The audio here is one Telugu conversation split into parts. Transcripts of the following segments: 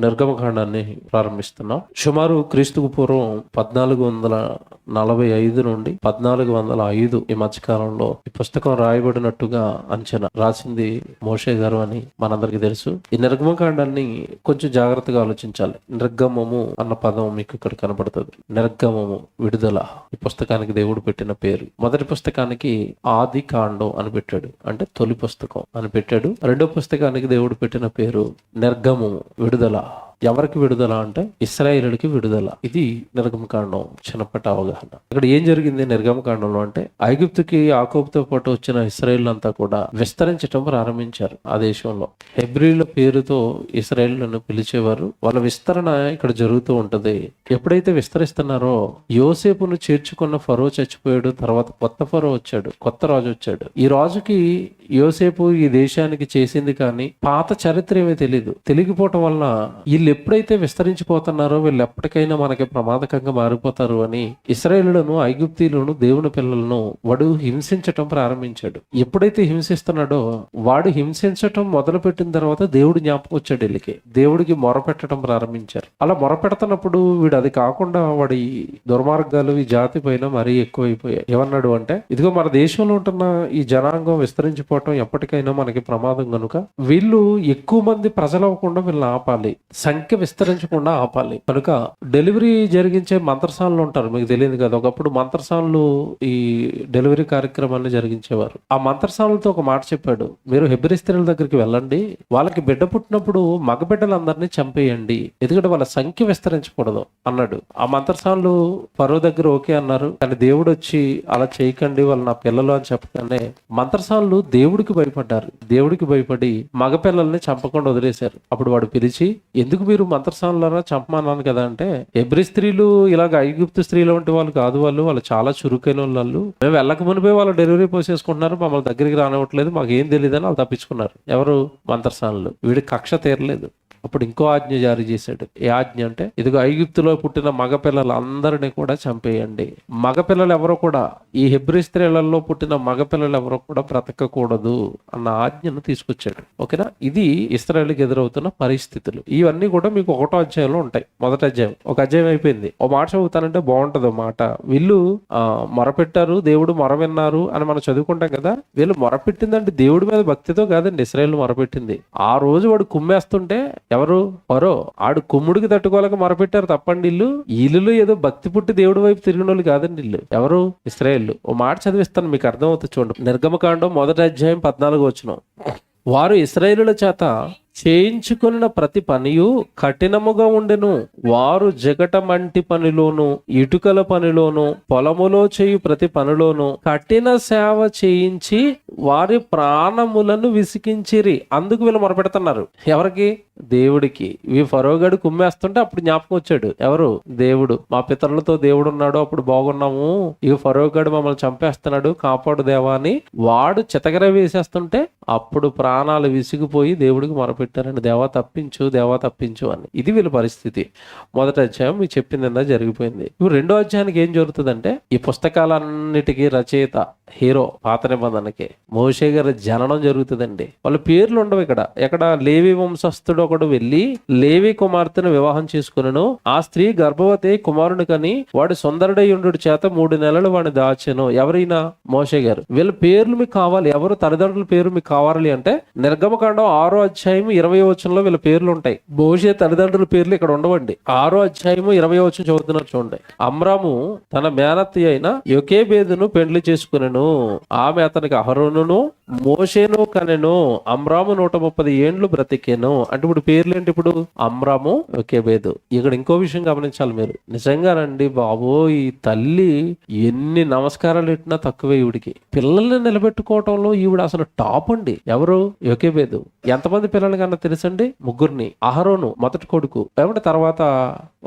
నిర్గమకాండాన్ని ప్రారంభిస్తున్నాం. సుమారు క్రీస్తుకు పూర్వం 1445 నుండి 1405 ఈ మధ్యకాలంలో ఈ పుస్తకం రాయబడినట్టుగా అంచనా. రాసింది మోషే గారు అని మనందరికి తెలుసు. ఈ నిర్గమకాండాన్ని కొంచెం జాగ్రత్తగా ఆలోచించాలి. నిర్గమము అన్న పదం మీకు ఇక్కడ కనబడుతుంది. నిర్గమము, విడుదల. ఈ పుస్తకానికి దేవుడు పెట్టిన పేరు. మొదటి పుస్తకానికి ఆది కాండం అని పెట్టాడు, అంటే తొలి పుస్తకం అని పెట్టాడు. రెండో పుస్తకానికి దేవుడు పెట్టిన పేరు నిర్గమము, విడుదల. ఎవరికి విడుదల అంటే ఇశ్రాయేలుకి విడుదల. ఇది నిర్గమకాండం చిన్నప్పటి అవగాహన. ఇక్కడ ఏం జరిగింది నిర్గమకాండంలో అంటే, ఐగుప్తుకి యాకోబుతో పాటు వచ్చిన ఇశ్రాయేలు కూడా విస్తరించడం ప్రారంభించారు. ఆ దేశంలో హెబ్రీల పేరుతో ఇశ్రాయేలును పిలిచేవారు. వాళ్ళ విస్తరణ ఇక్కడ జరుగుతూ ఉంటది. ఎప్పుడైతే విస్తరిస్తున్నారో, యోసేపును చేర్చుకున్న ఫరో చచ్చిపోయాడు. తర్వాత కొత్త ఫరో వచ్చాడు, కొత్త రాజు వచ్చాడు. ఈ రాజుకి యోసేపు ఈ దేశానికి చేసింది కానీ పాత చరిత్ర ఏమీ తెలియకపోవటం వలన వీళ్ళు ఎప్పుడైతే విస్తరించిపోతున్నారో వీళ్ళు ఎప్పటికైనా మనకి ప్రమాదకంగా మారిపోతారు అని ఇశ్రాయేలులను, ఐగుప్తీయులను, దేవుని పిల్లలను వాడు హింసించటం ప్రారంభించాడు. ఎప్పుడైతే హింసిస్తున్నాడో, వాడు హింసించటం మొదలు పెట్టిన తర్వాత దేవుడు జ్ఞాపకం వచ్చాడు. వీళ్ళకి దేవుడికి మొరపెట్టడం ప్రారంభించారు. అలా మొరపెడుతున్నప్పుడు వీడు అది కాకుండా వాడి దుర్మార్గాలు ఈ జాతి పైన మరీ ఎక్కువైపోయాయి. ఏమన్నాడు అంటే, ఇదిగో మన దేశంలో ఉంటున్న ఈ జనాంగం విస్తరించిపోవటం ఎప్పటికైనా మనకి ప్రమాదం కనుక వీళ్ళు ఎక్కువ మంది ప్రజలవ్వకుండా వీళ్ళని ఆపాలి, సంఖ్య విస్తరించకుండా ఆపాలి. కనుక డెలివరీ జరిగించే మంత్రసానులు ఉంటారు, మీకు తెలియదు కదా. ఒకప్పుడు మంత్రసానులు ఈ డెలివరీ కార్యక్రమాన్ని జరిగించేవారు. ఆ మంత్రసానులతో ఒక మాట చెప్పాడు, మీరు హెబ్రీ స్త్రీల దగ్గరికి వెళ్ళండి, వాళ్ళకి బిడ్డ పుట్టినప్పుడు మగ బిడ్డలందరినీ చంపేయండి, ఎందుకంటే వాళ్ళ సంఖ్య విస్తరించకూడదు అన్నాడు. ఆ మంత్రసానులు ఫరో దగ్గర ఓకే అన్నారు. కానీ దేవుడు వచ్చి అలా చేయకండి, వాళ్ళు నా పిల్లలు అని చెప్పగానే మంత్రసానులు దేవుడికి భయపడ్డారు. దేవుడికి భయపడి మగ పిల్లల్ని చంపకుండా వదిలేశారు. అప్పుడు వాడు పిలిచి, ఎందుకు మీరు మంత్రసానులారా చంపమన్నాను కదా అంటే, హెబ్రీ స్త్రీలు ఇలాగ ఐగుప్తు స్త్రీలు వంటి వాళ్ళు కాదు, వాళ్ళు చాలా చురుకైన వాళ్ళు. మేము వెళ్ళక మునిపే వాళ్ళు డెలివరీ పోసేసుకుంటున్నారు, మమ్మల్ని దగ్గరికి రానివ్వట్లేదు, మాకు ఏం తెలియదని వాళ్ళు తప్పించుకున్నారు. ఎవరు? మంత్రసానులు. వీడి కక్ష తీరలేదు. అప్పుడు ఇంకో ఆజ్ఞ జారీ చేశాడు. ఏ ఆజ్ఞ అంటే, ఇదిగో ఐగుప్తులో పుట్టిన మగపిల్లలందరినీ కూడా చంపేయండి. మగపిల్లలు ఎవరో కూడా, ఈ హెబ్రీ స్త్రీలలో పుట్టిన మగపిల్లలు ఎవరో కూడా బ్రతకకూడదు అన్న ఆజ్ఞను తీసుకొచ్చాడు. ఓకేనా? ఇది ఇశ్రాయేలుకి ఎదురవుతున్న పరిస్థితులు. ఇవన్నీ కూడా మీకు ఒకటో అధ్యాయంలో ఉంటాయి. మొదటి అధ్యాయం, ఒక అధ్యాయం అయిపోయింది. ఓ మాట చదువుతానంటే బాగుంటది. మాట, వీళ్ళు మొరపెట్టారు, దేవుడు మొర విన్నారు అని మనం చదువుకుంటాం కదా. వీళ్ళు మొరపెట్టిందంటే దేవుడి మీద భక్తితో కాదండి. ఇశ్రాయేలు మొరపెట్టింది, ఆ రోజు వాడు కుమ్మేస్తుంటే ఎవరు? ఫరో. ఆడు కుమ్ముడికి తట్టుకోలేక మొరపెట్టారు తప్పండి. ఇల్లు ఏదో భక్తి పుట్టి దేవుడి వైపు తిరిగిన వాళ్ళు కాదండి. ఇల్లు ఎవరు? ఇశ్రాయేలు. ఓ మాట చదివిస్తాను, మీకు అర్థమవుతుంది. చూడండి, నిర్గమకాండం మొదటి అధ్యాయం 14 వచనం. వారు ఇశ్రాయేలుల చేత చేయించుకున్న ప్రతి పనియు కఠినముగా ఉండెను. వారు జగటమంటి పనిలోను, ఇటుకల పనిలోను, పొలములో చేయు ప్రతి పనిలోను కఠిన సేవ చేయించి వారి ప్రాణములను విసికించిరి. అందుకు వీళ్ళు మొరపెడుతున్నారు. ఎవరికి? దేవుడికి. ఈ ఫరోగాడు కుమ్మేస్తుంటే అప్పుడు జ్ఞాపకం వచ్చాడు. ఎవరు? దేవుడు. మా పితరులతో దేవుడు ఉన్నాడు, అప్పుడు బాగున్నాము, ఇక ఫరోగాడు మమ్మల్ని చంపేస్తున్నాడు, కాపాడు దేవా అని వాడు చితగర వేసేస్తుంటే అప్పుడు ప్రాణాలు విసిగిపోయి దేవుడికి మొరపెట్టారండి, దేవా తప్పించు, దేవా తప్పించు అని. ఇది వీళ్ళ పరిస్థితి. మొదటి అధ్యాయం మీకు చెప్పింది జరిగిపోయింది. ఇప్పుడు రెండో అధ్యాయానికి ఏం జరుగుతుందంటే, ఈ పుస్తకాలన్నిటికీ రచయిత హీరో పాత నిబంధనకి మోషే గారి జననం జరుగుతుందండి. వాళ్ళ పేర్లు ఉండవు ఇక్కడ. ఎక్కడ? లేవి వంశస్థుడు ఒకడు వెళ్ళి లేవి కుమార్తెను వివాహం చేసుకునను, ఆ స్త్రీ గర్భవతి కుమారుని కని వాడు సుందరుడై ఉండు చేత 3 నెలలు వాడిని దాచెను. ఎవరైనా? మోషే గారు. వీళ్ళ పేర్లు మీకు కావాలి. ఎవరు తల్లిదండ్రుల పేరు మీకు కావాలి అంటే, నిర్గమకాండం 6వ అధ్యాయం 20వ వచనంలో వీళ్ళ పేర్లు ఉంటాయి. మోషే తల్లిదండ్రుల పేర్లు ఇక్కడ ఉండవండి. 6వ అధ్యాయం 20వ వచనం చదువుతున్నారు చూడండి. అమ్రాము తన మేనత్తి అయిన యోకేబేదును పెండ్లి చేసుకునెను, ఆమె అతనికి అహరోనును మోషేను కనెను. అమ్రాము 130 ఏండ్లు బ్రతికెను. అంటే ఇప్పుడు పేర్లేంటి? ఇప్పుడు అమ్రాము, యోకేబేదు. ఇక్కడ ఇంకో విషయం గమనించాలి మీరు. నిజంగానండి బాబో, ఈ తల్లి ఎన్ని నమస్కారాలు పెట్టినా తక్కువే ఈవిడికి. పిల్లల్ని నిలబెట్టుకోవటంలో ఈవిడ అసలు టాప్ అండి. ఎవరు? యోకేబేదు. ఎంతమంది పిల్లలు కన్నా తెలుసండి? 3. అహరోను మొదటి కొడుకు. ఏమంటే తర్వాత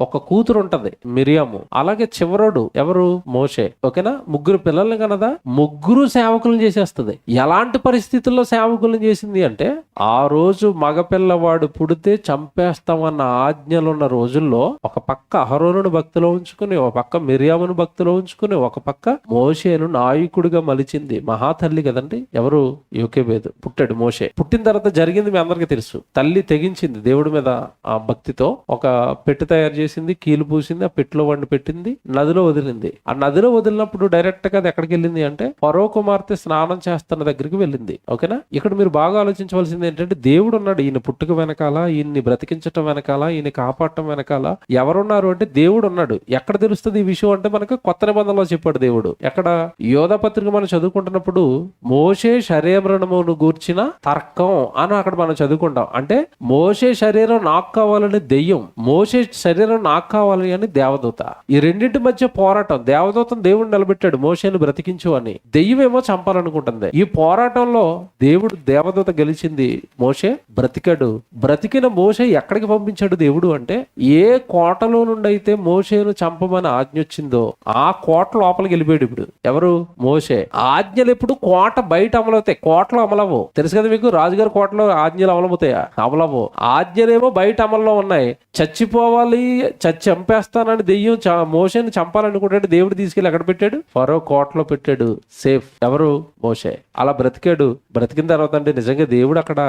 ఒక కూతురు ఉంటది, మిరియాము. అలాగే చివరోడు ఎవరు? మోషే. ఓకేనా? 3 పిల్లల్ని కనదా 3 సేవకులను చేసేస్తుంది. ఎలాంటి పరిస్థితుల్లో సేవకులను చేసింది అంటే, ఆ రోజు మగపిల్లవాడు పుడితే చంపేస్తామన్న ఆజ్ఞలున్న రోజుల్లో ఒక పక్క అహరోనును భక్తిలో ఉంచుకుని, ఒక పక్క మిరియామును భక్తిలో ఉంచుకుని, ఒక పక్క మోషేను నాయకుడిగా మలిచింది మహాతల్లి కదండి. ఎవరు? యోకేబేదు పుట్టాడు మోషే. పుట్టిన తర్వాత జరిగింది మీ అందరికీ తెలుసు. తల్లి తెగించింది దేవుడి మీద ఆ భక్తితో. ఒక పెట్టె తయారు చేసింది, కీలు పూసింది, ఆ పెట్టెలో వండి పెట్టింది, నదిలో వదిలింది. ఆ నదిలో వదిలినప్పుడు డైరెక్ట్ గా అది ఎక్కడికి వెళ్ళింది అంటే ఫరో కుమార్తె స్నానం చేస్తున్న దగ్గరికి వెళ్ళింది. ఓకేనా? ఇక్కడ మీరు బాగా ఆలోచించవలసింది ఏంటంటే దేవుడు ఉన్నాడు. ఈయన పుట్టుక వెనకాల, ఈయన్ని బ్రతికించటం వెనకాల, ఈయన కాపాడటం వెనకాల ఎవరున్నారు అంటే దేవుడు ఉన్నాడు. ఎక్కడ తెలుస్తుంది ఈ విషయం అంటే మనకు కొత్త నిబంధనలో చెప్పాడు దేవుడు. ఎక్కడ? యోధా పత్రిక మనం చదువుకుంటున్నప్పుడు మోషే శరీరమును గూర్చిన తర్కం అని అక్కడ మనం చదువుకుంటాం. అంటే మోషే శరీరం నాకు కావాలని దెయ్యం, మోషే శరీరం నాకు కావాలి అని దేవదూత. ఈ రెండింటి మధ్య పోరాటం. దేవదూతను దేవుడు నిలబెట్టాడు మోషేను బ్రతికించు అని, దెయ్యం ఏమో చంపాలనుకుంటుంది. ఈ పోరాటంలో దేవుడు దేవదూత గెలిచింది, మోషే బ్రతికాడు. బ్రతికిన మోషే ఎక్కడికి పంపించాడు దేవుడు అంటే ఏ కోటలో నుండి అయితే మోషేను చంపమని ఆజ్ఞ వచ్చిందో ఆ కోట లోపలికి వెళ్ళిపోయాడు. ఇప్పుడు ఎవరు? మోషే. ఆజ్ఞలు ఎప్పుడు కోట బయట అమలవుతాయి, కోటలో అమలవు. తెలుసు కదా మీకు, రాజుగారి కోటలో ఆజ్ఞలు అమలవుతాయా? అమలవు. ఆజ్ఞలేమో బయట అమల్లో ఉన్నాయి. చచ్చిపోవాలి, చంపేస్తానని దెయ్యం మోషేని చంపాలనుకుంటే దేవుడు తీసుకెళ్లి ఎక్కడ పెట్టాడు? ఫరో కోటలో పెట్టాడు. సేఫ్. ఎవరు? మోషే. అలా బ్రతికాడు. బ్రతికిన తర్వాత అంటే నిజంగా దేవుడు అక్కడ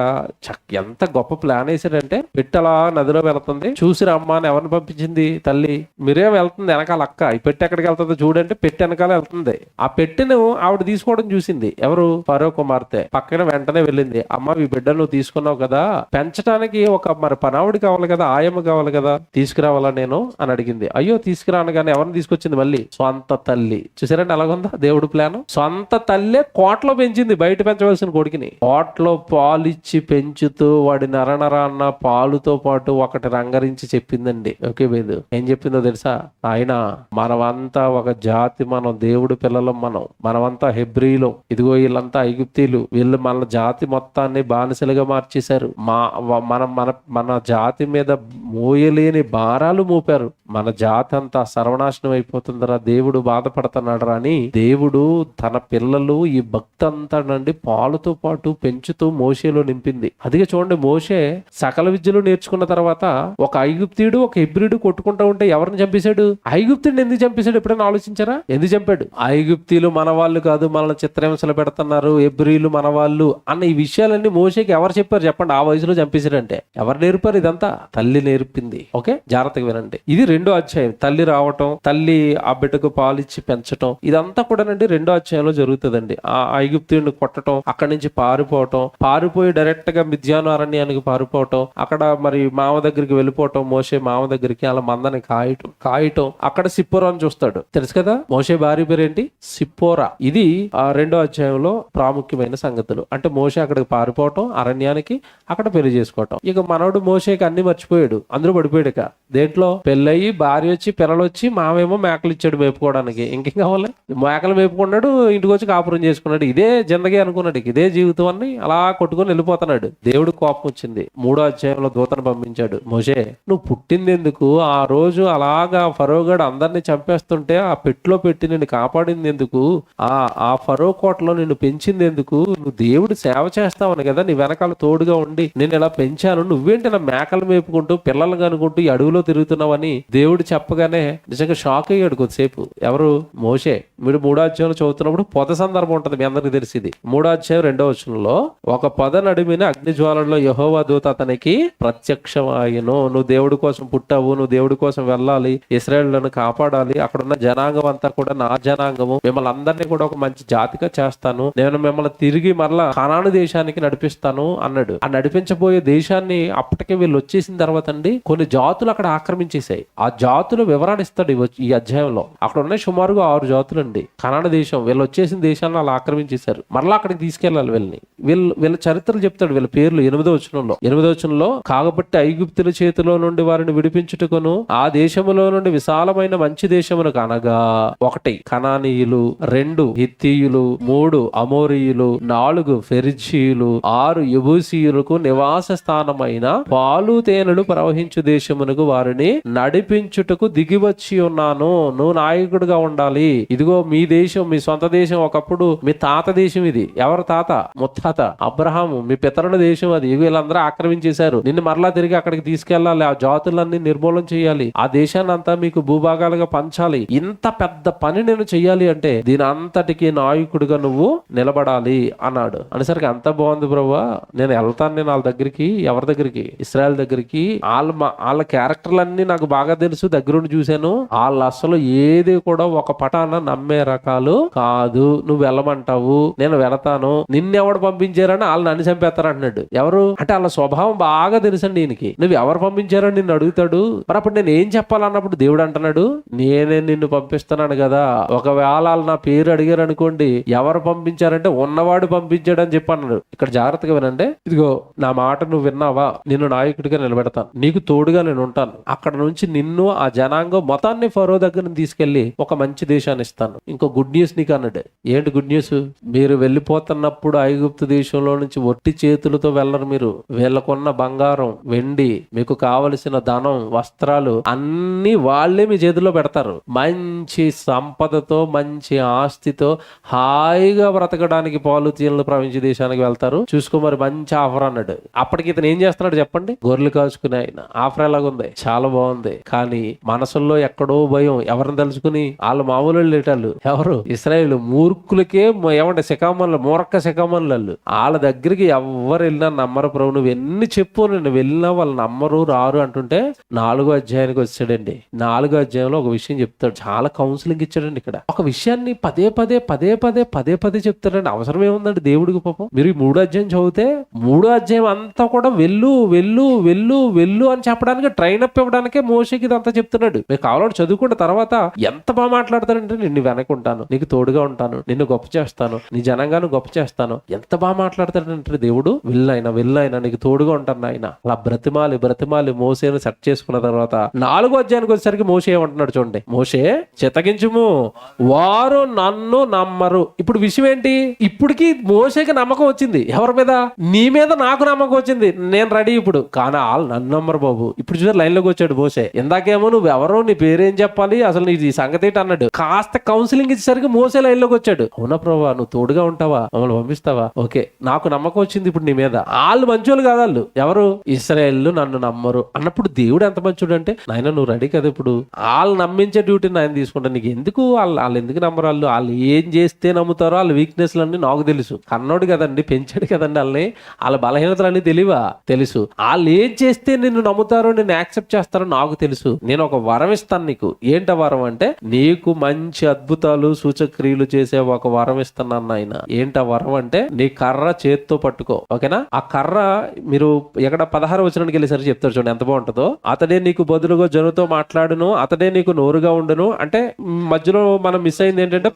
ఎంత గొప్ప ప్లాన్ వేసాడంటే, పెట్టలా నదిలో వెళ్తుంది, చూసి రమ్మా అని ఎవరిని పంపించింది? తల్లి. మిరియం వెళ్తుంది వెనకాల అక్క. ఈ పెట్టి ఎక్కడికి వెళ్తుందో చూడంటే పెట్టి వెనకాల వెళ్తుంది. ఆ పెట్టెను ఆవిడ తీసుకోవడం చూసింది. ఎవరు? ఫరో కుమార్తె. పక్కన వెంటనే వెళ్ళింది. అమ్మ ఈ బిడ్డను నువ్వు తీసుకున్నావు కదా, పెంచడానికి ఒక మరి పనావిడి కావాలి కదా, ఆయమ్మ కావాలి కదా, తీసుకురావాలా నేను అని అడిగింది. అయ్యో తీసుకురాను కానీ ఎవరిని తీసుకొచ్చింది? మళ్ళీ సొంత తల్లి. చూసారండి ఎలాగుందా దేవుడు ప్లాన్? సొంత తల్లే కోటలో పెంచింది బయట పెంచవలసిన కొడుకుని. కోటలో పాలిచ్చి పెంచుతూ వాడి నరనరాన్న పాలుతో పాటు ఒకటి రంగరించి చెప్పిందండి. ఓకే బేదు ఏం చెప్పిందో తెలుసా? ఆయన మనమంతా ఒక జాతి, మనం దేవుడి పిల్లలం, మనమంతా హెబ్రీలో, ఇదిగో వీళ్ళంతా ఐగుప్తీలు, వీళ్ళు మన జాతి మొత్తాన్ని బానిసలుగా మార్చేశారు. మన జాతి మీద మోయలేని భారాలు మోపారు. మన జాతి అంతా సర్వనాశనం అయిపోతుందరా, దేవుడు బాధపడుతున్నాడు అని దేవుడు తన పిల్లలు ఈ భక్తి అంతా నుండి పాలుతో పాటు పెంచుతూ మోషేలో నింపింది. అదిగా చూడండి, మోషే సకల విద్యలు నేర్చుకున్న తర్వాత ఒక ఐగుప్తీయుడు ఒక హెబ్రీడు కొట్టుకుంటా ఉంటే ఎవరిని చంపేశాడు? ఐగుప్తుడిని ఎందుకు చంపేశాడు? ఎప్పుడైనా ఆలోచించారా? ఎందుకు చంపాడు? ఐగుప్తీయులు మన వాళ్ళు కాదు, మనల్ని చిత్రహింసలు పెడుతున్నారు, హెబ్రీలు మన వాళ్ళు అన్న ఈ విషయాలన్నీ మోషేకి ఎవరు చెప్పారు చెప్పండి? ఆ వయసులో చంపేశాడంటే ఎవరు నేర్పారు? ఇదంతా తల్లి నేర్పింది. ఓకే, జాగ్రత్తగా వినండి. ఇది 2వ అధ్యాయం. తల్లి రావటం, తల్లి ఆ బిడ్డకు పాలిచ్చి పెంచటం, ఇదంతా కూడానండి 2వ అధ్యాయంలో జరుగుతుందండి. ఆ ఐగుప్తుడిని కొట్టడం, అక్కడి నుంచి పారిపోయి డైరెక్ట్ గా మిద్యాను అరణ్యానికి పారిపోవటం, అక్కడ మరి మామ దగ్గరికి వెళ్ళిపోవటం, మోషే మామ దగ్గరికి అలా మందని కాయటం, అక్కడ సిప్పోరా అని చూస్తాడు. తెలుసు కదా మోషే భార్య పేరేంటి? సిప్పోరా. ఇది ఆ 2వ అధ్యాయంలో ప్రాముఖ్యమైన సంగతులు. అంటే మోషే అక్కడికి పారిపోవటం, అరణ్యానికి, అక్కడ పెళ్లి చేసుకోవటం. ఇక మనోడు మోషేకి అన్ని మర్చిపోయాడు, అందరూ పడిపోయాడు. ఇక దేంట్లో? పెళ్ళయి భార్య వచ్చి పిల్లలు వచ్చి మామేమో మేకలు ఇచ్చాడు మేపుకోవడానికి. ఇంకేం కావాలి? మేకలు మేపుకున్నాడు, ఇంటికి వచ్చి కాపురం చేసుకున్నాడు. ఇదే జిందగీ అనుకున్నాడు, ఇదే జీవితం అని అలా కొట్టుకొని వెళ్ళిపోతున్నాడు. దేవుడు కోపం వచ్చింది. 3వ అధ్యాయంలో దూతను పంపించాడు. మోషే నువ్వు పుట్టింది ఎందుకు? ఆ రోజు అలాగా ఫరోగాడు అందరినీ చంపేస్తుంటే ఆ పెట్టులో పెట్టి నిన్ను కాపాడింది ఎందుకు? ఆ ఫరో కోటలో నిన్ను పెంచింది ఎందుకు? నువ్వు దేవుడు సేవ చేస్తావని కదా నీ వెనకాల తోడుగా ఉండి నేను ఇలా పెంచాను, నువ్వేంటి నా మేకలు మేపుకుంటూ పిల్లలు కనుకుంటూ ఈ అడవిలో తిరుగుతున్నావని దేవుడు చెప్పగానే నిజంగా షాక్ అయ్యాడు కొద్దిసేపు. ఎవరు? మోషే. మీరు 3వ అధ్యాయంలో చదువుతున్నప్పుడు పొద సందర్భం ఉంటుంది, మీ అందరికి తెలిసింది. 3వ అధ్యాయం 2వ వచనంలో ఒక పొద నడిమిన అగ్నిజ్వాలలో యెహోవా దూత అతనికి ప్రత్యక్షమాయెను. నువ్వు దేవుడి కోసం పుట్టావు, నువ్వు దేవుడి కోసం వెళ్ళాలి, ఇశ్రాయేలులను కాపాడాలి, అక్కడున్న జనాంగం అంతా కూడా నా జనాంగము, మిమ్మల్ని అందరినీ కూడా ఒక మంచి జాతిగా చేస్తాను, నేను మిమ్మల్ని తిరిగి మరలా కనాను దేశానికి నడిపిస్తాను అన్నాడు. ఆ నడిపించబోయే దేశాన్ని అప్పటికే వీళ్ళు వచ్చేసిన తర్వాత అండి కొన్ని జాతులు అక్కడ ఆక్రమించేశాయి. ఆ జాతుల వివరణ ఇస్తాడు ఈ అధ్యాయంలో. అక్కడ ఉన్నాయి సుమారుగా 6 జాతులు అండి. కనాను దేశం వీళ్ళు వచ్చేసిన దేశాన్ని అలా ఆక్రమించేశారు. మరలా అక్కడికి తీసుకెళ్లాలి వీళ్ళని. వీళ్ళ చరిత్రలు చెప్తాడు, వీళ్ళ పేర్లు 8వ వచనంలో కాగబట్టి ఐగుప్తుల చేతిలో నుండి వారిని విడిపించుటకును ఆ దేశములో నుండి విశాలమైన మంచి దేశమును అనగా 1 కనానీయులు, 2 హిత్తీయులు, 3 అమోరీయులు, 4 ఫెరిజీయులు, 6 యెబూసీయులకు నివాస స్థానమైన పాలు తేనెలు ప్రవహించు దేశమునకు వారిని నడిపించుటకు దిగివచ్చి ఉన్నాను. నువ్వు నాయకుడిగా ఉండాలి. ఇదిగో మీ దేశం, మీ సొంత దేశం, ఒకప్పుడు మీ తాత దేశం. ఇది ఎవరు తాత? ముత్తాత అబ్రహాము, మీ పితరుల దేశం. అది వీళ్ళందరూ ఆక్రమించి పంపించేశారు, నిన్ను మరలా తిరిగి అక్కడికి తీసుకెళ్లాలి, ఆ జాతులన్నీ నిర్మూలన చేయాలి, ఆ దేశాన్ని అంతా మీకు భూభాగాలుగా పంచాలి, ఇంత పెద్ద పని నేను చెయ్యాలి అంటే దీని అంతటికి నాయకుడిగా నువ్వు నిలబడాలి అన్నాడు. అనేసరికి అంత బాగుంది బ్రవ్వా, నేను వెళ్తాను, నేను వాళ్ళ దగ్గరికి. ఎవరి దగ్గరికి? ఇశ్రాయేల్ దగ్గరికి. వాళ్ళ క్యారెక్టర్లన్నీ నాకు బాగా తెలుసు, దగ్గరుండి చూశాను. వాళ్ళు అసలు ఏది కూడా ఒక పటాన నమ్మే రకాలు కాదు. నువ్వు వెళ్ళమంటావు, నేను వెళతాను, నిన్నెవడు పంపించారని వాళ్ళు నన్ను చంపేస్తారు అంటున్నాడు. ఎవరు అంటే వాళ్ళ స్వభావం బాగా తెలుసండి ఈయనకి. నువ్వు ఎవరు పంపించారని నిన్ను అడుగుతాడు. మరి అప్పుడు నేను ఏం చెప్పాలన్నప్పుడు దేవుడు అంటున్నాడు, నేనే నిన్ను పంపిస్తున్నాను కదా. ఒకవేళ వాళ్ళు నా పేరు అడిగారు అనుకోండి, ఎవరు పంపించారంటే ఉన్నవాడు పంపించాడు అని చెప్పన్నాడు. ఇక్కడ జాగ్రత్తగా వినండి. ఇదిగో నా మాట నువ్వు విన్నావా, నిన్ను నాయకుడిగా నిలబెడతాను, నీకు తోడుగా నేను ఉంటాను. అక్కడ నుంచి నిన్ను ఆ జనాంగం మొత్తాన్ని ఫరో దగ్గర తీసుకెళ్లి ఒక మంచి దేశాన్ని ఇస్తాను. ఇంకో గుడ్ న్యూస్ నీకు అన్నాడు. ఏంటి గుడ్ న్యూస్? మీరు వెళ్ళిపోతున్నప్పుడు ఐగుప్తు దేశంలో నుంచి ఒట్టి చేతులతో వెళ్ళరు. మీరు వీళ్ళకున్న బంగారం, వెండి, మీకు కావలసిన ధనం, వస్త్రాలు అన్ని వాళ్ళే మీ చేతిలో పెడతారు. మంచి సంపదతో, మంచి ఆస్తితో హాయిగా బ్రతకడానికి పాలు తేనెలు ప్రవహించే దేశానికి వెళ్తారు. చూసుకో మరి, మంచి ఆఫర్ అన్నాడు. అప్పటికి ఇతను ఏం చేస్తున్నాడు చెప్పండి? గొర్రెలు కాచుకునే ఆయన. ఆఫర్ ఎలాగుంది? చాలా బాగుంది. కానీ మనసుల్లో ఎక్కడో భయం. ఎవరిని తలుచుకుని? వాళ్ళు మామూలు లేటాళ్ళు. ఎవరు? ఇశ్రాయేలు మూర్ఖులకే ఏమంటే శకామన్లు, మూర్ఖ శకామన్లు. వాళ్ళ దగ్గరికి ఎవరు వెళ్ళినా నమ్మరు ప్రభు, నువ్వు ఎన్ని చెప్పు, నేను వెళ్ళినా వాళ్ళు నమ్మరు, రారు అంటుంటే 4వ అధ్యాయానికి వచ్చాడండి. 4వ అధ్యాయంలో ఒక విషయం చెప్తాడు. చాలా కౌన్సిలింగ్ ఇచ్చాడండి. ఇక్కడ ఒక విషయాన్ని పదే పదే చెప్తాడండి. అవసరం ఏముందండి దేవుడికి పాపం? మీరు ఈ 3వ అధ్యాయం చదివితే 3వ అధ్యాయం అంతా కూడా వెళ్ళు వెళ్ళు వెళ్ళు వెళ్ళు అని చెప్పడానికి, ట్రైన్ అప్ ఇవ్వడానికే మోషేకి ఇదంతా చెప్తున్నాడు. మీకు కావాలంటే చదువుకుంటే తర్వాత ఎంత బాగా మాట్లాడతాడంటే, నిన్ను వెనకుంటాను, నీకు తోడుగా ఉంటాను, నిన్ను గొప్ప చేస్తాను, నీ జనంగాను గొప్ప చేస్తాను. ఎంత బాగా మాట్లాడతాడంటే దేవుడు, వెళ్ళైనా నీకు తోడుగా ఉంటాను ఆయన. అలా బ్రతిమాలి మోసేను సెట్ చేసుకున్న తర్వాత 4వ అధ్యాయానికి వచ్చేసరికి మోషే ఏమంటున్నాడు చూడండి. మోషే, చిత్తగించుము, వారు నన్ను నమ్మరు. ఇప్పుడు విషయం ఏంటి? ఇప్పటికి మోషేకి నమ్మకం వచ్చింది. ఎవరి మీద? నీ మీద నాకు నమ్మకం వచ్చింది, నేను రెడీ ఇప్పుడు. కానీ వాళ్ళు నన్ను నమ్మరు బాబు. ఇప్పుడు చూసారు లైన్ లోకి వచ్చాడు మోషే. ఇందాకేమో నువ్వు ఎవరో, నీ పేరేం చెప్పాలి, అసలు నీ సంగతి ఏంటి అన్నాడు. కాస్త కౌన్సిలింగ్ ఇచ్చేసరికి మోసే లైన్ లోకి వచ్చాడు. అవునా ప్రభా, నువ్వు తోడుగా ఉంటావా, మమ్మల్ని పంపిస్తావా? ఓకే, నాకు నమ్మకం వచ్చింది ఇప్పుడు నీ మీద. వాళ్ళు మంచోళ్ళు కాదు. వాళ్ళు ఎవరు? ఇశ్రాయేలు నన్ను నమ్మరు అన్నప్పుడు దేవుడు ఎంత మంచోడు అంటే, నాయన నువ్వు రెడీ కదా, ఇప్పుడు వాళ్ళు నమ్మించే డ్యూటీని ఆయన తీసుకుంటాను. నీకు ఎందుకు? వాళ్ళు ఎందుకు నమ్మరు? వాళ్ళు ఏం చేస్తే నమ్ముతారో వాళ్ళ వీక్నెస్లు అన్ని నాకు తెలుసు. కన్నోడు కదండి, పెంచాడు కదండి వాళ్ళని. వాళ్ళ బలహీనతలన్నీ తెలివా? తెలుసు. వాళ్ళు ఏం చేస్తే నిన్ను నమ్ముతారో, నిన్ను యాక్సెప్ట్ చేస్తారో నాకు తెలుసు. నేను ఒక వరం ఇస్తాను నీకు. ఏంట వరం అంటే, నీకు మంచి అద్భుతాలు సూచక్రియలు చేసే ఒక వరం ఇస్తున్నాను ఆయన. ఏంట వరం అంటే, నీ కర్ర చేత్తో పట్టుకో. ఓకేనా? ఆ కర్ర మీరు ఎక్కడ 16వ వచనానికి వెళ్ళేసరికి చెప్తారు చూడండి, ఎంత బాగుంటుందో. అతడే నీకు బదులుగా జనుతో మాట్లాడును, అతడే నీకు నోరుగా ఉండును. అంటే మధ్యలో మనం మిస్ అయింది ఏంటంటే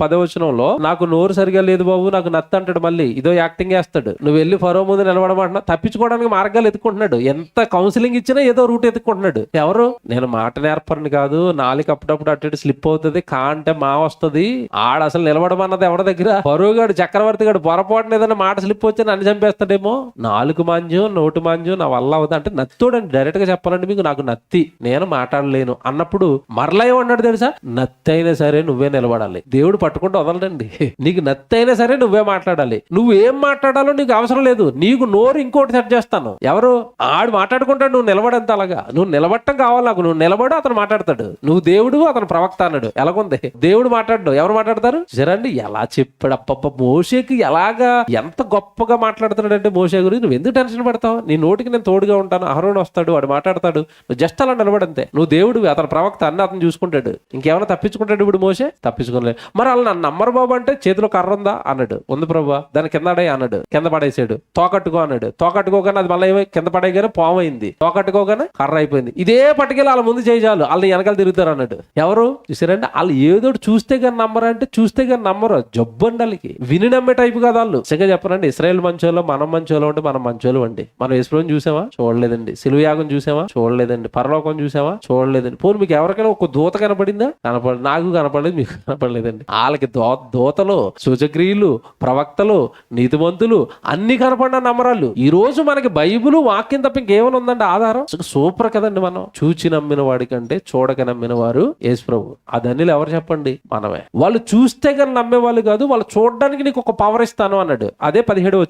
10వ వచనంలో, నాకు నోరు సరిగా లేదు బాబు, నాకు నత్త అంటాడు. మళ్ళీ ఇదో యాక్టింగ్ చేస్తాడు. నువ్వు వెళ్ళి ఫరో ముందు నిలబడమంటున్నా, తప్పించుకోవడానికి మార్గాలు ఎత్తుకుంటున్నాడు. ఎంత కౌన్సిలింగ్ ఇచ్చినా ఏదో రూట్ ఎత్తుకుంటున్నాడు. ఎవరు? నేను మాట నేర్పరని కాదు, నాలుగు అప్పుడప్పుడు అటు స్లిప్ అవుతుంది, అంటే మా వస్తుంది. ఆడ అసలు నిలబడమన్నది ఎవరి దగ్గర? ఫరోగాడు, చక్రవర్తి గాడు పొరపాటున ఏదైనా మాట స్లిప్ వచ్చి నన్ను చంపేస్తాడేమో. నాలుగు మాంజ్యం, నోటు మాంజ్యం నా వల్ల అవుతుంది అంటే నత్తోడండి. డైరెక్ట్ గా చెప్పాలంటే మీకు, నాకు నత్తి, నేను మాట్లాడలేను అన్నప్పుడు మరలా ఏమన్నాడు తెలుసా? నత్తి అయినా సరే నువ్వే నిలబడాలి. దేవుడు పట్టుకుంటూ వదలడండి. నీకు నత్తి అయినా సరే నువ్వే మాట్లాడాలి. నువ్వేం మాట్లాడాలో నీకు అవసరం లేదు. నీకు నోరు ఇంకోటి సెట్ చేస్తాను. ఎవరు? ఆడు మాట్లాడుకుంటాడు, నువ్వు నిలబడంత. అలాగా నువ్వు నిలబడటం కావాలి నాకు. నువ్వు నిలబడు, అతను మాట్లాడతాడు. నువ్వు దేవుడు, అతను ప్రవక్త అన్నాడు. ఎలాగుంది? దేవుడు మాట్లాడు, ఎవరు మాట్లాడతారు? సరండి ఎలా చెప్పాడు. అప్ప మోషేకి ఎలాగా ఎంత గొప్పగా మాట్లాడుతున్నాడు అంటే, మోషే గురించి నువ్వు ఎందుకు టెన్షన్ పడతావు? నీ నోటికి నేను తోడుగా ఉంటాను. అహరోను వస్తాడు, వాడు మాట్లాడతాడు, నువ్వు జస్ట్ అలా నిలబడంతే. నువ్వు దేవుడు, అతను ప్రవక్త అన్ని అతను చూసుకుంటాడు. ఇంకేమైనా తప్పించుకుంటాడు ఇప్పుడు మోషే? తప్పించుకోలేదు. మరి వాళ్ళు నన్ను నమ్మరు బాబు అంటే, చేతిలో కర్ర ఉందా అన్నాడు. ఉంది ప్రభు, దాని కింద పడే అన్నాడు. కింద పడేసాడు. తోకట్టుకో అన్నాడు. తోకట్టుకోగానే అది మళ్ళీ కింద పడేగానే పాము అయింది. తోకట్టుకోగానే కర్ర అయిపోయింది. ఇదే పట్టుకెళ్ళి వాళ్ళ ముందు చేయాలి, వాళ్ళు వెనకాల తిరుగుతారు అన్నాడు. ఎవరు? చూసారంటే వాళ్ళు ఏదో చూస్తే కానీ నమ్మరు అంటే, చూస్తే కానీ నమ్మరు. జబ్బండి వాళ్ళకి. విని నమ్మే టైపు కదా వాళ్ళు. నిజంగా చెప్పనండి, ఇశ్రాయేల్ మంచోళ్ళు, మనం మంచోళ్ళు అంటే మనం మంచోళ్ళు అండి. మనం యేసుప్రభుని చూసామా? చూడలేదండి. సిలువ యాగం చూసామా? చూడలేదండి. పరలోకం చూసామా? చూడలేదండి. పోనీ మీకు ఎవరికైనా ఒక దూత కనపడిందా? కనపడలేదు. నాకు కనపడలేదు, మీకు కనపడలేదండి. వాళ్ళకి దూతలు, సూచక్రియలు, ప్రవక్తలు, నీతిమంతులు అన్ని కనపడిన నమ్మరాళ్ళు. ఈ రోజు మనకి బైబిల్ వాక్యం తప్ప ఇంకేమైనా ఉందండి ఆధారం? సూపర్ కదండి. మనం చూచి నమ్మిన వాడి కంటే చూడక నమ్మిన వారు యేసుప్రభు. అదన్నీ ఎవరు చెప్పండి? మనమే. వాళ్ళు చూస్తే కానీ నమ్మే వాళ్ళు కాదు, వాళ్ళు చూడడానికి నీకు ఒక పవర్ ఇస్తాను అన్నాడు. అదే 17వ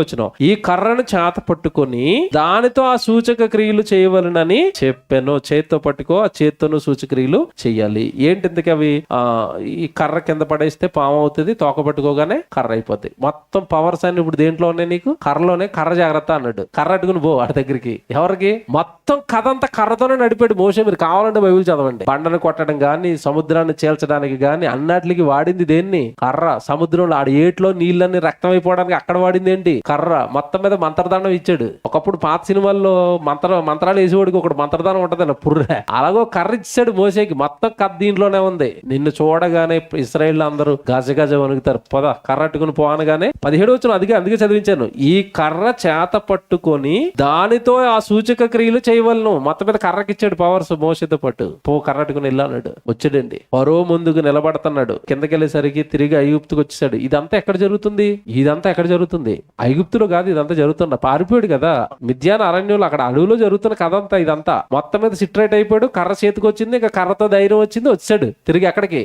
వచనం. ఈ కర్రను చేత పట్టుకొని దానితో ఆ సూచక క్రియలు చేయవలనని చెప్పాను. చేత్తో పట్టుకో, ఆ చేత్తోను సూచక క్రియలు చెయ్యాలి. ఏంటి ఇంతకీ అవి? ఈ కర్ర కింద పడేస్తే పాము అవుతుంది, తోక పట్టుకోగానే కర్ర అయిపోతుంది. మొత్తం పవర్స్ అన్ని ఇప్పుడు దేంట్లో ఉన్నాయి నీకు? కర్రలోనే. కర్ర జాగ్రత్త అన్నాడు. కర్ర అట్టుకుని పో వాడి దగ్గరికి. ఎవరికి? మొత్తం కథ అంతా కర్రతోనే నడిపాడు మోషే. మీరు కావాలంటే బైబిల్ చదవండి. బండను కొట్టడం గాని, సముద్రాన్ని చేల్చడానికి గాని అన్నిటికి వాడింది దేన్ని? కర్ర. సముద్రంలో ఆడి ఏట్లో నీళ్ళని రక్తం అయిపోవడానికి అక్కడ వాడింది ఏంటి? కర్ర. మొత్తం మీద మంత్రదానం ఇచ్చాడు. ఒకప్పుడు పాత సినిమాల్లో మంత్రాలు వేసేవాడికి ఒకటి మంత్రదానం ఉంటది పుర్రె, అలాగో కర్ర ఇచ్చాడు మోసేకి. మొత్తం కథ దీంట్లోనే ఉంది. నిన్ను చూడగానే ఇశ్రాయేల్ అందరూ గజ గజ వణుకుతారు. పద కర్ర అట్టుకుని పోనగానే 17 వచ్చిన అందుకే చదివించాను. ఈ కర్ర చేత పట్టుకొని దానితో ఆ సూచక క్రియలు చేయవలను. మొత్తం మీద కర్రకిచ్చాడు పవర్స్ మోసేతో పాటు. పో కర్ర అట్టుకుని వెళ్ళాడు. వచ్చాడండి. ఫరో ముందుకు నిలబడుతున్నాడు. కిందకెళ్ళేసరికి తిరిగి ఐగుప్తుకు వచ్చేసాడు. ఇదంతా ఎక్కడ జరుగుతుంది? ఐగుప్తులో కాదు ఇదంతా జరుగుతున్నా. పారిపోయాడు కదా మిద్యాన అరణ్యంలో, అక్కడ అడవిలో జరుగుతున్న కథ అంతా. ఇదంతా మొత్తం మీద సిట్రైట్ అయిపోయాడు. కర్ర చేతికి వచ్చింది. ఇంకా కర్రతో ధైర్యం వచ్చింది. వచ్చాడు తిరిగి ఎక్కడికి?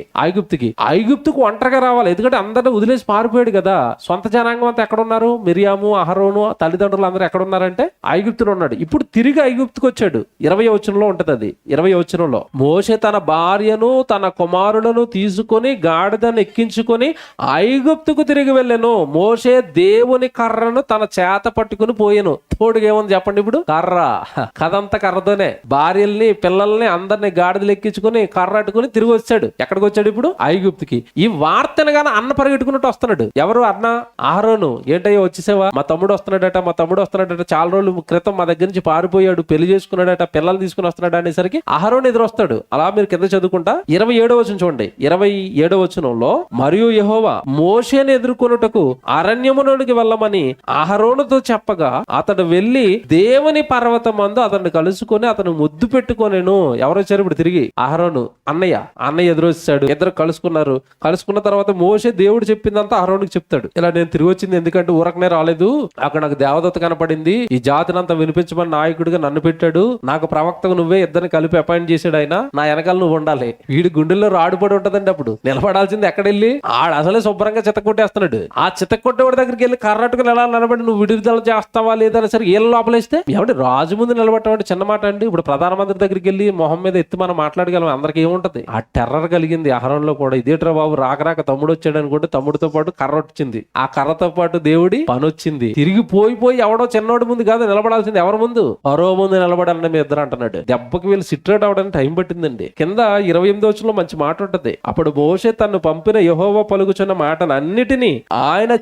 ఐగుప్తుకు ఒంటరిగా రావాలి. ఎందుకంటే అందరినీ వదిలేసి పారిపోయాడు కదా. సొంత జనాంగం అంతా ఎక్కడున్నారు? మిరియాము, అహరోను, తల్లిదండ్రులు అందరూ ఎక్కడున్నారంటే ఐగుప్తులో ఉన్నాడు. ఇప్పుడు తిరిగి ఐగుప్తుకు వచ్చాడు. 20వ వచనంలో ఉంటది అది. 20వ వచనంలో మోషే తన భార్యను తన కుమారులను తీసుకొని గాడిదను ఎక్కించుకొని ఐగుప్తుకు తిరిగి వెళ్ళాను. మోషే దేవుని కర్రను తన చేత పట్టుకుని పోయాను. తోడుగా ఏముంది చెప్పండి ఇప్పుడు? కర్ర. కథంతా కర్రతోనే. భార్యల్ని, పిల్లల్ని అందరిని గాడిదలు ఎక్కించుకుని కర్ర అట్టుకుని తిరిగి వచ్చాడు. ఎక్కడికి వచ్చాడు ఇప్పుడు? ఐగుప్తుకి. ఈ వార్తను గానీ అన్న పరిగెట్టుకున్నట్టు వస్తున్నాడు. ఎవరు? అన్న అహరోను. ఏంటయ్యో వచ్చేసావా? మా తమ్ముడు వస్తున్నాడట. చాలా రోజుల క్రితం మా దగ్గర నుంచి పారిపోయాడు, పెళ్లి చేసుకున్నాడట, పిల్లలు తీసుకుని వస్తున్నాడు అనేసరికి అహరోను ఎదురొస్తాడు. అలా మీరు కింద చదువుకుంటా 27వ వచనం చూడండి. 27వ వచనంలో మరియు యెహోవా మోషేని ఎదుర్కొనుటకు అరణ్యములోనికి వెళ్ళమని అహరోనుతో చెప్పగా అతడు వెళ్లి దేవుని పర్వతమందు అతన్ని కలుసుకొని అతను ముద్దు పెట్టుకొనెను. ఎవరు వచ్చారు ఇప్పుడు తిరిగి? అహరోను అన్నయ్య ఎదురొచ్చాడు. ఇద్దరు కలుసుకున్న తర్వాత మోషే దేవుడు చెప్పిందంతా అహరోనుకి చెప్తాడు. ఇలా నేను తిరిగి వచ్చింది ఎందుకంటే ఊరకనే రాలేదు, అక్కడ నాకు దేవదత్త కనపడింది, ఈ జాతినంతా వినిపించమని నాయకుడిగా నన్ను పెట్టాడు, నాకు ప్రవక్తకు నువ్వే ఇద్దరిని కలిపి అపాయింట్ చేశాడు. ఆయన నా వెనకాల నువ్వు ఉండాలి. వీడి గుండెల్లో రాడుపడి ఉంటదండి. అప్పుడు నిలబడాల్సింది ఎక్కడెళ్ళి? ఆడు అసలే శుభ్రంగా చిత్తకొట్టేస్తున్నాడు. ఆ చిత్తకొట్టేవాడి దగ్గరికి వెళ్ళి కర్రట్టుకుని ఎలా నిలబడి నువ్వు విడుదల చేస్తావా లేదా అని సరే ఏళ్ళ లోపలేస్తే ఎవడి రాజు ముందు నిలబెట్టమంటే చిన్న మాట అండి. ఇప్పుడు ప్రధానమంత్రి దగ్గరికి వెళ్ళి మొహం మీద ఎత్తి మనం మాట్లాడగలం. అందరికి ఏముంటది? ఆ టెర్రర్ కలిగింది అహరోన్లో కూడా. ఇదేట్రా బాబు రాక తమ్ముడు వచ్చాడు అనుకుంటే తమ్ముడితో పాటు కర్ర వచ్చింది. ఆ కర్రతో పాటు దేవుడి పని వచ్చింది. తిరిగి పోయి ఎవడో చిన్నోడి ముందు కాదు నిలబడాల్సింది. ఎవరి ముందు? ఫరో ముందు నిలబడాలని మీ ఇద్దరు అంటున్నాడు. దెబ్బకి వీళ్ళు సిట్రేట్ అవడానికి టైం పట్టిందండి. కింద 28వ వచనంలో మంచి మాట ఉంటది. అప్పుడు మోషే తన్ను పంపిన యెహోవా పలుకుచున్న మాటను అన్నిటినీ ఆయన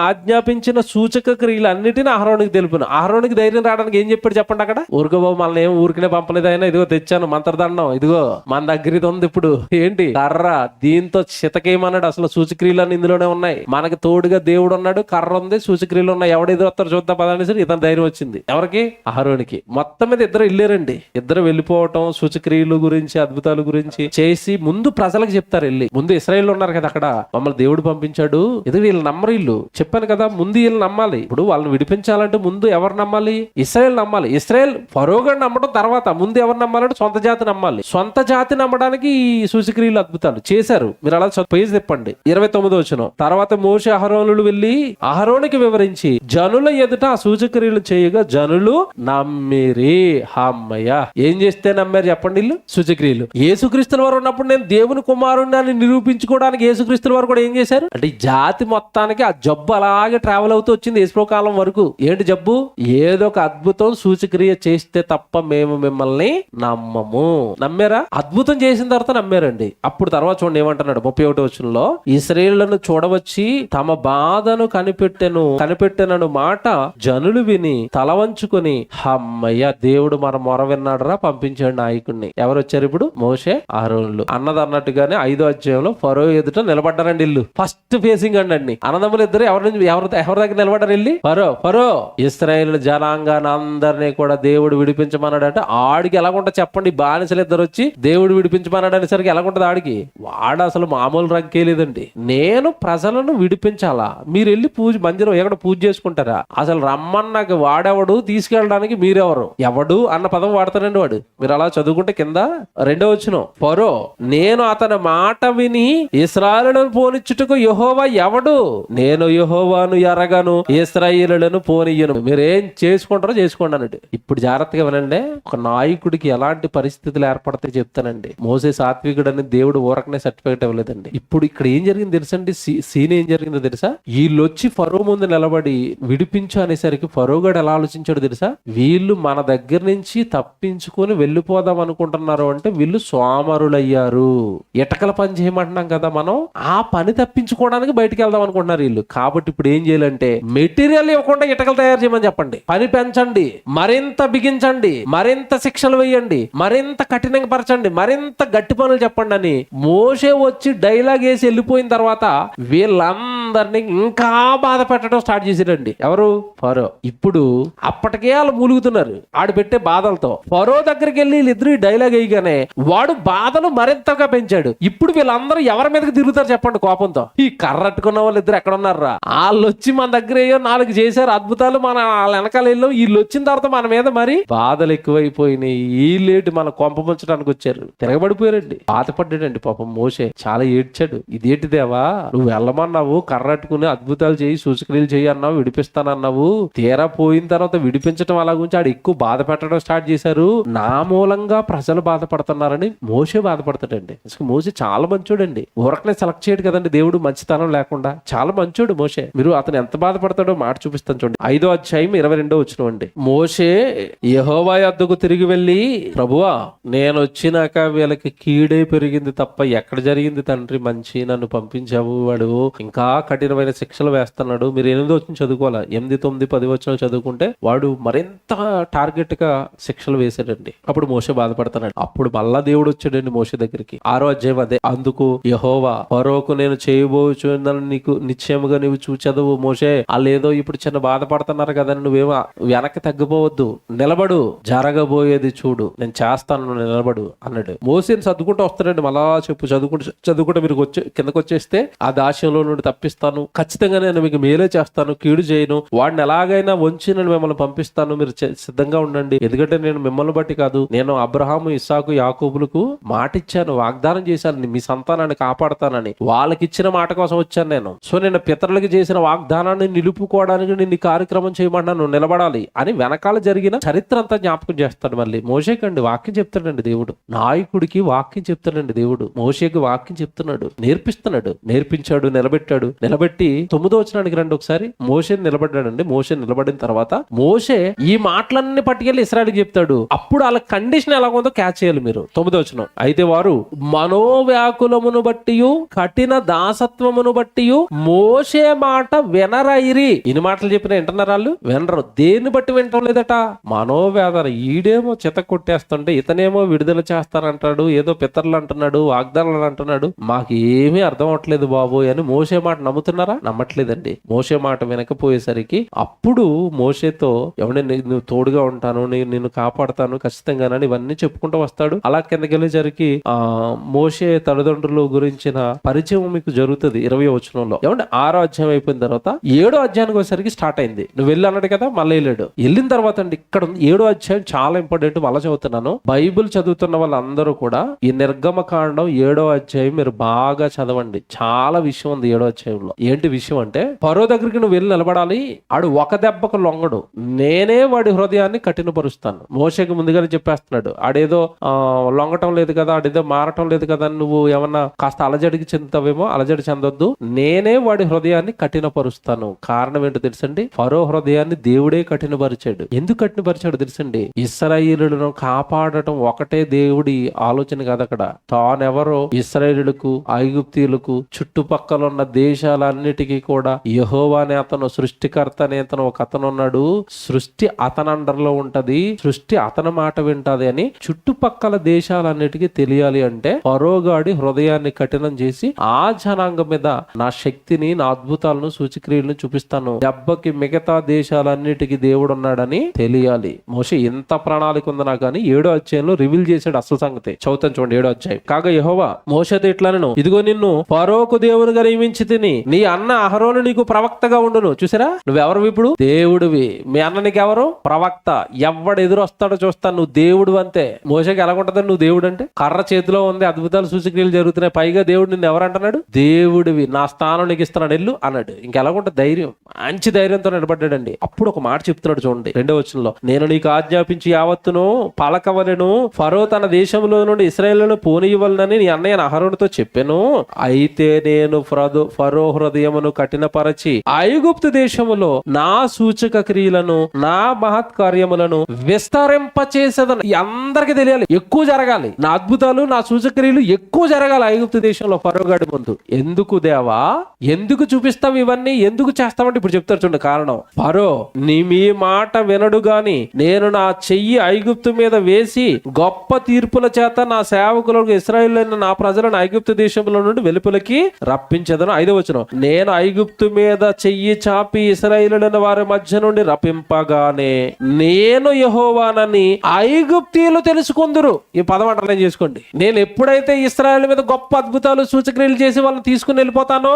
ఆజ్ఞాపించిన సూచక క్రియలు అన్నిటినీ అహరోనుకి తెలుపును. అహరోనుకి ధైర్యం రావడానికి ఏం చెప్పాడు చెప్పండి అక్కడ? ఊరుకో బాబు, మనల్ని ఏం ఊరికనే పంపలేదు ఆయన. ఇదిగో తెచ్చాను మంత్రదండం, ఇదిగో మన దగ్గర ఇది ఉంది. ఇప్పుడు ఏంటి? కర్ర. దీంతో చితకేమన్నాడు? అసలు సూచక్రియలు ఇందులోనే ఉన్నాయి. మనకి తోడుగా దేవుడు ఉన్నాడు, కర్ర ఉంది, సూచక్రియలు ఉన్నాయి. ఎవడు ఎదురొస్తారు చూద్దాం పదాన్ని సరే ఇతను ధైర్యం వచ్చింది. ఎవరికి? అహరోనికి. మొత్తం మీద ఇద్దరు వెళ్ళారండి. ఇద్దరు వెళ్ళిపోవటం, సూచక్రియలు గురించి, అద్భుతాల గురించి చేసి ముందు ప్రజలకు చెప్తారు. వెళ్ళి ముందు ఇశ్రాయేల్ ఉన్నారు కదా అక్కడ, మమ్మల్ని దేవుడు పంపించాడు, ఇది వీళ్ళు నమ్మరు. వీళ్ళు చెప్పాను కదా ముందు వీళ్ళు నమ్మాలి. ఇప్పుడు వాళ్ళని విడిపించాలంటే ముందు ఎవరు నమ్మాలి? ఇశ్రాయేల్ నమ్మాలి. ఇశ్రాయేల్ ఫరోగా నమ్మడం తర్వాత ముందు ఎవరు నమ్మాలంటే సొంత జాతి నమ్మాలి. సొంత జాతి నమ్మడానికి ఈ సూచక్రియలు అద్భుతాలు చేశారు. మీరు అలా పేజ్ తిప్పండి. 29వ వచనం. తర్వాత మోషే అహరోనులు వెళ్లి అహరోనికి వివరించి జనుల ఎదుట ఆ సూచక్రియలు చేయగా జనులు నమ్మిరి. అమ్మయ్య, ఏం చేస్తే నమ్మారు చెప్పండి? వీళ్ళు సూచక్రియలు. యేసుక్రీస్తుల వారు ఉన్నప్పుడు నేను దేవుని కుమారుణ్ణి నిరూపించుకోవడానికి యేసుక్రీస్తుల వారు కూడా ఏం చేశారు అంటే ఈ జాతి మొత్తానికి ఆ జబ్బు అలాగే ట్రావెల్ అవుతూ వచ్చింది యేసు కాలం వరకు. ఏంటి జబ్బు? ఏదో ఒక అద్భుతం సూచక్రియ చేస్తే తప్ప మేము మిమ్మల్ని నమ్మము. నమ్మారా? అద్భుతం చేసిన తర్వాత నమ్మారండి. అప్పుడు తర్వాత చూడండి ఏమంటున్నాడు 31వ వచనంలో. ఇశ్రాయేలును చూడవచ్చి తమ బాధను కనిపెట్టెనను మాట జనులు విని తల వంచుకొని అమ్మయ్య దేవుడు మన మొర విన్నాడురా, పంపించాడు నాయకుడిని. ఎవరు వచ్చారు ఇప్పుడు? మోషే అహరోనులు. అన్నట్టుగానే 5వ అధ్యాయంలో ఫరో ఎదుట నిలబడ్డారండి. ఇల్లు ఫస్ట్ ఫేసింగ్ అండి. అన్నదమ్ములు ఇద్దరు ఎవరి దగ్గర నిలబడ్డారు? వెళ్ళి ఫరో ఇశ్రాయేలు జనాంగాన్ని అందరినీ కూడా దేవుడు విడిపించమన్నాడంటే ఆడికి ఎలాగుంటా చెప్పండి? బానిసలు ఇద్దరు వచ్చి దేవుడు విడిపించమన్నాడు అనేసరికి ఎలాగుంటది ఆడికి? వాడు అసలు మామూలు రంకేలేదండి. నేను ప్రజలను విడిపించాలా, మీరు వెళ్ళి మందిరం ఎక్కడ పూజ చేసుకుంటారా? అసలు రమ్మన్నాక వాడెవడు, తీసుకెళ్ళడానికి మీరెవరు? ఎవడు అన్న పదం వాడతానండి వాడు. మీరు అలా చదువుకుంటే కింద 2వ వచనం. ఫరో నేను అతని మాట విని ఇశ్రాయేలును పోనిచ్చుటకు యెహోవా ఎవడు? నేను యెహోవాను ఎరగను, ఇశ్రాయేలును పోనీయను, మీరేం చేసుకుంటారో చేసుకోండి అన్నట్టు. ఇప్పుడు జాగ్రత్తగా వినండి, ఒక నాయకుడికి ఎలాంటి పరిస్థితులు ఏర్పడతాయి చెప్తానండి. మోసే సాత్వికుడు అని దేవుడు ఊరకనే సర్టిఫికేట్ ఇవ్వలేదండి. ఇప్పుడు ఇక్కడ ఏం జరిగింది తెలుసండి, సీన్ ఏం జరిగిందో తెలుసా? వీళ్ళు వచ్చి ఫరో ముందు నిలబడి విడిపించు అనేసరికి ఫరో గారు ఎలా ఆలోచించాడు తెలుసా? వీళ్ళు మన దగ్గర నుంచి తప్పించుకొని వెళ్ళిపోదాం అనుకుంటున్నారు అంటే వీళ్ళు సోమరులయ్యారు. ఇటకల పని చేయమంటున్నాం కదా మనం, ఆ పని తప్పించుకోవడానికి బయటికి వెళ్దాం అనుకుంటున్నారు వీళ్ళు. కాబట్టి ఇప్పుడు ఏం చేయాలంటే మెటీరియల్ ఇవ్వకుండా ఇటకలు తయారు చేయమని చెప్పండి, పని పెంచండి, మరింత బిగించండి, మరింత శిక్షలు వేయండి, మరింత కఠినంగా పరచండి, మరింత గట్టి పనులు చెప్పండి అని మోషే వచ్చి డైలాగ్ వేసి వెళ్ళిపోయిన తర్వాత వీళ్ళందరినీ ఇంకా బాధ పెట్టడం స్టార్ట్ చేసిరండి. ఎవరు? ఫరో. ఇప్పుడు అప్పటికే వాళ్ళు మూలుగుతున్నారు ఆడు పెట్టే బాధలతో. ఫరో దగ్గరికి వెళ్ళి వీళ్ళిద్దరు డైలాగ్ వేయగానే వాడు బాధలు మరింతగా పెంచాడు. ఇప్పుడు వీళ్ళందరూ ఎవరి మీదకి తిరుగుతారు చెప్పండి కోపంతో? ఈ కర్రట్టుకున్న వాళ్ళు ఇద్దరు ఎక్కడ ఉన్నారా? వాళ్ళు వచ్చి మన దగ్గర ఏయో 4 చేశారు అద్భుతాలు, మన వాళ్ళ వెనకాల వెళ్ళాం, వీళ్ళు వచ్చిన తర్వాత మన మీద మరి బాధలు ఎక్కువైపోయినాయి, వీళ్ళేటి మన కొంప ముంచడానికి వచ్చారు, తిరగబడిపోయారండి. బాధపడ్డాడండి పాపం మోషే, చాలా ఏడ్చాడు. ఇదేంటి దేవా, నువ్వు వెళ్ళమన్నావు, కర్రట్టుకుని అద్భుతాలు చేయి, సూచక్రియలు చేయి అన్నావు, విడిపిస్తానన్నావు, తీరా పోయిన తర్వాత విడిపించడం అలా గురించి ఆడు ఎక్కువ బాధ పెట్టడం స్టార్ట్ చేశారు, నా మూలంగా ప్రజలు బాధపడుతున్నారని మోషే బాధపడతాడండి. అసలు మోషే చాలా మంచోడండి, ఊరకనే సెలెక్ట్ చేయడు కదండి దేవుడు మంచితనం లేకుండా, చాలా మంచోడు మోషే. మీరు అతను ఎంత బాధపడతాడో మాట చూపిస్తాను చూడండి. 5వ అధ్యాయం 22వ వచనం అండి. మోషే యెహోవా యొద్దకు తిరిగి వెళ్ళి, ప్రభువా నేను వచ్చినాక వీళ్ళకి కీడే పెరిగింది తప్ప ఎక్కడ జరిగింది తండ్రి మంచి, నన్ను పంపించావు, వాడు ఇంకా కఠినమైన శిక్షలు వేస్తున్నాడు. మీరు 8వ వచనం చదువుకోవాలా, 8, 9, 10 వచనాలు చదువుకుంటే వాడు మరింత టార్గెట్ గా శిక్షలు వేసాడండి. అప్పుడు మోషే బాధపడుతున్నాడు. అప్పుడు మళ్ళా దేవుడు వచ్చాడండి మోషే దగ్గరికి. 6వ అధ్యాయం అదే. అందుకు యెహోవా ఫరోకు నేను చేయబోచున్నాను నీకు నిశ్చయముగా నీవు చూచెదవు. మోషే వాళ్ళు ఏదో ఇప్పుడు చిన్న బాధపడుతున్నారు కదా, నువ్వేమో వెనక్కి తగ్గిపోవద్దు, నిలబడు, జరగబోయేది చూడు, నేను చేస్తాను, నిలబడు అన్నాడు. మోసేని సర్దుకుంటూ వస్తాడండి. మళ్ళా చదువుకుంటూ మీరు కిందకు వచ్చేస్తే ఆ దాస్యంలో నుండి తప్పిస్తాను, ఖచ్చితంగా నేను మీకు మేలే చేస్తాను, కీడు చేయను, వాడిని ఎలాగైనా వంచి నేను మిమ్మల్ని పంపిస్తాను, మీరు సిద్ధంగా ఉండండి. ఎందుకంటే నేను మిమ్మల్ని బట్టి కాదు, నేను అబ్రహాము, ఇస్సాకు, యాకోబులకు మాట ఇచ్చాను, వాగ్దానం చేశాను, మీ సంతానాన్ని కాపాడతానని. వాళ్ళకి ఇచ్చిన మాట కోసం వచ్చాను నేను. సో నేను పితరులకి చేసిన వాగ్దానాన్ని నిలుపుకోవడానికి నేను ఈ కార్యక్రమం చేయమన్నాను, నిలబడాలి అని వెనకాల జరిగిన చరిత్ర అంతా జ్ఞాపకం చేస్తాడు. మళ్ళీ మోషేకండి వాక్యం చెప్తాడండి దేవుడు, నాయకుడికి వాక్యం చెప్తాడండి దేవుడు. మోషేకి వాక్యం చెప్తున్నాడు, నేర్పిస్తున్నాడు, నేర్పించాడు, నిలబెట్టాడు. నిలబెట్టి 9వ వచనానికి రండి ఒకసారి. మోషే నిలబడ్డాడండి. మోషే నిలబడిన తర్వాత మోషే ఈ మాటలన్నీ పట్టుకెళ్ళి ఇశ్రాయేలుకి చెప్తాడు. అప్పుడు వాళ్ళ కండిషన్ ఎలా ఉందో క్యాచ్ చేయాలి మీరు. 9వ వచనం. అయితే వారు మనోవ్యాకులమును బట్టి కఠిన దాసత్వమును బట్టి మోషే మాట వినరైరి. ఇన్ని మాటలు చెప్పిన వింటున్నారు వాళ్ళు? వినరు. దేన్ని బట్టి వింటం లేదట? మనోవేదన. ఈడేమో చిత కొట్టేస్తుంటే ఇతనేమో విడుదల చేస్తానంటాడు, ఏదో పితరులు అంటున్నాడు, వాగ్దానాలు అంటున్నాడు, మాకేమీ అర్థం అవట్లేదు బాబు అని మోషే మాట నమ్ముతున్నారా? నమ్మట్లేదండి. మోషే మాట వినకపోయేసరికి అప్పుడు మోషేతో ఎవరైనా నువ్వు తోడుగా ఉంటాను, నేను నిన్ను కాపాడుతాను ఖచ్చితంగానని ఇవన్నీ చెప్పుకుంటూ వస్తాడు. అలా కిందకి వెళ్ళేసరికి మోషే తల్లిదండ్రుల గురించిన పరిచయం మీకు జరుగుతుంది 20వ వచనంలో. ఏమంటే 6వ అధ్యాయం అయిపోయిన తర్వాత 7వ అధ్యాయానికి వచ్చేసరికి స్టార్ట్ అయింది. నువ్వు వెళ్ళి అన్నాడు కదా, మళ్ళీ వెళ్ళాడు. వెళ్ళిన తర్వాత అండి ఇక్కడ 7వ అధ్యాయం చాలా ఇంపార్టెంట్. మళ్ళీ చదువుతున్నాను. బైబిల్ చదువుతున్న వాళ్ళందరూ కూడా ఈ నిర్గమకాండం 7వ అధ్యాయం మీరు బాగా చదవండి. చాలా విషయం ఉంది 7వ అధ్యాయంలో. ఏంటి విషయం అంటే, ఫరో దగ్గరికి నువ్వు వెళ్ళి నిలబడాలి, ఆడు ఒక దెబ్బకు లొంగడు, నేనే వాడి హృదయాన్ని కఠినపరుస్తాను. మోషేకి ముందుగానే చెప్పేస్తున్నాడు. ఆడేదో లొంగటం లేదు కదా, ఆడేదో మారటం లేదు కదా, నువ్వు ఏమన్నా కాస్త అలజడికి చెందుతావేమో, అలజడి చెందొద్దు, నేనే వాడి హృదయాన్ని కఠినపరుస్తాను. కారణం ఏంటో తెలుసండి, ఫరో హృదయాన్ని దేవుడే కఠినపరిచాడు. ఎందుకు కఠినపరిచాడు తెలుసండి? ఇశ్రాయేలులను కాపాడటం ఒకటే దేవుడి ఆలోచన కాదు అక్కడ. తానెవరో ఇశ్రాయేలులకు, ఐగుప్తీయులకు, చుట్టుపక్కల ఉన్న దేశాలన్నిటికీ కూడా యెహోవా అనే అతను, సృష్టికర్త అనే అతను ఒక అతను ఉన్నాడు, సృష్టి అతని అండర్లో ఉంటది, సృష్టి అతని మాట వింటది అని చుట్టుపక్కల దేశాలన్నిటికీ తెలియాలి అంటే ఫరోగాడి హృదయాన్ని కఠినం చేసి ఆ జనాంగం మీద నా శక్తిని, నా అద్భుతాలను, సూచక్రియలను చూపిస్తాను, దెబ్బకి మిగతా దేశాలన్నిటికీ దేవుడు ఉన్నాడని తెలియాలి. మోషే ఎంత ప్రణాళిక ఉందో నాకు కానీ 7వ అధ్యాయంలో రివీల్ చేశాడు అసలు సంగతి. చదువుతాను చూడండి 7వ అధ్యాయం. కాగా యెహోవా మోషేతో ఇట్లనెను, ఇదిగో నిన్ను ఫరోకు దేవునిగా నియమించి తిని, నీ అన్న అహరోను నీకు ప్రవక్తగా ఉండును. చూసారా, నువ్వెవరు ఇప్పుడు? దేవుడివి. మీ అన్న నీకెవరు? ప్రవక్త. ఎవడు ఎదురొస్తాడో చూస్తాను, నువ్వు దేవుడు అంతే. మోషేకి ఎలాగుంటదని నువ్వు దేవుడు అంటే? కర్ర చేతిలో ఉంది, అద్భుతాలు సూచక్రియలు జరుగుతున్నాయి, పైగా దేవుడు నిన్ను ఎవరు అంటున్నాడు? దేవుడివి, నా స్థానం నీకు ఇస్తున్నాడు, ఎల్లు అన్నాడు. ఇంకెలాగుంటుంది ధైర్యం? మంచి ధైర్యంతో నిలబడ్డాడండి. అప్పుడు ఒక మాట చెప్తున్నాడు చూడండి 2వ వచనంలో, నేను నీకు ఆజ్ఞాపించి యావత్తును పలకవలెను, ఫరో తన దేశంలో నుండి ఇశ్రాయేలును పోనీయవలనని నీ అన్నయ్య అహరోనుతో చెప్పెను. అయితే నేను ఫరో హృదయమును కఠినపరచి ఐగుప్తు దేశములో నా సూచక క్రియలను నా మహత్ కార్యములను విస్తరింపచేసేదను. అందరికి తెలియాలి, ఎక్కువ జరగాలి. నా అద్భుతాలు నా సూచక క్రియలు ఎక్కువ జరగాలి ఐగుప్తు దేశంలో ఫరో గాడి ముందు. ఎందుకు దేవా, ఎందుకు చూపిస్తావు ఇవన్నీ, ఎందుకు చేస్తామంటే ఇప్పుడు చెప్తారు చూడండి కారణం. ఫరో నీ మీ మాట వినడు గాని నేను నా చెయ్యి ఐగుప్తు మీద వేసి గొప్ప తీర్పుల చేత నా సేవకులకు ఇశ్రాయేలు నా ప్రజలను ఐగుప్తు దేశంలో నుండి వెలుపలికి రప్పించదను. 5వ వచనం, నేను ఐగుప్తు మీద చెయ్యి చాపి ఇశ్రాయేలులైన వారి మధ్య నుండి రప్పింపగానే నేను యెహోవానని ఐగుప్తీయులు తెలుసుకుందురు. ఈ పదం అండర్లైన్ చేసుకోండి. నేను ఎప్పుడైతే ఇశ్రాయేలు మీద గొప్ప అద్భుతాలు సూచక్రియలు చేసి వాళ్ళని తీసుకుని వెళ్ళిపోతానో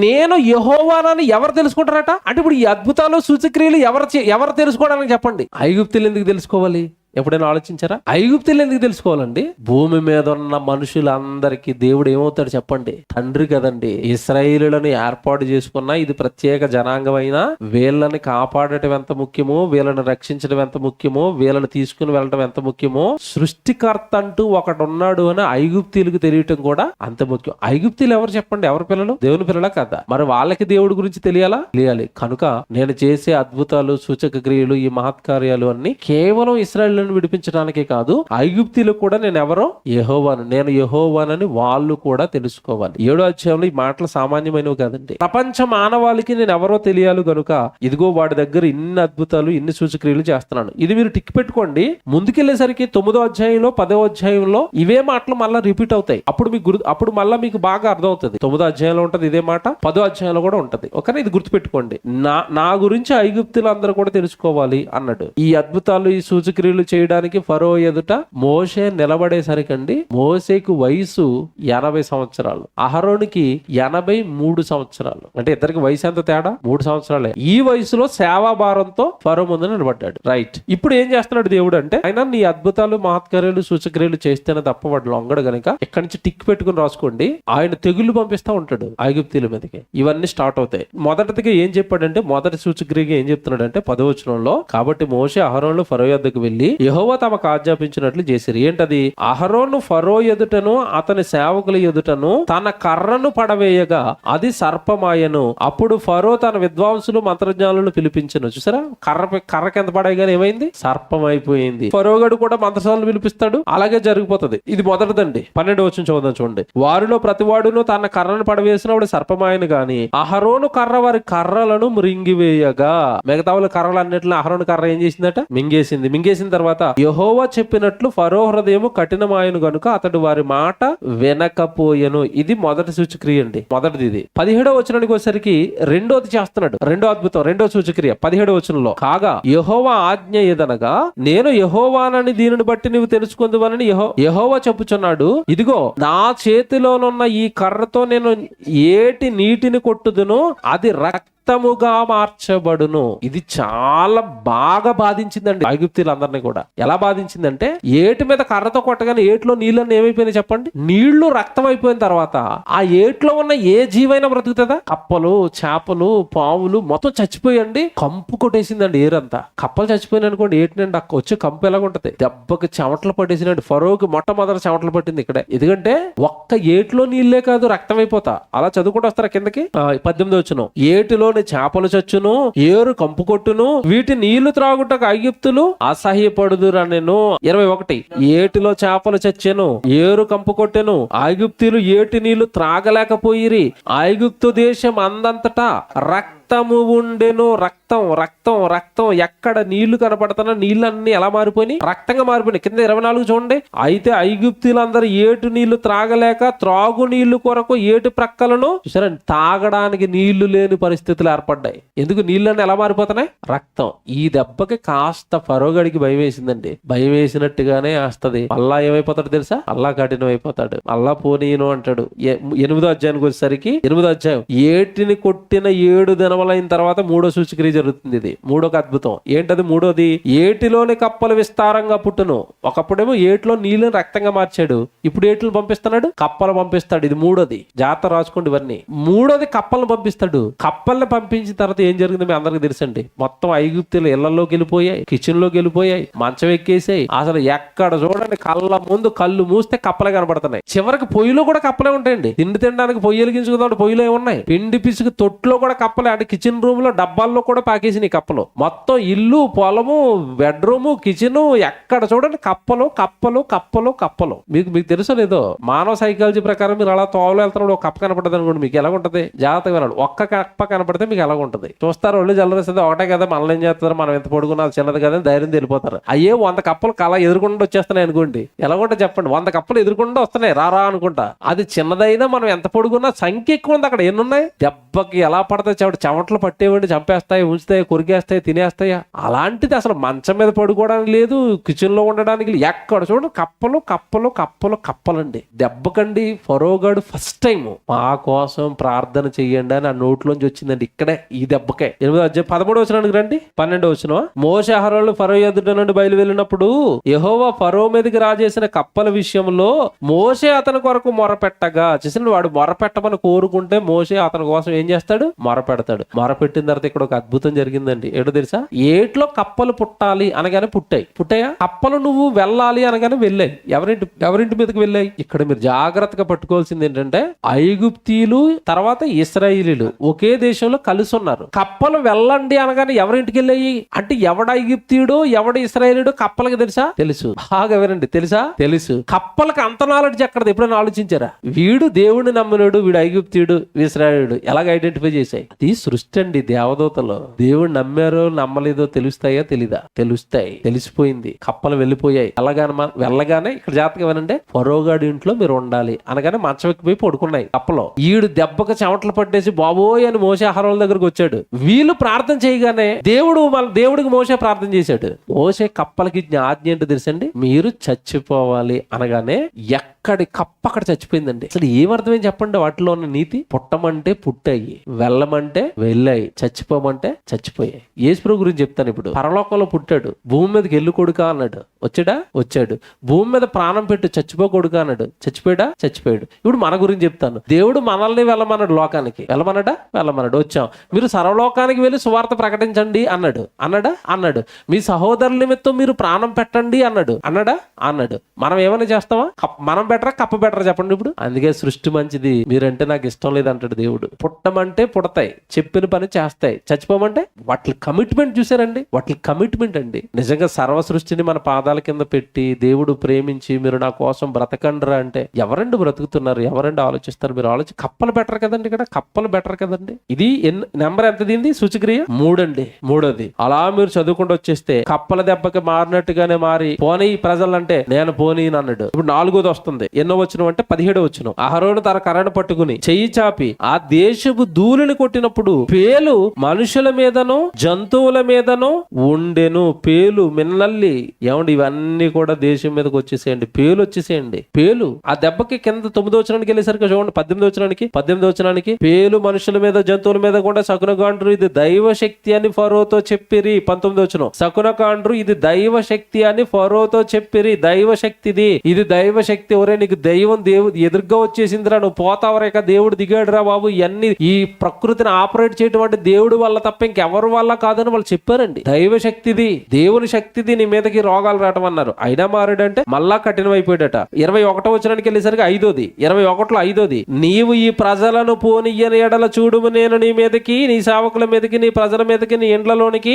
నేను యెహోవానని ఎవరు తెలుసుకుంటారట? అంటే ఇప్పుడు ఈ అద్భుతాలు సూచక్రియలు ఎవరు తెలుసుకోవడానికి చెప్పండి? ఐగుప్తీయులు ఎందుకు తెలుసుకోవాలి? ఎప్పుడైనా ఆలోచించారా? ఐగుప్తులు ఎందుకు తెలుసుకోవాలండి? భూమి మీద ఉన్న మనుషులందరికీ దేవుడు ఏమవుతాడు చెప్పండి? తండ్రి కదండి. ఇశ్రాయేలులను ఏర్పాటు చేసుకున్న ఇది ప్రత్యేక జనాంగమైన వీళ్ళని కాపాడటం ఎంత ముఖ్యమో, వీళ్ళని రక్షించడం ఎంత ముఖ్యమో, వీళ్ళని తీసుకుని వెళ్ళడం ఎంత ముఖ్యమో, సృష్టికర్త అంటూ ఒకడు ఉన్నాడు అని ఐగుప్తీయులకు తెలియటం కూడా అంత ముఖ్యం. ఐగుప్తీయులు ఎవరు చెప్పండి? ఎవరి పిల్లలు? దేవుని పిల్లలా కదా? మరి వాళ్ళకి దేవుడి గురించి తెలియాలి. కనుక నేను చేసే అద్భుతాలు సూచక క్రియలు ఈ మహత్కార్యాలు అన్ని కేవలం ఇశ్రాయేలు విడిపించడానికే కాదు, ఐగుప్తీయులు కూడా నేను యెహోవానని వాళ్ళు కూడా తెలుసుకోవాలి. 7వ అధ్యాయంలో ఈ మాటలు సామాన్యమైనవి కాదండి. ప్రపంచ మానవాళికి నేను ఎవరో తెలియాలి గనుక ఇదిగో వాడి దగ్గర ఇన్ని అద్భుతాలు ఇన్ని సూచక్రియలు చేస్తున్నాను. ఇది మీరు టిక్ పెట్టుకోండి. ముందుకెళ్లేసరికి 9వ అధ్యాయంలో 10వ అధ్యాయంలో ఇవే మాటలు మళ్ళీ రిపీట్ అవుతాయి. అప్పుడు మళ్ళీ మీకు బాగా అర్థం అవుతుంది. 9వ అధ్యాయంలో ఉంటది ఇదే మాట, 10వ అధ్యాయంలో కూడా ఉంటది. ఓకే, ఇది గుర్తుపెట్టుకోండి. నా గురించి ఐగుప్తులు అందరూ కూడా తెలుసుకోవాలి అన్నాడు. ఈ అద్భుతాలు ఈ సూచక్రియలు చేయడానికి ఫరో ఎదుట మోషే నిలబడేసరికండి మోషేకు వయసు 80 సంవత్సరాలు, అహరోనుకి 83 సంవత్సరాలు. అంటే ఇద్దరికి వయసు ఎంత తేడా? 3 సంవత్సరాలే. ఈ వయసులో సేవా భారంతో ఫరో ముందు నిలబడ్డాడు. రైట్. ఇప్పుడు ఏం చేస్తున్నాడు దేవుడు అంటే, ఆయన నీ అద్భుతాలు మహత్కార్యాలు సూచక్రియలు చేస్తేనే తప్ప వాడు లొంగడు గనుక ఇక్కడి నుంచి టిక్ పెట్టుకుని రాసుకోండి. ఆయన తెగులు పంపిస్తా ఉంటాడు ఐగుప్తీయుల మీదకి. ఇవన్నీ స్టార్ట్ అవుతాయి. మొదటిగా ఏం చెప్పాడంటే, మొదటి సూచక్రియగా ఏం చెప్తున్నాడంటే 10వ వచనంలో, కాబట్టి మోషే అహరోను ఫరో యొద్దకు వెళ్లి యెహోవా తమకు ఆజ్ఞాపించినట్లు చేసిరి. ఏంటది? అహరోను ఫరో ఎదుటను అతని సేవకుల ఎదుటను తన కర్రను పడవేయగా అది సర్పమాయను. అప్పుడు ఫరో తన విద్వాంసులు మంత్రజ్ఞానులను పిలిపించను. చూసారా, కర్ర కింద పడేయగానే ఏమైంది? సర్పం అయిపోయింది. ఫరోగడు కూడా మంత్రసాలను పిలిపిస్తాడు, అలాగే జరిగిపోతుంది. ఇది మొదటిదండి. 12వ వచనం చదువుదాం చూడండి. వారిలో ప్రతివాడును తన కర్రను పడవేసినప్పుడు సర్పమాయను గాని అహరోను కర్ర వారి కర్రలను మృంగివేయగా, మిగతా వాళ్ళ కర్రలన్నిటిని అహరోను కర్ర ఏం చేసిందట? మింగేసిన తర్వాత యెహోవా చెప్పినట్లు ఫరో హృదయము కఠినమాయను గనుక అతడు వారి మాట వినకపోయెను. ఇది మొదటి సూచక్రియ అండి. మొదటిది ఇది. 17వ వచనానికి వచ్చేసరికి రెండోది చేస్తున్నాడు. రెండో అద్భుతం, రెండో సూచక్రియ 17వ వచనంలో, కాగా యెహోవా ఆజ్ఞ ఏదనగా నేను యెహోవానని దీనిని బట్టి నువ్వు తెలుసుకుందువని యెహోవా చెప్పుచున్నాడు. ఇదిగో నా చేతిలోనున్న ఈ కర్రతో నేను ఏటి నీటిని కొట్టుదును, అది రక్తముగా మార్చబడును. ఇది చాలా బాగా బాధించిందండి ఐగుప్తీయులందరినీ కూడా. ఎలా బాధించిందంటే, ఏటి మీద కర్రతో కొట్టగానే ఏట్లో నీళ్ళన్నీ ఏమైపోయినాయి చెప్పండి? నీళ్లు రక్తం అయిపోయిన తర్వాత ఆ ఏట్లో ఉన్న ఏ జీవైనా బ్రతుకుతుందా? కప్పలు, చేపలు, పావులు మొత్తం చచ్చిపోయండి. కంపు కొట్టేసిందండి ఏరంతా. కప్పలు చచ్చిపోయిన అనుకోండి, ఏటినండి వచ్చి కంపు ఎలాగుంటది? దెబ్బకి చెమటలు పట్టేసినండి. ఫరోకి మొట్టమొదటి చెమటలు పట్టింది ఇక్కడే. ఎందుకంటే ఒక్క ఏట్లో నీళ్లే కాదు, రక్తం అయిపోతా. అలా చదువుకుంటూ వస్తారా కిందకి? 18వ వచనం, ఏటిలో చేపలు చచ్చును, ఏరు కంపు కొట్టును, వీటి నీళ్లు త్రాగుటకు ఐగుప్తులు అసహ్యపడుదురనెను. 21, ఏటిలో చేపలు చచ్చెను, ఏరు కంపు కొట్టెను, ఐగుప్తులు ఏటి నీళ్లు త్రాగలేకపోయిరి, ఐగుప్తు దేశం అందంతటా రక్తము ఉండెను. రక్తం రక్తం రక్తం. ఎక్కడ నీళ్లు కనపడుతున్నా నీళ్ళన్నీ ఎలా మారిపోయి రక్తంగా మారిపోయినాయి. కింద 24 చూడండి. అయితే ఐగుప్తులందరూ ఏటు నీళ్లు త్రాగలేక త్రాగు నీళ్లు కొరకు ఏటు ప్రక్కలను చూసారండి తాగడానికి నీళ్లు లేని పరిస్థితులు ఏర్పడ్డాయి. ఎందుకు? నీళ్ళన్నీ ఎలా మారిపోతున్నాయి? రక్తం. ఈ దెబ్బకి కాస్త ఫరోగడికి భయం వేసిందండి. భయం వేసినట్టుగానే వేస్తది. అల్లా ఏమైపోతాడు తెలుసా? అల్లా కఠినం అయిపోతాడు. అల్లా పోనీను అంటాడు. 8వ అధ్యాయానికి వచ్చేసరికి 8వ అధ్యాయం, ఏటిని కొట్టిన 7 దినముల మొదలైన తర్వాత మూడో సూచక్రియ జరుగుతుంది. ఇది మూడోక అద్భుతం. ఏంటది మూడోది? ఏటిలోని కప్పలు విస్తారంగా పుట్టును. ఒకప్పుడేమో ఏటిలో నీళ్ళని రక్తంగా మార్చాడు, ఇప్పుడు ఏటిని పంపిస్తున్నాడు, కప్పలు పంపిస్తాడు. ఇది మూడోది. జాగ్రత్త రాసుకోండి ఇవన్నీ. మూడోది కప్పలను పంపిస్తాడు. కప్పల్ని పంపించిన తర్వాత ఏం జరిగిందో మీ అందరికి తెలుసండి. మొత్తం ఐగుప్తులు ఇళ్లలోకి వెళ్ళిపోయాయి, కిచెన్ లోకి వెళ్ళిపోయాయి, మంచం ఎక్కేసాయి. అసలు ఎక్కడ చూడండి కళ్ళ ముందు కళ్ళు మూస్తే కప్పలే కనబడుతున్నాయి. చివరికి పొయ్యిలో కూడా కప్పలే ఉంటాయండి. తిండి తినడానికి పొయ్యి వెలిగించుకుందాం, పొయ్యిలో ఏమున్నాయి? పిండి పిసుకు తొట్టులో కూడా కప్పలే. అంటే కిచెన్ రూమ్ లో డబ్బాల్లో కూడా పాకేసినాయి కప్పలు. మొత్తం ఇల్లు, పొలము, బెడ్రూమ్, కిచెన్ ఎక్కడ చూడండి కప్పలు కప్పలు కప్పలు కప్పలు. మీకు తెలుసో లేదో, మానవ సైకాలజీ ప్రకారం మీరు అలా తోవలో వెళ్తున్నప్పుడు ఒక కప్ప కనపడుతుంది అనుకోండి, మీకు ఎలా ఉంటది? జాగ్రత్తగా వినాలి. ఒక్క కప్ప కనపడితే మీకు ఎలా ఉంటది? చూస్తారు, ఒళ్ళు జల్లరేస్తుంది. ఒకటే కదా, మనల్ని ఏం చేస్తారు, మనం ఎంత పొడుగున్నా చిన్నది కదా ధైర్యం వెళ్ళిపోతారు. అయ్యే 100 కప్పలు కళ ఎదుర్కొంటూ వచ్చేస్తున్నాయి అనుకోండి, ఎలా ఉంటా చెప్పండి? 100 కప్పలు ఎదుర్కొంటూ వస్తున్నాయి రారా అనుకుంటా. అది చిన్నదైనా మనం ఎంత పొడుగున్నా సంఖ్య ఎక్కువ ఉంది. అక్కడ ఎన్నున్నాయి? దెబ్బకి ఎలా పడతాయి? చెమటలు పట్టేవండి, చంపేస్తాయి, ఉంచుతాయి, కొరికేస్తాయి, తినేస్తాయి. అలాంటిది అసలు మంచం మీద పడుకోవడానికి లేదు, కిచెన్ లో ఉండడానికి లేదు. ఎక్కడ చూడండి కప్పలు కప్పలు కప్పలు కప్పలండి. దెబ్బకండి ఫరోగాడు ఫస్ట్ టైం మా కోసం ప్రార్థన చెయ్యండి అని ఆ నోట్లోంచి వచ్చిందండి. ఇక్కడే ఈ దెబ్బకే. 13వ వచనానికి రండి. 12వ వచనం. మోషే అహరోనులు ఫరో ఎదుట నుండి బయలు వెళ్ళినప్పుడు యెహోవా ఫరో మీదకి రాజేసిన కప్పల విషయంలో మోషే అతని కొరకు మొరపెట్టగా, చేసిన వాడు మొరపెట్టమని కోరుకుంటే మోషే అతని కోసం ఏం చేస్తాడు? మొరపెడతాడు. మొరపెట్టిన తర్వాత ఇక్కడ ఒక అద్భుతం జరిగిందండి. ఏంటో తెలుసా? ఏట్లో కప్పలు పుట్టాలి అనగానే పుట్టాయా? కప్పలు నువ్వు వెళ్ళాలి అనగానే వెళ్ళాయి. ఎవరింటి మీదకి వెళ్ళాయి? ఇక్కడ మీరు జాగ్రత్తగా పట్టుకోవాల్సింది ఏంటంటే, ఐగుప్తీయులు తర్వాత ఇశ్రాయేలీలు ఒకే దేశంలో కలిసి ఉన్నారు. కప్పలు వెళ్ళండి అనగానే ఎవరింటికి వెళ్ళాయి? అంటే ఎవడ ఐగుప్తీయుడు ఎవడ ఇశ్రాయేలీడు కప్పలకి తెలుసు. బాగా వినండి. తెలుసు. కప్పలకి అంత నాలెడ్జ్ ఎక్కడది? ఎప్పుడైనా ఆలోచించారా? వీడు దేవుడిని నమ్మినాడు, వీడు ఐగుప్తీయుడు, ఇశ్రాయేలీయుడు ఎలాగ ఐడెంటిఫై చేశాయి? అది సృష్టి అండి. దేవదూతలు దేవుడు నమ్మారో నమ్మలేదో తెలుస్తాయా? తెలీదా? తెలుస్తాయి. తెలిసిపోయింది. కప్పలు వెళ్ళిపోయాయి. వెళ్ళగానే ఇక్కడ జాగ్రత్తగా వినండి, ఫరోగాడి ఇంట్లో మీరు ఉండాలి అనగానే మంచం ఎక్కిపోయి పడుకున్నాయి కప్పలు. ఈడు దెబ్బకు చెమటలు పట్టేసి బాబోయ్ అని మోషే అహరోనుల దగ్గరకు వచ్చాడు. వీళ్ళు ప్రార్థన చేయగానే దేవుడికి మోషే ప్రార్థన చేశాడు. మోషే కప్పలకి ఆజ్ఞ ఏంటో తెలుసండి? మీరు చచ్చిపోవాలి అనగానే ఎక్కడి కప్ప అక్కడ చచ్చిపోయిందండి. అసలు ఏమర్థమైంది చెప్పండి వాటిలో ఉన్న నీతి? పుట్టమంటే పుట్టాయి, వెళ్ళమంటే వెళ్ళాయి, చచ్చిపోమంటే చచ్చిపోయాయి. యేసు గురించి చెప్తాను ఇప్పుడు. పరలోకంలో పుట్టాడు, భూమి మీదకి ఎల్లు కొడుకా అన్నాడు, వచ్చాడు. భూమి మీద ప్రాణం పెట్టు, చచ్చిపో కొడుకా అన్నాడు, చచ్చిపోయాడు. ఇప్పుడు మన గురించి చెప్తాను. దేవుడు మనల్ని వెళ్ళమన్నాడు, లోకానికి వెళ్ళమన్నాడు. వచ్చాం. మీరు సర్వలోకానికి వెళ్ళి సువార్త ప్రకటించండి అన్నాడు. మీ సహోదరుల నిమిత్తం మీరు ప్రాణం పెట్టండి అన్నాడు. మనం ఏమైనా చేస్తామా? మనం బెటరా కప్ప బెటరా చెప్పండి ఇప్పుడు? అందుకే సృష్టి మంచిది, మీరంటే నాకు ఇష్టం లేదు అంటాడు దేవుడు. పుట్టమంటే పుడతాయి, చెప్పిన పని చేస్తాయి, చచ్చిపోమంటే వాటి కమిట్మెంట్ చూసారండి? వాటి కమిట్మెంట్ అండి. నిజంగా సర్వ సృష్టిని మన పాదాల కింద పెట్టి దేవుడు ప్రేమించి మీరు నా కోసం బ్రతకండ్రా అంటే ఎవరండి బ్రతుకుతున్నారు? ఎవరండి ఆలోచిస్తారు? మీరు కప్పలు బెటర్ కదండి. ఇక్కడ కప్పలు బెటర్ కదండి. ఇది నెంబర్ ఎంత దీనిది? సూచక్రియ 3 అండి. మూడోది అలా మీరు చదువుకుంటూ వచ్చేస్తే కప్పల దెబ్బకి మారినట్టుగానే మారి పోనీ ప్రజలంటే నేను పోనీ అన్నాడు. ఇప్పుడు 4వ వస్తుంది. ఎన్నో వచనం అంటే 17వ వచనం. అహరోను తన కర్రను పట్టుకుని చెయ్యి చాపి ఆ దేశపు ధూళిని కొట్టినప్పుడు పేలు మనుషుల మీదను జంతువుల మీదను ఉండెను. పేలు మిన్నల్లి ఏమండి ఇవన్నీ కూడా దేశం మీదకి వచ్చేసేయండి. పేలు వచ్చేసేయండి. పేలు ఆ దెబ్బకి కింద 9వ వచనానికి వెళ్ళేసరికి చూడండి 18వ వచనానికి పేలు మనుషుల మీద జంతువుల మీద కూడా శకునగాండ్రు ఇది దైవ శక్తి అని ఫరోతో చెప్పిరి. 19వ వచనం. శకునగాండ్రు ఇది దైవ శక్తి అని ఫరోతో చెప్పిరి. దైవ శక్తిది, ఇది దైవ శక్తి. ఒరే నీకు దేవుడు ఎదురుగా వచ్చేసిందిరా, నువ్వు పోతావరేక, దేవుడు దిగాడురా బాబు. ఇవన్నీ ఈ ప్రకృతిని ఆపరేట్ చేయటం అంటే దేవుడి వల్ల తప్ప ఇంకెవరి వల్ల కాదని వాళ్ళు చెప్పారండి. దైవ శక్తిది, దేవుని శక్తిది, నీ మీదకి రోగాలు రావటం అన్నారు. అయినా మారాడంటే మళ్ళా కఠినమైపోయాడట. 21వ వచనానికి వెళ్ళేసరికి 5వ నీవు ఈ ప్రజలను పోనీయని ఎడల చూడుము, నేను నీ మీదకి, నీ సేవకుల మీదకి, నీ ప్రజల మీదకి, నీ ఇండ్లలోనికి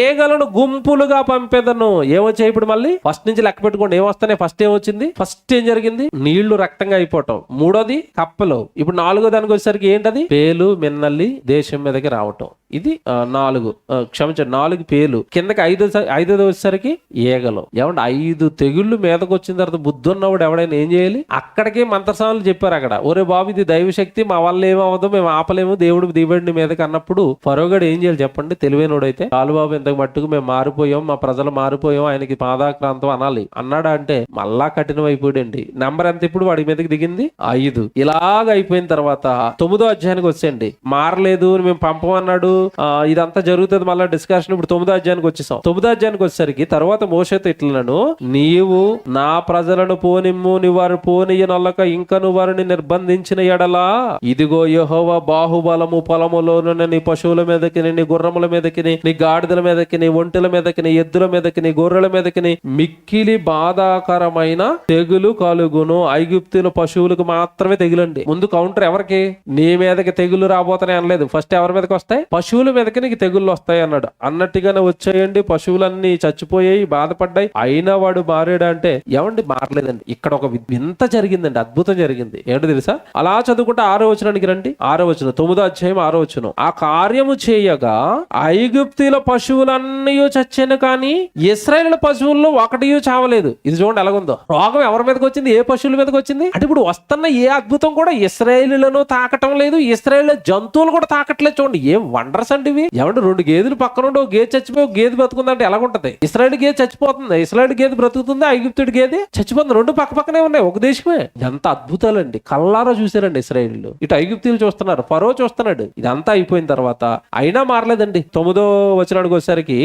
ఏగలను గుంపులుగా పంపేదను. ఏమొచ్చాయి ఇప్పుడు? మళ్ళీ ఫస్ట్ నుంచి లెక్క పెట్టుకోండి. ఏమొస్తాయి? ఫస్ట్ ఏమొచ్చింది? ఫస్ట్ ఏం జరిగింది? నీళ్లు రక్తంగా అయిపోవటం. 3వది కప్పలు. ఇప్పుడు 4వ దానికి వచ్చేసరికి ఏంటది? పేలు మిన్నల్లి దేశం మీదకి రావటం. ఇది 4 పేలు. కిందకి 5వ వచ్చేసరికి ఏగలు. ఏమంటే 5 తెగుళ్ళు మీదకి వచ్చిన తర్వాత బుద్ధి ఉన్నవాడు ఎవడైనా ఏం చేయాలి? అక్కడికే మంత్రసానులు చెప్పారు అక్కడ, ఒరే బాబు ఇది దైవశక్తి, మా వల్ల ఏమవదు, మేము ఆపలేము, దేవుడు దిగబడి మీదకి అన్నప్పుడు ఫరోగాడు ఏం చేయాలి చెప్పండి? తెలివైనోడైతే బాబు ఇంతకు మట్టుకు మేము మారిపోయాం, మా ప్రజలు మారిపోయాం, ఆయనకి పాదాక్రాంతం అనాలి అన్నాడా అంటే మళ్ళా కఠినం అయిపోయాడండి. నెంబర్ ఎంత ఇప్పుడు వాడి మీదకి దిగింది? 5. ఇలాగ అయిపోయిన తర్వాత 9వ అధ్యాయానికి వచ్చేయండి. మారలేదు, దేవుని మేము పంపమన్నాడు, ఇదంతా జరుగుతుంది. మళ్ళీ డిస్కషన్ ఇప్పుడు 9వ అధ్యాయానికి వచ్చేసాం. 9వ అధ్యాయానికి వచ్చేసరికి తర్వాత మోషేతో ఇట్లను, నీవు నా ప్రజలను పోనిమ్ము, నీ వారు పోనీయనొల్లక ఇంకను వారిని నిర్బంధించిన ఎడలా ఇదిగో యెహోవా బాహుబలము పొలములోనున్న నీ పశువుల మీదకి, నీ గుర్రముల మీదకి, నీ గాడిదల మీదకి, నీ ఒంటెల మీదకి, నీ ఎద్దుల మీదకి, నీ గొర్రెల మీదకి మిక్కిలి బాధాకరమైన తెగులు కలుగును. ఐగుప్తుల పశువులకు మాత్రమే తెగులండి. ముందు కౌంటర్ ఎవరికి? నీ మీదకి తెగులు రాబోతున్నాయి అనలేదు. ఫస్ట్ ఎవరి మీదకి వస్తాయి? పశువుల మీదకి నీకు తెగుళ్ళు వస్తాయి అన్నాడు. అన్నట్టుగానే వచ్చాయండి. పశువులన్నీ చచ్చిపోయాయి, బాధపడ్డాయి. అయినా వాడు మారాడు అంటే ఏమండి? మారలేదండి. ఇక్కడ ఒక వింత జరిగిందండి, అద్భుతం జరిగింది. ఏంటో తెలుసా? అలా చదువుకుంటే 6వ వచనానికి రండి. 6వ వచనం, 9వ అధ్యాయం 6వ వచనం. ఆ కార్యము చేయగా ఐగుప్తుల పశువులన్నీ చచ్చాను, కానీ ఇశ్రాయేలు పశువుల్లో ఒకటి చావలేదు. ఇది చూడండి ఎలాగుందో. రోగం ఎవరి మీదకి వచ్చింది? ఏ పశువుల మీదకి వచ్చింది అంటే ఇప్పుడు వస్తున్న ఏ అద్భుతం కూడా ఇశ్రాయేలులను తాకటం లేదు, ఇశ్రాయేల్ జంతువులు కూడా తాకట్లేదు. చూడండి ఏం వండర్స్ అండి ఇవి. ఏమంటే 2 గేదెలు పక్కన ఉండి ఒక గేదె చచ్చిపోయి ఒక గేదె బతుకుందంటే ఎలాగుంటది? ఇశ్రాయేల్ గేదె చచ్చిపోతుంది, ఇశ్రాయేల్ గేదె బ్రతుకుతుంది, ఐగుప్తుడి గేదె చచ్చిపోతుంది. 2 పక్క పక్కనే ఉన్నాయి, ఒక దేశమే. ఎంత అద్భుతాలండి, కల్లారా చూసారండి ఇశ్రాయేలు. ఇటు ఐగుప్తులు చూస్తున్నారు, ఫరో చూస్తున్నాడు. ఇదంతా అయిపోయిన తర్వాత అయినా మారలేదండి. 9వ వచనానికి వచ్చేసరికి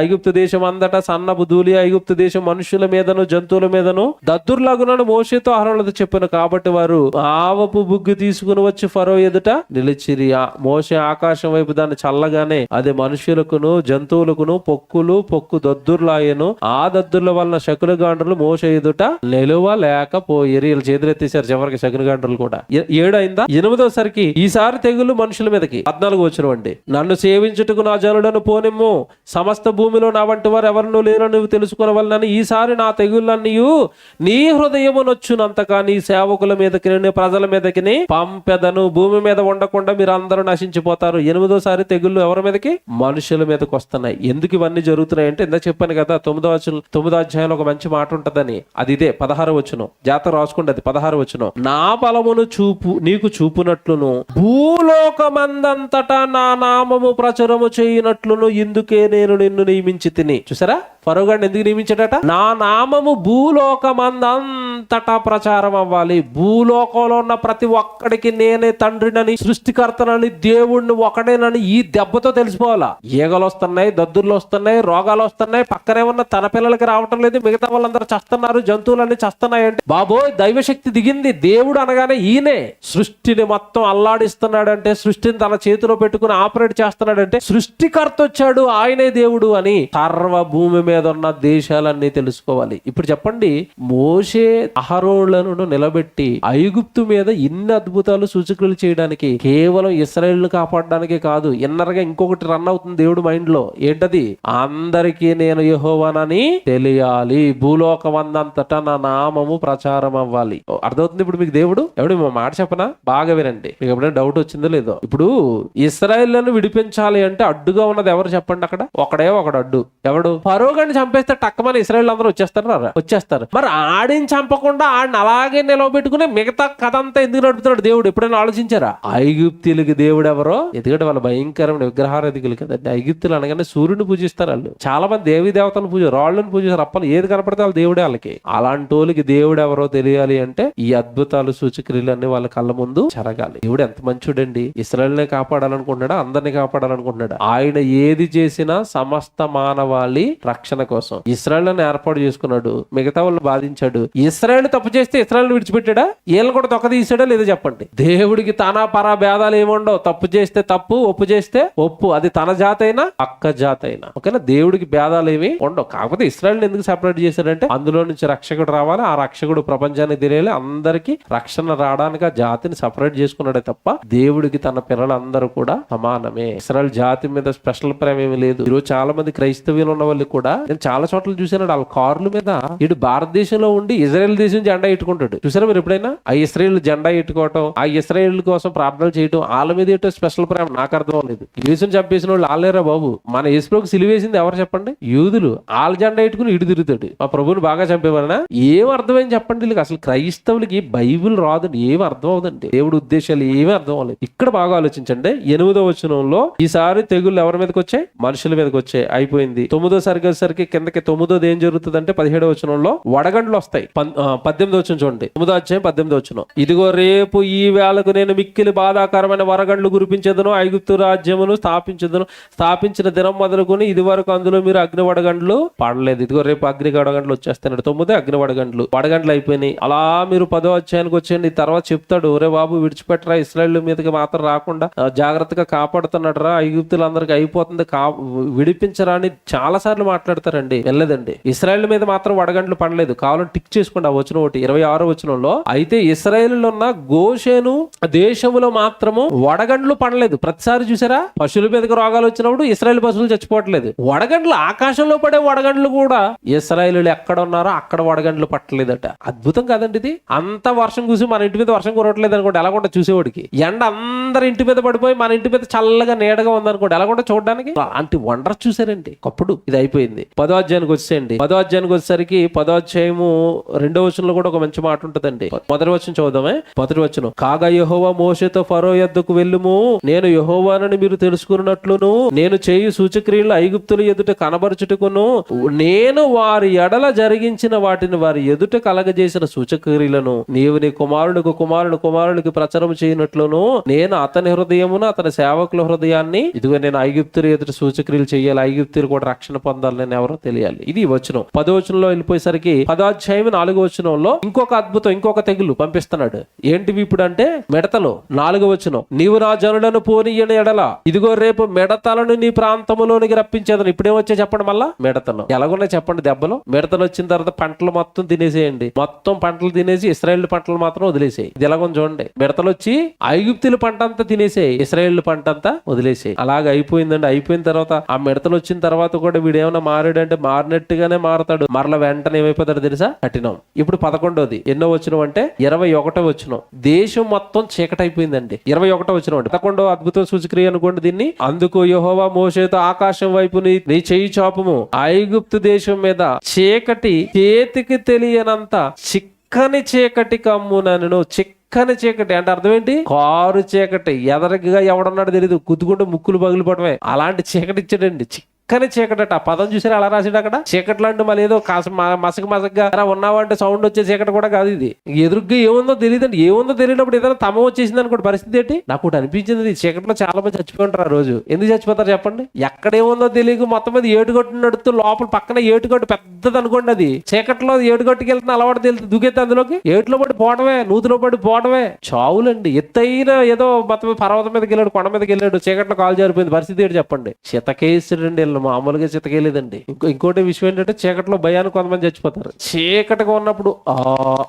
ఐగుప్తు దేశం అంతటా సన్నపు ధూళి ఐగుప్తు దేశం మనుషుల మీదను జంతువుల మీదను దద్దుర్లాగునని మోషేతో అహరోనులతో చెప్పాను. కాబట్టి వారు ఆవపు బుగ్గి తీసుకుని వచ్చి ఫరో ఎదుట నిలిచిరి. మోషే ఆకాశం వైపు దాన్ని చల్లగానే అది మనుషులకును జంతువులకును పొక్కు దద్దుర్లాయను. ఆ దద్దుర్ల వలన శకునగాండ్రులు మోషే ఎదుట నిలువలేకపోయేరు. వీళ్ళు చేతులెత్తేసారు చివరికి శకునగాండ్రులు కూడా. 7 అయిందా? 8వసరికి ఈసారి తెగులు మనుషుల మీదకి. 14 వచ్చినవండి. నన్ను సేవించుటకు నా జనులను పోనిమ్ము, సమస్త భూమిలో నా వంటి వారు ఎవరినూ లేరో నువ్వు తెలుసుకోవాలని ఈసారి నా తెగుళ్ళన్నీ నీ హృదయమునొచ్చునంతగా నీ సేవకుల మీదకి నీ ప్రజల మీదకి పంపెదను. భూమి మీద ఉండకుండా మీరు అందరూ నశించిపోతారు. 8వసారి తెగుళ్ళు ఎవరి మీదకి? మనుషుల మీదకి వస్తున్నాయి. ఎందుకు ఇవన్నీ జరుగుతున్నాయి అంటే ఇందా చెప్పాను కదా, 9వ అధ్యాయంలో ఒక మంచి మాట ఉంటదని. అది ఇదే 16వ వచనం. జాతర రాసుకుంటే అది 16వ వచనం. నా బలమును నీకు చూపునట్లును భూలోకమందంతటా నా నామము ప్రచురము చేయనట్లును ఇందుకే నేను నిన్ను నియమించి తిని. చూసారా ఫరో గారిని ఎందుకు నియమించాడట? నా నామము భూలోకమందంతటా ప్రచారం అవ్వాలి. భూలోకంలో ఉన్న ప్రతి ఒక్కడికి నేనే తండ్రినని, సృష్టికర్తనని, దేవుడిని ఒకడేనని ఈ దెబ్బతో తెలిసిపోవాలా. ఈగలు వస్తున్నాయి, దద్దుర్లు వస్తున్నాయి, రోగాలు వస్తున్నాయి, పక్కనే ఉన్న తన పిల్లలకి రావటం లేదు, మిగతా వాళ్ళందరూ చస్తున్నారు, జంతువులన్నీ చస్తున్నాయి అంటే బాబోయ్ దైవశక్తి దిగింది. దేవుడు అనగానే ఈయనే సృష్టిని మొత్తం అల్లాడిస్తున్నాడంటే, సృష్టిని తన చేతిలో పెట్టుకుని ఆపరేట్ చేస్తున్నాడంటే సృష్టికర్త వచ్చాడు, ఆయనే దేవుడు అని సర్వ భూమి మీద ఉన్న దేశాలన్నీ తెలుసుకోవాలి. ఇప్పుడు చెప్పండి, మోషే అహరోనులను నిలబెట్టి ఐగుప్తు మీద ఇన్ని అద్భుతాలు సూచకులు చేయడానికి కేవలం ఇశ్రాయేలును కాపాడడానికే కాదు, ఇన్నర్గా ఇంకొకటి రన్ అవుతుంది దేవుడు మైండ్ లో. ఏంటది? అందరికీ నేను యెహోవానని తెలియాలి, భూలోకమందంతటా నా నామము ప్రచారం అవ్వాలి. అర్థమవుతుంది ఇప్పుడు మీకు దేవుడు ఎవడు? మా మాట చెప్పనా? బాగా వినండి, మీకు ఎప్పుడైనా డౌట్ వచ్చిందో లేదో. ఇప్పుడు ఇశ్రాయేలును విడిపించాలి అంటే అడ్డుగా ఉన్నది ఎవరు చెప్పండి? అక్కడ ఒకడు అడ్డు. ఎవడు? ఫరో గారిని చంపేస్తే టక్కమని ఇశ్రాయేల్ అందరూ వచ్చేస్తారు. మరి ఆడిని చంపకుండా ఆడిని అలాగే నిలవబెట్టుకుని మిగతా కథ అంతా ఎందుకు నడుపుతున్నాడు దేవుడు? ఎప్పుడైనా ఆలోచించారా? ఐగుప్తులకి దేవుడు ఎవరో? ఎందుకంటే వాళ్ళ భయంకరమైన విగ్రహారాధికులు కదండి. ఐగుప్తులు అనగానే సూర్యుని పూజిస్తారు వాళ్ళు. చాలా మంది దేవీ దేవతలను రాళ్ళని పూజిస్తారు. అప్పలు ఏది కనపడితే వాళ్ళు దేవుడే వాళ్ళకి. అలాంటి వాళ్ళకి దేవుడు ఎవరో తెలియాలి అంటే ఈ అద్భుతాలు సూచక్రియలు అన్ని వాళ్ళ కళ్ళ ముందు జరగాలి. దేవుడు ఎంత మంచుడండి. ఇశ్రాయేలునే కాపాడాలనుకుంటున్నాడా? అందరినీ కాపాడాలనుకుంటున్నాడా? ఆయన ఏది చేసినా సమస్త మానవాళి రక్షణ కోసం ఇశ్రాయేలును ఏర్పాటు చేసుకున్నాడు, మిగతా వాళ్ళు బాధించాడు. ఇశ్రాయేలు తప్పు చేస్తే ఇశ్రాయేలును విడిచిపెట్టాడా? వీళ్ళని కూడా తొక్క తీసాడా లేదా చెప్పండి? దేవుడికి తన పరా భేదాలు ఏముండవు. తప్పు చేస్తే తప్పు, ఒప్పు చేస్తే ఒప్పు. అది తన జాతి అయినా పక్క జాతి అయినా ఓకేనా? దేవుడికి భేదాలు ఏమి ఉండవు. కాకపోతే ఇశ్రాయేలుని ఎందుకు సెపరేట్ చేశాడంటే అందులో నుంచి రక్షకుడు రావాలి, ఆ రక్షకుడు ప్రపంచానికి తెలియాలి, అందరికి రక్షణ రావడానికి ఆ జాతిని సెపరేట్ చేసుకున్నాడే తప్ప దేవుడికి తన పిల్లలందరూ కూడా సమానమే. ఇశ్రాయేల్ జాతి మీద స్పెషల్ ప్రేమ ఏమి లేదు. ఈరోజు చాలా మంది క్రైస్తవ్యులు ఉన్న వాళ్ళు కూడా నేను చాలా చోట్ల చూసాను, వాళ్ళ కార్ల మీద ఇటు భారతదేశంలో ఉండి ఇజ్రాయెల్ దేశం జెండా ఎట్టుకుంటాడు. చూసారా మీరు ఎప్పుడైనా? ఆ ఇశ్రాయేల్ జెండా ఎట్టుకోవటం, ఆ ఇశ్రాయేల్ కోసం ప్రార్థనలు చేయటం, వాళ్ళ మీద ఏంటో స్పెషల్ ప్రేమ నాకు అర్థం అవ్వలేదు. యేసుని చంపేసిన వాళ్ళు వాళ్ళేరా బాబు. మన యేసులోకి సిలువేసింది ఎవరు చెప్పండి? యూదులు. వాళ్ళ జెండా ఎట్టుకుని ఇటు తిరుగుతాడు. మా ప్రభువుని బాగా చంపేవారనా? ఏం అర్థమైంది చెప్పండి వీళ్ళకి? అసలు క్రైస్తవులకి బైబిల్ రాదండి, ఏమి అర్థం అవుదండి. దేవుడి ఉద్దేశాలు ఏమీ అర్థం అవ్వలేదు. ఇక్కడ బాగా ఆలోచించండి. 8వ వచనంలో ఈసారి తెగుళ్ళు ఎవరి మీదకి వచ్చాయి? మనుషుల మీదకి వచ్చాయి. అయిపోయింది. 9వసారి వచ్చేసరికి కిందకి 9వ ఏం జరుగుతుంది అంటే 17వ వచనంలో వడగండ్లు వస్తాయి. 18వ వచనం చూడండి, 9వ అధ్యాయం 18వ వచనం. ఇదిగో రేపు ఈ వేళకు నేను మిక్కిలి బాధాకరమైన వరగండ్లు కురిపించేదను, ఐగుప్తు రాజ్యమును స్థాపించిన దినం మొదలుకొని ఇది వరకు అందులో మీరు అగ్ని వడగండ్లు పడలేదు. ఇదిగో రేపు అగ్ని వడగండ్లు వచ్చేస్తాడు. 9 అగ్ని వడగండ్లు అయిపోయినాయి. అలా మీరు 10వ అధ్యాయానికి వచ్చేయండి. తర్వాత చెప్తాడు, ఒరే బాబు విడిచిపెట్టరా, ఇశ్రాయేలు మీదకి మాత్రం రాకుండా జాగ్రత్తగా కాపాడుతున్నాడు రా, ఐగుప్తులందరికి అయిపోతుంది, విడిపించరా అని చాలా సార్లు మాట్లాడతారండి. వెళ్ళలేదండి, ఇశ్రాయేల్ మీద మాత్రం వడగండ్లు పడలేదు. కావాలని టిక్ చేసుకోండి ఆ వచనం ఒకటి, 26వ వచనంలో. అయితే ఇశ్రాయేలులో ఉన్న గోషేను దేశంలో మాత్రము వడగండ్లు పడలేదు. ప్రతిసారి చూసారా, పశువుల మీదకి రోగాలు వచ్చినప్పుడు ఇశ్రాయేల్ పశువులు చచ్చిపోవట్లేదు. వడగండ్లు, ఆకాశంలో పడే వడగండ్లు కూడా ఇశ్రాయేలు ఎక్కడ ఉన్నారో అక్కడ వడగండ్లు పట్టలేదట. అద్భుతం కాదండి ఇది. అంత వర్షం చూసి మన ఇంటి మీద వర్షం కురవట్లేదు అనుకోండి, ఎలాగొంట చూసేవాడికి. ఎండ అందరి ఇంటి మీద పడిపోయి మన ఇంటి మీద చల్లగా నీడగా ఉందనుకోండి, ఎలాగొంట చూడడానికి. అలాంటి వండర్ చూసారండి. అప్పుడు ఇది అయిపోయింది. 10వ అధ్యాయానికి వచ్చేయండి. 10వ అధ్యాయానికి వచ్చేసరికి 10వ అధ్యాయము 2వ వచనంలో కూడా ఒక మంచి మాట ఉంటుందండి. మొదటి వచనం చదువుదామే. మొదటి వచనం, కాగా యెహోవా మోషేతో ఫరో యొద్దకు వెళ్ళుము, నేను యెహోవానని మీరు తెలుసుకున్నట్లును నేను చేయు సూచక్రియలు ఐగుప్తుల ఎదుట కనబరచుటకును నేను వారి ఎడల జరిగించిన వాటిని వారి ఎదుట కలగజేసిన సూచక్రియలను నీవు నీ కుమారునికి ప్రచారం చేయనట్లును నేను అతని హృదయమును అతని సేవకుల హృదయాన్ని ఇదిగో నేను ఐగుప్తుల ఎదుట సూచక్రియలు చేయాలి, ఐగుప్తులు కూడా రక్షణ పొందాలి, నేను ఎవరో తెలియాలి. ఇది వచనం. 10వ వచనంలో వెళ్ళిపోయేసరికి 10వ అధ్యాయం 4వ వచనంలో ఇంకొక అద్భుతం, ఇంకొక తెగులు పంపిస్తున్నాడు. ఏంటివి ఇప్పుడు అంటే మిడతలు. 4వ వచనం, నీవు నా జనులను పోనీయని ఎడల ఇదిగో రేపు మిడతలను నీ ప్రాంతంలోనికి రప్పించేదను. ఇప్పుడేం వచ్చే చెప్పండి, మళ్ళా మిడతలు ఎలాగున్నాయి చెప్పండి. దెబ్బలు మిడతలు వచ్చిన తర్వాత పంటలు మొత్తం తినేసేయండి. మొత్తం పంటలు తినేసి ఇశ్రాయేల్ పంటలు మాత్రం వదిలేసాయి. ఇది ఎలాగొని చూడండి, మిడతలు వచ్చి ఐగుప్తుల పంట అంతా తినేసాయి, ఇశ్రాయేల్ పంట అంతా వదిలేసాయి. అలాగ అయిపోయిందండి. అయిపోయిన తర్వాత ఆ మిడతలు వచ్చిన తర్వాత కూడా వీడు ఏమైనా మారాడంటే మారినట్టుగానే మారతాడు. మరల వెంటనే ఏమైపోతాడు తెలుసా, కఠినం. ఇప్పుడు 11వది ఎన్నో వచనం అంటే 21వ వచనం, దేశం మొత్తం చీకటైపోయిందండి. 21వ వచనం అంటే 11వ అద్భుతం సూచక్రియ అనుకోండి దీన్ని. అందుకు యెహోవా మోషేతో ఆకాశం వైపు నీ చెయ్యి చాపుము, ఐగుప్తు దేశం మీద చీకటి చేతికి తెలియనంత చిక్కని చీకటి కమ్మునను. చిక్కని చీకటి అంటే అర్థం ఏంటి, కారు చీకటి. ఎదరగా ఎవడన్నాడు తెలియదు, కుద్దుకుంటే ముక్కులు పగిలిపోవడమే. అలాంటి చీకటి ఇచ్చాడండి. చిక్కని చీకటట. ఆ పదం చూసారా అలా రాసాడు అక్కడ. చీకట్లు అంటే మళ్ళీ ఏదో మసకగా ఉన్నావంటే సౌండ్ వచ్చే చీకటి కూడా కాదు ఇది. ఎదురుగ్గా ఏముందో తెలియదండి. ఏముందో తెలియనప్పుడు ఏదైనా తమ వచ్చేసింది అనుకోండి, పరిస్థితి ఏంటి. నాకు ఒకటి అనిపించింది, చీకట్లో చాలా మంది చచ్చిపోయింటారు ఆ రోజు. ఎందుకు చచ్చిపోతారు చెప్పండి, ఎక్కడేముందో తెలియక మొత్తం మీద ఏటుగట్టు నడుతూ లోపల పక్కన ఏటుగట్టు పెద్దది అనుకోండి, అది చీకట్లో ఏటుగట్టుకి వెళ్తున్న అలవాటు తెలియదు, దూకెత్తే అందులోకి ఏట్లో పడి పోవడమే, నూతిలో పడి పోవడమే, చావులండి. ఎత్తైన ఏదో మొత్తం పర్వతం మీదకి వెళ్ళాడు, కొండ మీదకి వెళ్ళాడు, చీకట్లో కాలు జారిపోయింది, పరిస్థితి ఏంటి చెప్పండి. చితకేసాడండి. మామూలుగా చితకేలేదండి. ఇంకోటి విషయం ఏంటంటే చీకట్లో భయానికి కొంతమంది చచ్చిపోతారు. చీకటిగా ఉన్నప్పుడు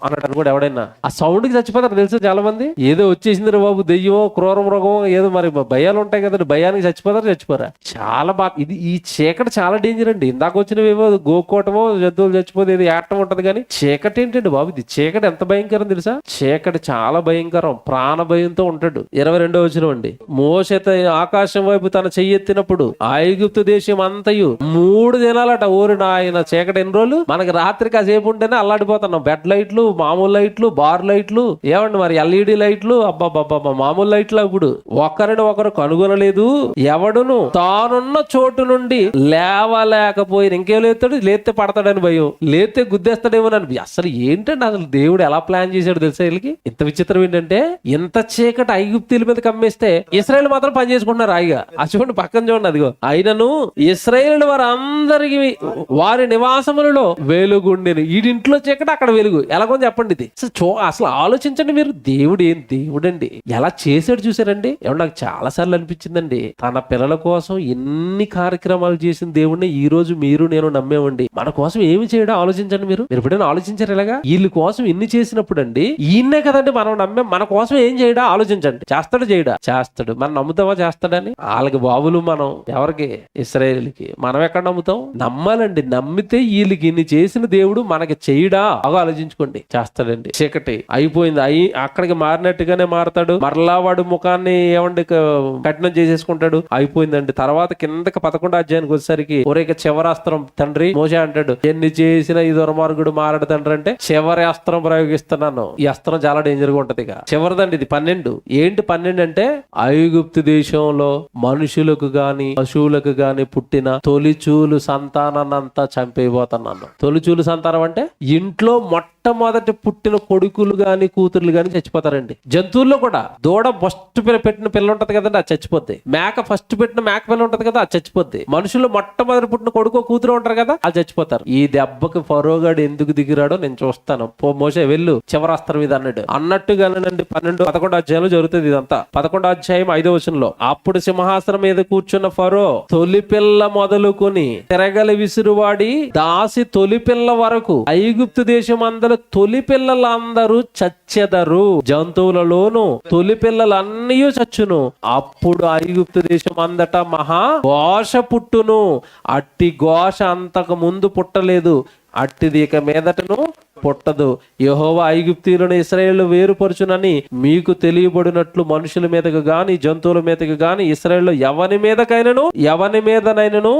అన్నట్టు అనుకోండి, ఎవడైనా ఆ సౌండ్ కి చచ్చిపోతారు తెలుసా చాలా మంది. ఏదో వచ్చేసింది రా బాబు, దెయ్యమో క్రూర మృగమో ఏదో, మరి భయాలు ఉంటాయి కదండి, భయానికి చచ్చిపోరా. చాలా బాగా ఇది. ఈ చీకటి చాలా డేంజర్ అండి. ఇందాక వచ్చినవేమో గోకోటమో జంతువులు చచ్చిపోతే ఏదో ఏటం ఉంటది, కానీ చీకటి ఏంటండి బాబు, ఇది చీకటి ఎంత భయంకరం తెలుసా. చీకటి చాలా భయంకరం, ప్రాణ భయంతో ఉంటాడు. 22వ వచనం అండి, మోషే ఆకాశం వైపు తన చెయ్యెత్తినప్పుడు ఐగుప్తు దేశం అంతయు 3 దినాలట. ఊరి నాయన చీకటి ఎన్ని రోజులు. మనకి రాత్రి కాసేపు ఉంటేనే అల్లాడిపోతున్నాం. బెడ్ లైట్లు, మామూలు లైట్లు, బార్ లైట్లు, ఏమండి మరి ఎల్ఈడి లైట్లు, అబ్బాబ్బాబ్బా మామూలు లైట్లు. ఇప్పుడు ఒకరిని ఒకరు కనుగొనలేదు, ఎవడును తానున్న చోటు నుండి లేవలేకపోయిన. ఇంకేం లేస్తాడు, లేస్తే పడతాడని భయం, లేస్తే గుద్దేస్తాడేమోనని. అసలు ఏంటంటే అసలు దేవుడు ఎలా ప్లాన్ చేశాడు తెలుసా వీళ్ళకి. ఇంత విచిత్రం ఏంటంటే, ఇంత చీకటి ఐగుప్తీల మీద కమ్మేస్తే ఇశ్రాయేల్ మాత్రం పని చేసుకుంటున్నారు హాయిగా. ఆ చూడండి పక్కన చూడండి, అదిగో అయినను ఇశ్రాయేలు వారందరికి వారి నివాసములలో వెలుగుండెను. ఈడింట్లో చీకటి, అక్కడ వెలుగు. ఎలాగో చెప్పండి ఇది. అసలు ఆలోచించండి మీరు. దేవుడు ఏం దేవుడండి, ఎలా చేశాడు చూసారండి. ఏమన్నా నాకు చాలా సార్లు అనిపించిందండి, తన పిల్లల కోసం ఎన్ని కార్యక్రమాలు చేసిన దేవుడిని ఈ రోజు మీరు నేను నమ్మేవండి. మన కోసం ఏమి చేయడం ఆలోచించండి మీరు. ఎప్పుడైనా ఆలోచించారు ఇలాగా? వీళ్ళ కోసం ఎన్ని చేసినప్పుడు అండి, ఈయన్నే కదండి మనం నమ్మే. మన కోసం ఏం చేయడా ఆలోచించండి. చేస్తాడు చేయడా? చేస్తాడు. మనం నమ్ముతామా చేస్తాడని? వాళ్ళకి బాబులు మనం ఎవరికి? ఇశ్రాయేలుకి. మనం ఎక్కడ నమ్ముతాం? నమ్మాలండి. నమ్మితే వీళ్ళకి ఇన్ని చేసిన దేవుడు మనకి చేయడా? బాగా ఆలోచించుకోండి. చేస్తాడండి. చీకటి అయిపోయింది, అక్కడికి మారినట్టుగానే మారతాడు. మరలా వాడు ముఖాన్ని ఏమండి కఠినం చేసేసుకుంటాడు. అయిపోయిందండి. తర్వాత కిందకి 11వ అధ్యాయానికి వచ్చేసరికి ఒరే చివరి అస్త్రం తండ్రి. మోషే అంటాడు, ఎన్ని చేసిన ఈ దుర్మార్గుడు మారడు తండ్రి అంటే, చివరి అస్త్రం ప్రయోగిస్తున్నాను. ఈ అస్త్రం చాలా డేంజర్ గా ఉంటది. ఇక చివరిదండి ఇది 12. ఏంటి 12 అంటే, ఐగుప్తు దేశంలో మనుషులకు గాని పశువులకు గాని పుట్టిన తొలిచూలు సంతానాన్నంతా చంపైపోతున్నాను. తొలిచూలు సంతానం అంటే ఇంట్లో మొట్టమొదటి పుట్టిన కొడుకులు గాని కూతుర్లు గాని చచ్చిపోతారండి. జంతువుల్లో కూడా దూడ ఫస్ట్ పెట్టిన పిల్ల ఉంటది కదండి, అది చచ్చిపోద్ది. మేక ఫస్ట్ పెట్టిన మేక పిల్ల ఉంటది కదా, అది చచ్చిపోద్ది. మనుషులు మొట్టమొదటి పుట్టిన కొడుకు కూతురు ఉంటారు కదా, అది చచ్చిపోతారు. ఈ దెబ్బకి ఫరోగాడు ఎందుకు దిగిరాడో నేను చూస్తాను. మోషే వెళ్ళు చివరాస్త్రం ఇది అన్నట్టుగానండి. 11 అధ్యాయంలో జరుగుతుంది ఇదంతా. 11 అధ్యాయం 5వ వచనంలో, అప్పుడు సింహాసనం మీద కూర్చున్న ఫరో తొలిపిల్ల మొదలుకొని తిరగలి విసురువాడి దాసి తొలిపిల్ల వరకు ఐగుప్తు దేశం అందరూ తొలిపిల్లలందరూ చచ్చెదరు, జంతువులలోను తొలిపిల్లలన్నీ చచ్చును. అప్పుడు ఐగుప్తు దేశం అంతటా మహా ఘోష పుట్టును. అట్టి ఘోష అంతకు ముందు పుట్టలేదు, అట్టిది ఇక మీదటను పుట్టదు. యెహోవా ఐగుప్తీయులను ఇశ్రాయేలు వేరుపరచునని మీకు తెలియబడినట్లు మనుషుల మీదకు గాని జంతువుల మీదకు గాని ఇశ్రాయేలు ఎవని మీదనైనను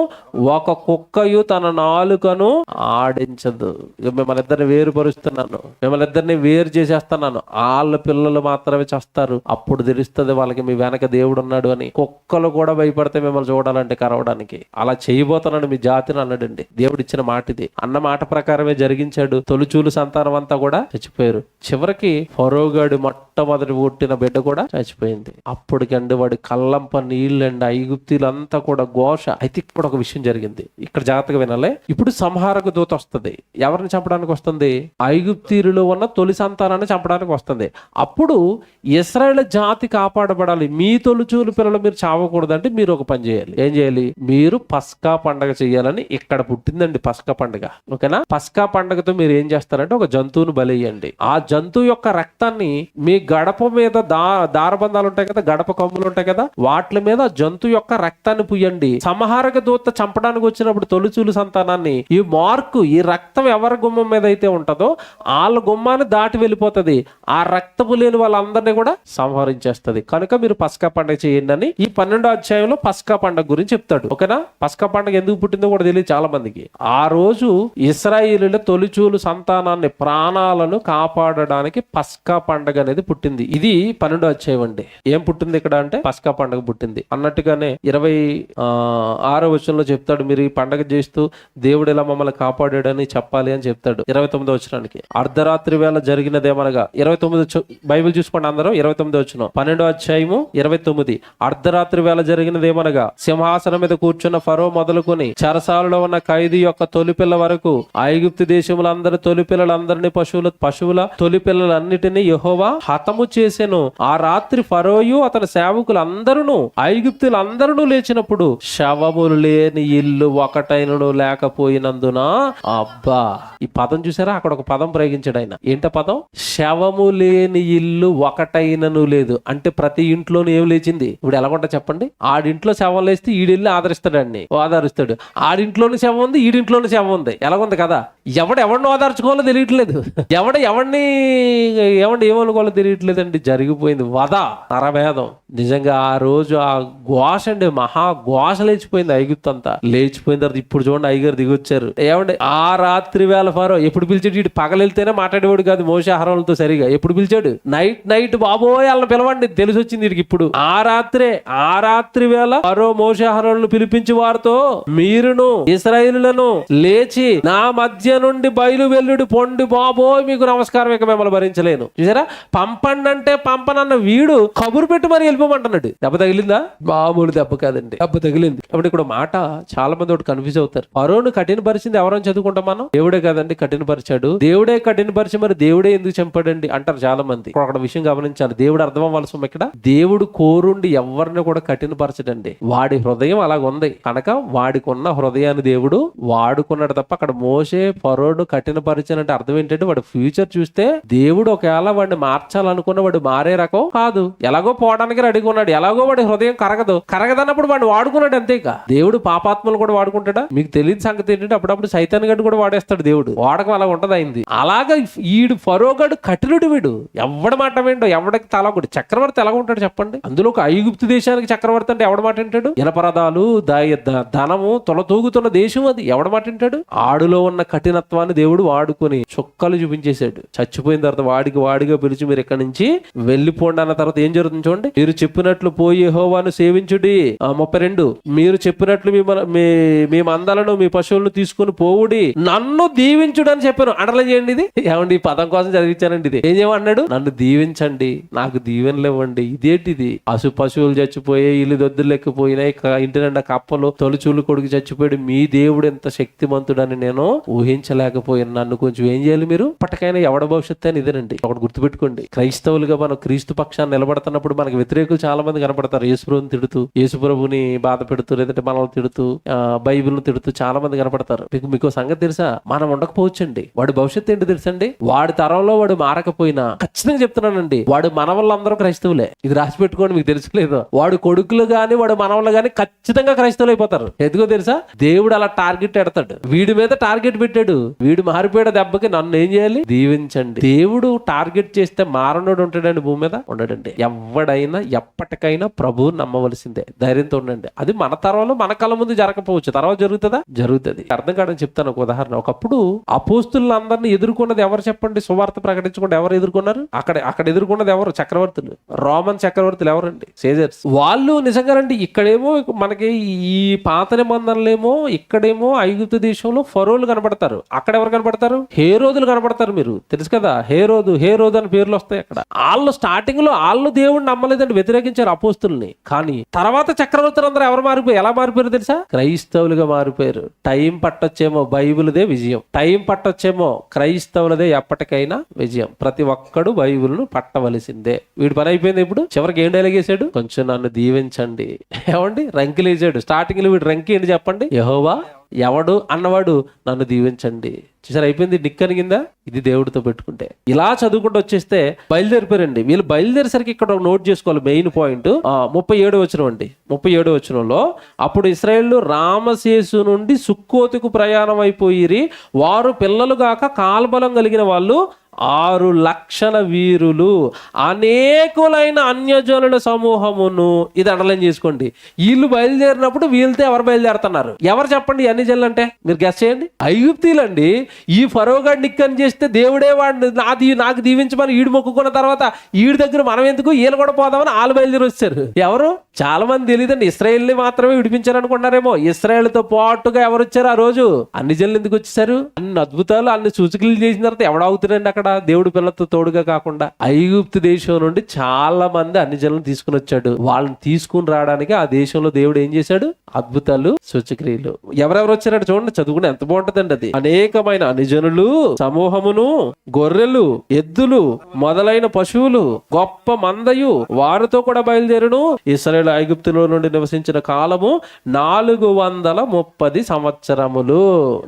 ఒక కుక్కయు తన నాలుకను ఆడించదు. మిమ్మల్ని ఇద్దరిని వేరుపరుస్తున్నాను, మిమ్మల్ని ఇద్దరిని వేరు చేసేస్తున్నాను. వాళ్ళ పిల్లలు మాత్రమే చేస్తారు. అప్పుడు తెలుస్తుంది వాళ్ళకి మీ వెనక దేవుడు ఉన్నాడు అని. కుక్కలు కూడా భయపడితే మిమ్మల్ని చూడాలంటే కరవడానికి. అలా చేయబోతున్నాడు మీ జాతిని అన్నాడండి. దేవుడు ఇచ్చిన మాట ఇది. అన్న మాట ప్రకారమే జరిగించాడు. తొలిచూలు సంతానం అంతా కూడా చచ్చిపోయారు. చివరికి ఫరోగాడు మొట్టమొదటి పుట్టిన బిడ్డ కూడా చచ్చిపోయింది. అప్పటికండి వాడి కళ్ళంప నీళ్ళండి, ఐగుప్తీలంతా కూడా ఘోష. అయితే ఇక్కడ ఒక విషయం జరిగింది, ఇక్కడ జాగ్రత్తగా వినాలి. ఇప్పుడు సంహారక దూత వస్తుంది. ఎవరిని చంపడానికి వస్తుంది? ఐగుప్తీయులలో ఉన్న తొలి సంతానాన్ని చంపడానికి వస్తుంది. అప్పుడు ఇశ్రాయేలు జాతి కాపాడబడాలి. మీ తొలిచూలు పిల్లలు మీరు చావకూడదంటే మీరు ఒక పని చేయాలి. ఏం చేయాలి? మీరు పస్కా పండగ చేయాలని ఇక్కడ పుట్టిందండి పస్కా పండుగ. ఓకేనా? పస్కా పండుగతో మీరు ఏం చేస్తారంటే ఒక జంతువును బలియండి. ఆ జంతువు యొక్క రక్తాన్ని మీ గడప మీద దారబంధాలు ఉంటాయి కదా, గడప కొమ్ములు ఉంటాయి కదా, వాటి మీద జంతువు యొక్క రక్తాన్ని పుయ్యండి. సంహారక దూత చంపడానికి వచ్చినప్పుడు తొలిచూలు సంతానాన్ని ఈ రక్తం ఎవరి గుమ్మం మీద అయితే ఉంటుందో వాళ్ళ గుమ్మాన్ని దాటి వెళ్ళిపోతుంది. ఆ రక్తపు లేని వాళ్ళందరినీ కూడా సంహరించేస్తుంది. కనుక మీరు పస్కా పండుగ చేయండి అని ఈ 12వ అధ్యాయంలో పస్కా పండుగ గురించి చెప్తాడు. ఓకేనా? పస్కా పండుగ ఎందుకు పుట్టిందో కూడా తెలియదు చాలా మందికి. ఆ రోజు ఇశ్రాయేలీయుల తొలిచూలు సంతానాన్ని ప్రాణాలను కాపాడడానికి పస్కా పండుగ అనేది పుట్టింది. ఇది 12వ అధ్యాయం అండి. ఏం పుట్టింది ఇక్కడ అంటే పస్కా పండుగ పుట్టింది. అన్నట్టుగానే 26వ వచనంలో చెప్తాడు, మీరు ఈ పండుగ చేస్తూ దేవుడు ఇలా మమ్మల్ని కాపాడాడని చెప్పాలి అని చెప్తాడు. 29వ వచనానికి అర్ధరాత్రి వేళ జరిగినదేమనగా 29 బైబిల్ చూసుకోండి అందరూ. 29వ వచనం 12వ అధ్యాయము 29. అర్ధరాత్రి వేళ జరిగినదేమనగా సింహాసనం మీద కూర్చున్న ఫరో మొదలుకొని చెరసాలలో ఉన్న ఖైదీ యొక్క తొలిపిల్ల వరకు ఐగుప్తు దేశములందరి తొలిపిల్లలందరినీ పశువుల తొలిపిల్లలన్నిటినీ యెహోవా హతము చేసెను. ఆ రాత్రి ఫరోయు అతని సేవకులందరూ ఐగుప్తులందరూ లేచినప్పుడు శవములు లేని ఇల్లు ఒకటైనను లేకపోయినందున. అబ్బా, ఈ పదం చూసారా? అక్కడ ఒక పదం ప్రయోగించాడు ఆయన. ఏంట పదం? శవము లేని ఇల్లు ఒకటైనను లేదు. అంటే ప్రతి ఇంట్లోనూ ఏం లేచింది? ఇప్పుడు ఎలాగుంటా చెప్పండి? ఆడింట్లో శవం లేస్తే ఈడెళ్ళి ఆదరిస్తాడు. ఆడింట్లోని శవం ఉంది, ఈడింట్లోని శవం ఉంది. ఎలాగుంది కదా? ఎవరిని ఓదార్చుకోవాలో తెలియట్లేదు, ఎవరిని ఏమనుకోవాలో తెలియట్లేదండి. జరిగిపోయింది వధ, నరభేదం. నిజంగా ఆ రోజు ఆ ఘోష అండి, మహా ఘోష లేచిపోయింది. ఐగుప్తు అంతా లేచిపోయిన తర్వాత ఇప్పుడు చూడండి అయ్యగారు దిగొచ్చారు. ఏమండి ఆ రాత్రి వేళ ఫరో ఎప్పుడు పిలిచాడు? ఇటు పగలెళ్తేనే మాట్లాడేవాడు కాదు మోషే అహరోనులతో సరిగా. ఎప్పుడు పిలిచాడు? నైట్ బాబోయ్ వాళ్ళని పిలవండి, తెలిసి వచ్చింది వీడికి ఇప్పుడు. ఆ రాత్రి వేళ ఫరో మోషే అహరోనులను పిలిపించి వారితో, మీరును ఇశ్రాయేలులను లేచి నా మధ్య నుండి బయలు వెల్లుడి పొండి బాబోయ్ మీకు నమస్కారం, ఇక మిమ్మల్ని భరించలేను. చూసారా? పంపండి అంటే పంపనన్న వీడు కబురు పెట్టి మరి వెళ్ళిపోమంటున్నాడు. దెబ్బ తగిలిందా? మామూలు దెబ్బ కాదండి, దెబ్బ తగిలింది. కాబట్టి ఇక్కడ మాట చాలా మంది ఒకటి కన్ఫ్యూజ్ అవుతారు. ఫరోను కఠినపరిచింది ఎవరని చదువుకుంటాం మనం? దేవుడే కదండి కఠినపరిచాడు. దేవుడే కఠినపరిచి మరి దేవుడే ఎందుకు చంపాడండి అంటారు చాలా మంది. ఒక విషయం గమనించాలి, దేవుడు అర్థం అవ్వాల్సి ఇక్కడ. దేవుడు కోరుండి ఎవరిని కూడా కఠినపరచడండి. వాడి హృదయం అలాగుంది కనుక వాడికి ఉన్న హృదయాన్ని దేవుడు వాడుకున్నాడు తప్ప అక్కడ మోషే ఫరోను కఠినపరిచానంటే అర్థం ఏంటంటే వాడు ఫ్యూచర్ చూస్తే దేవుడు ఒకవేళ వాడిని మార్చాలనుకున్న వాడు మారే రకం కాదు. ఎలాగో పోవడానికి రెడీగా ఉన్నాడు, ఎలాగో వాడి హృదయం కరగదన్నప్పుడు వాడిని వాడుకున్నాడు అంతేక. దేవుడు పాపాత్మలు కూడా వాడుకుంటాడా? మీకు తెలియని సంగతి ఏంటంటే అప్పుడప్పుడు సైతాన్ గడ్డు కూడా వాడేస్తాడు దేవుడు. వాడకం అలా ఉంటది అయింది. అలాగా ఈడు ఫరోగాడు కఠినుడు. వీడు ఎవడ మాట విండో, ఎవడికి తలగుడు. చక్రవర్తి ఎలా ఉంటాడు చెప్పండి? అందులో ఒక ఐగుప్తు దేశానికి చక్రవర్తి అంటే ఎవడ మాట వింటాడు? ఇనపరదాలు ధనము తొలతూగుతున్న దేశం అది. ఎవడ మాట వింటాడు? ఆడులో ఉన్న కఠిన కఠినత్వాన్ని దేవుడు వాడుకొని చుక్కలు చూపించేశాడు. చచ్చిపోయిన తర్వాత వాడిగా పిలిచి మీరు ఇక్కడ నుంచి వెళ్ళిపోండి అన్న తర్వాత ఏం జరుగుతుంది చూడండి. మీరు చెప్పినట్లు పోయి యెహోవాను సేవించుడి. 32 మీరు చెప్పినట్లు మీ మందలను మీ పశువులను తీసుకుని పోవుడి, నన్ను దీవించుడు అని చెప్పాను. అండర్లైన్ చేయండి. ఇది ఏమండి, ఈ పదం కోసం చదివించానండి. ఇది ఏం చేయమన్నాడు? నన్ను దీవించండి, నాకు దీవెనలు ఇవ్వండి. ఇదేంటిది? పశువులు చచ్చిపోయాయి, ఇల్లు దొద్దులు లెక్కిపోయినాయి, ఇంటి నిండా కప్పలు, తొలిచూలు కొడుకు చచ్చిపోయాడు. మీ దేవుడు ఎంత శక్తిమంతుడని నేను ఊహించలేకపోయాను. నన్ను కొంచెం ఏం చేయాలి మీరు? ఇప్పటికైనా ఎవడ భవిష్యత్తు అని ఇదేనండి. ఒకటి గుర్తుపెట్టుకోండి, క్రైస్తవులుగా మనం క్రీస్తు పక్షాన్ని నిలబడుతున్నప్పుడు మనకు వ్యతిరేకులు చాలా మంది కనపడతారు. యేసుప్రభుని తిడుతూ, యేసుప్రభుని బాధ పెడుతూ, లేదంటే మనల్ని తిడుతూ, బైబిల్ను తిడుతూ చాలా మంది కనపడతారు. మీకు సంగతి తెలుసా? మనం ఉండకపోవచ్చండి. వాడి భవిష్యత్తు ఏంటో తెలుసండి? వాడి తరంలో వాడు మారకపోయినా ఖచ్చితంగా చెప్తున్నానండి, వాడు మనవళ్ళందరూ క్రైస్తవులే. ఇది రాసి పెట్టుకోండి, మీకు తెలుసులేదో. వాడు కొడుకులు గాని వాడు మనవళ్ళు గాని ఖచ్చితంగా క్రైస్తవులు అయిపోతారు. ఎందుకో తెలుసా? దేవుడు అలా టార్గెట్ పెడతాడు. వీడి మీద టార్గెట్ పెట్టాడు. వీడు మారిపోయాడు దెబ్బకి నన్ను ఏం చేయాలి? దీవించండి. దేవుడు టార్గెట్ చేస్తే మారనోడు ఉంటాడండి భూమి మీద? ఉండడండి. ఎవడైనా ఎప్పటికైనా ప్రభువు నమ్మవలసిందే. ధైర్యంతో ఉండండి. అది మన తరంలో మన కళ్ళ ముందు జరగకపోవచ్చు, తర్వాత జరుగుతుందా? జరుగుతుంది. అర్థం కాదని చెప్తాను ఒక ఉదాహరణ. ఒకప్పుడు అపోస్తులందరినీ ఎదుర్కొన్నది ఎవరు చెప్పండి? సువార్త ప్రకటించకుండా ఎవరు ఎదుర్కొన్నారు? అక్కడ ఎదుర్కొన్నది ఎవరు? చక్రవర్తులు, రోమన్ చక్రవర్తులు. ఎవరండి? సీజర్స్. వాళ్ళు నిజంగానండి. ఇక్కడేమో మనకి ఈ పాత నిబంధనలేమో, ఇక్కడేమో ఐగుప్తు దేశంలో ఫరోలు కనబడతారు. అక్కడ ఎవరు కనబడతారు? హేరోదులు కనబడతారు. మీరు తెలుసు కదా, హేరోదు అని పేర్లు వస్తాయి అక్కడ. వాళ్ళు స్టార్టింగ్ లో వాళ్ళు దేవుడిని నమ్మలేదండి, వ్యతిరేకించారు అపోస్తుల్ని. కానీ తర్వాత చక్రవర్తులు అందరూ ఎవరు మారిపోయి ఎలా మారిపోయారు తెలుసా? క్రైస్తవులుగా మారిపోయారు. టైం పట్టొచ్చేమో బైబిల్దే విజయం, టైం పట్టొచ్చేమో క్రైస్తవులదే ఎప్పటికైనా విజయం. ప్రతి ఒక్కడు బైబిల్ను పట్టవలసిందే. వీడి పని అయిపోయింది. ఇప్పుడు చివరికి ఏం డైలాగ్ వేసాడు? కొంచెం నన్ను దీవించండి. ఏమండి, రంకిలు వేసాడు. స్టార్టింగ్ లో వీడు రంకి ఏంటి చెప్పండి? యెహోవా ఎవడు అన్నవాడు నన్ను దీవించండి. చూసారు, అయిపోయింది. నిక్కనిగిందా? ఇది దేవుడితో పెట్టుకుంటే. ఇలా చదువుకుంటూ వచ్చేస్తే బయలుదేరిపోయారండి. వీళ్ళు బయలుదేరేసరికి ఇక్కడ నోట్ చేసుకోవాలి మెయిన్ పాయింట్. 37 వచనం అండి. 37 వచనంలో, అప్పుడు ఇశ్రాయేలు రామశేసు నుండి సుక్కోతుకు ప్రయాణం అయిపోయిరి. వారు పిల్లలు గాక కాల్బలం కలిగిన వాళ్ళు 6 లక్షల వీరులు, అనేకులైన అన్యజనుల సమూహమును. ఇది అండర్లైన్ చేసుకోండి. వీళ్ళు బయలుదేరినప్పుడు వీళ్ళతో ఎవరు బయలుదేరుతున్నారు? ఎవరు చెప్పండి? అన్ని జనులు అంటే మీరు గెస్ చేయండి. ఐగుప్తీలండి. ఈ ఫరోగాడు నిక్కని చేస్తే దేవుడే వాడిని నాకు దీవించమని ఈడు మొక్కుకున్న తర్వాత ఈడి దగ్గర మనం ఎందుకు, వీళ్ళు కూడా పోదామని వాళ్ళు బయలుదేరి వచ్చారు. ఎవరు? చాలా మంది తెలియదండి. ఇశ్రాయేల్ని మాత్రమే విడిపించారు అనుకుంటున్నారేమో. ఇశ్రాయేల్తో పాటుగా ఎవరు వచ్చారు ఆ రోజు? అన్ని జనులు ఎందుకు వచ్చేసారు? అన్ని అద్భుతాలు, అన్ని సూచకులు చేసిన తర్వాత ఎవడవుతున్నారండి అక్కడ? దేవుడు పిల్లలతో తోడుగా కాకుండా ఐగుప్తు దేశం నుండి చాలా మంది అన్ని జనులను తీసుకుని వచ్చాడు. వాళ్ళని తీసుకుని రావడానికి ఆ దేశంలో దేవుడు ఏం చేశాడు? అద్భుతాలు, సూచక్రియలు. ఎవరెవరు వచ్చారంటే చూడండి, చదువుకుంటే ఎంత బాగుంటదండి అది. అనేకమైన అన్యజనులు సమూహమును, గొర్రెలు, ఎద్దులు మొదలైన పశువులు, గొప్ప మందయు వారితో కూడా బయలుదేరును. ఇశ్రాయేలు ఐగుప్తులో నుండి నివసించిన కాలము 430 సంవత్సరములు.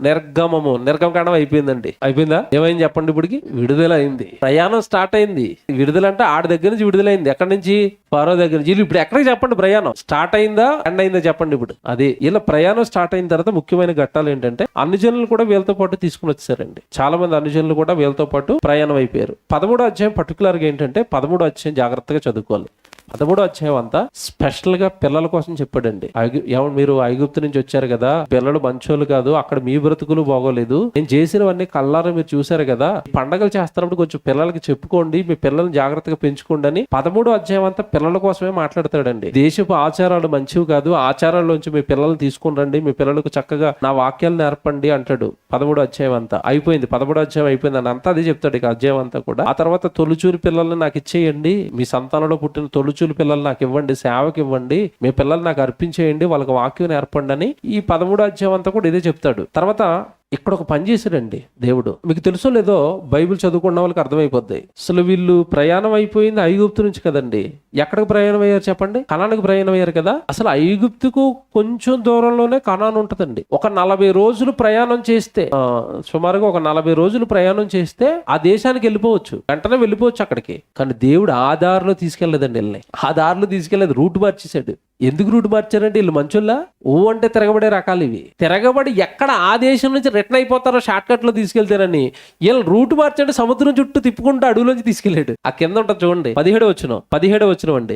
నిర్గమకాండం అయిపోయిందండి. అయిపోయిందా? ఏమైంది చెప్పండి? ఇప్పటికి విడుదల అయింది. ప్రయాణం స్టార్ట్ అయింది. విడుదల అంటే ఆడి దగ్గర నుంచి విడుదలైంది. ఎక్కడి నుంచి? ఫరో దగ్గర నుంచి. ఇప్పుడు ఎక్కడికి చెప్పండి? ప్రయాణం స్టార్ట్ అయిందా ఎండ్ అయిందా చెప్పండి. ఇప్పుడు అది ఇలా ప్రయాణం స్టార్ట్ అయిన తర్వాత ముఖ్యమైన ఘట్టాలు ఏంటంటే అన్ని జనులు కూడా వీళ్ళతో పాటు తీసుకుని వచ్చారండి. చాలా మంది అన్ని జనులు కూడా వీళ్ళతో పాటు ప్రయాణం అయిపోయారు. 13వ అధ్యాయం పర్టికులర్ గా ఏంటంటే 13వ అధ్యాయం జాగ్రత్తగా చదువుకోవాలి. 13వ అధ్యాయం అంతా స్పెషల్ గా పిల్లల కోసం చెప్పాడండి. మీరు ఐగుప్తు నుంచి వచ్చారు కదా, పిల్లలు మంచోళ్ళు కాదు, అక్కడ మీ బ్రతుకులు బాగోలేదు, నేను చేసినవన్నీ కళ్ళారా మీరు చూసారు కదా, పండగలు చేస్తున్నప్పుడు కొంచెం పిల్లలకి చెప్పుకోండి, మీ పిల్లల్ని జాగ్రత్తగా పెంచుకోండి అని 13వ అధ్యాయం అంతా పిల్లల కోసమే మాట్లాడతాడండి. దేశపు ఆచారాలు మంచివి కాదు, ఆచారాల్లోంచి మీ పిల్లల్ని తీసుకుని రండి, మీ పిల్లలకు చక్కగా నా వాక్యాలు నేర్పండి అంటాడు. 13వ అధ్యాయం అంతా అయిపోయింది. 11వ అధ్యాయం అయిపోయింది అని అంతా అదే చెప్తాడు ఇక అధ్యాయం అంతా కూడా. ఆ తర్వాత తొలిచూరి పిల్లల్ని నాకు ఇచ్చేయండి, మీ సంతానంలో పుట్టిన తొలిచూరి పిల్లలు నాకు ఇవ్వండి, సేవకి ఇవ్వండి, మీ పిల్లలు నాకు అర్పించేయండి, వాళ్ళకి వాక్యం నేర్పండి అని ఈ 13వ అధ్యాయం అంతా కూడా ఇదే చెప్తాడు. తర్వాత ఇక్కడ ఒక పని చేశాడండి దేవుడు. మీకు తెలుసో లేదో, బైబిల్ చదువుకున్న వాళ్ళకి అర్థమైపోద్ది. అసలు వీళ్ళు ప్రయాణం అయిపోయింది ఐగుప్తు నుంచి కదండి. ఎక్కడికి ప్రయాణం అయ్యారు చెప్పండి? కనానుకు ప్రయాణం అయ్యారు కదా. అసలు ఐగుప్తుకు కొంచెం దూరంలోనే కనాను ఉంటదండి. ఒక 40 రోజులు ప్రయాణం చేస్తే, సుమారుగా ఒక 40 రోజులు ప్రయాణం చేస్తే ఆ దేశానికి వెళ్ళిపోవచ్చు, వెంటనే వెళ్ళిపోవచ్చు అక్కడికి. కానీ దేవుడు ఆ దారిలో తీసుకెళ్లేదండి వీళ్ళని. ఆ దారిలో తీసుకెళ్లేదు, రూట్ మార్చేశాడు. ఎందుకు రూట్ మార్చారంటే వీళ్ళు మంచోళ్ళా? అంటే తిరగబడే రకాలు ఇవి. తిరగబడి ఎక్కడ ఆ దేశం నుంచి రిటర్న్ అయిపోతారో షార్ట్ కట్ లో తీసుకెళ్తారని వీళ్ళు రూట్ మార్చండి, సముద్రం చుట్టూ తిప్పుకుంటూ అడవులోంచి తీసుకెళ్లాడు. ఆ కింద ఉంటుంది చూడండి 17వ వచనం వచ్చినవండి.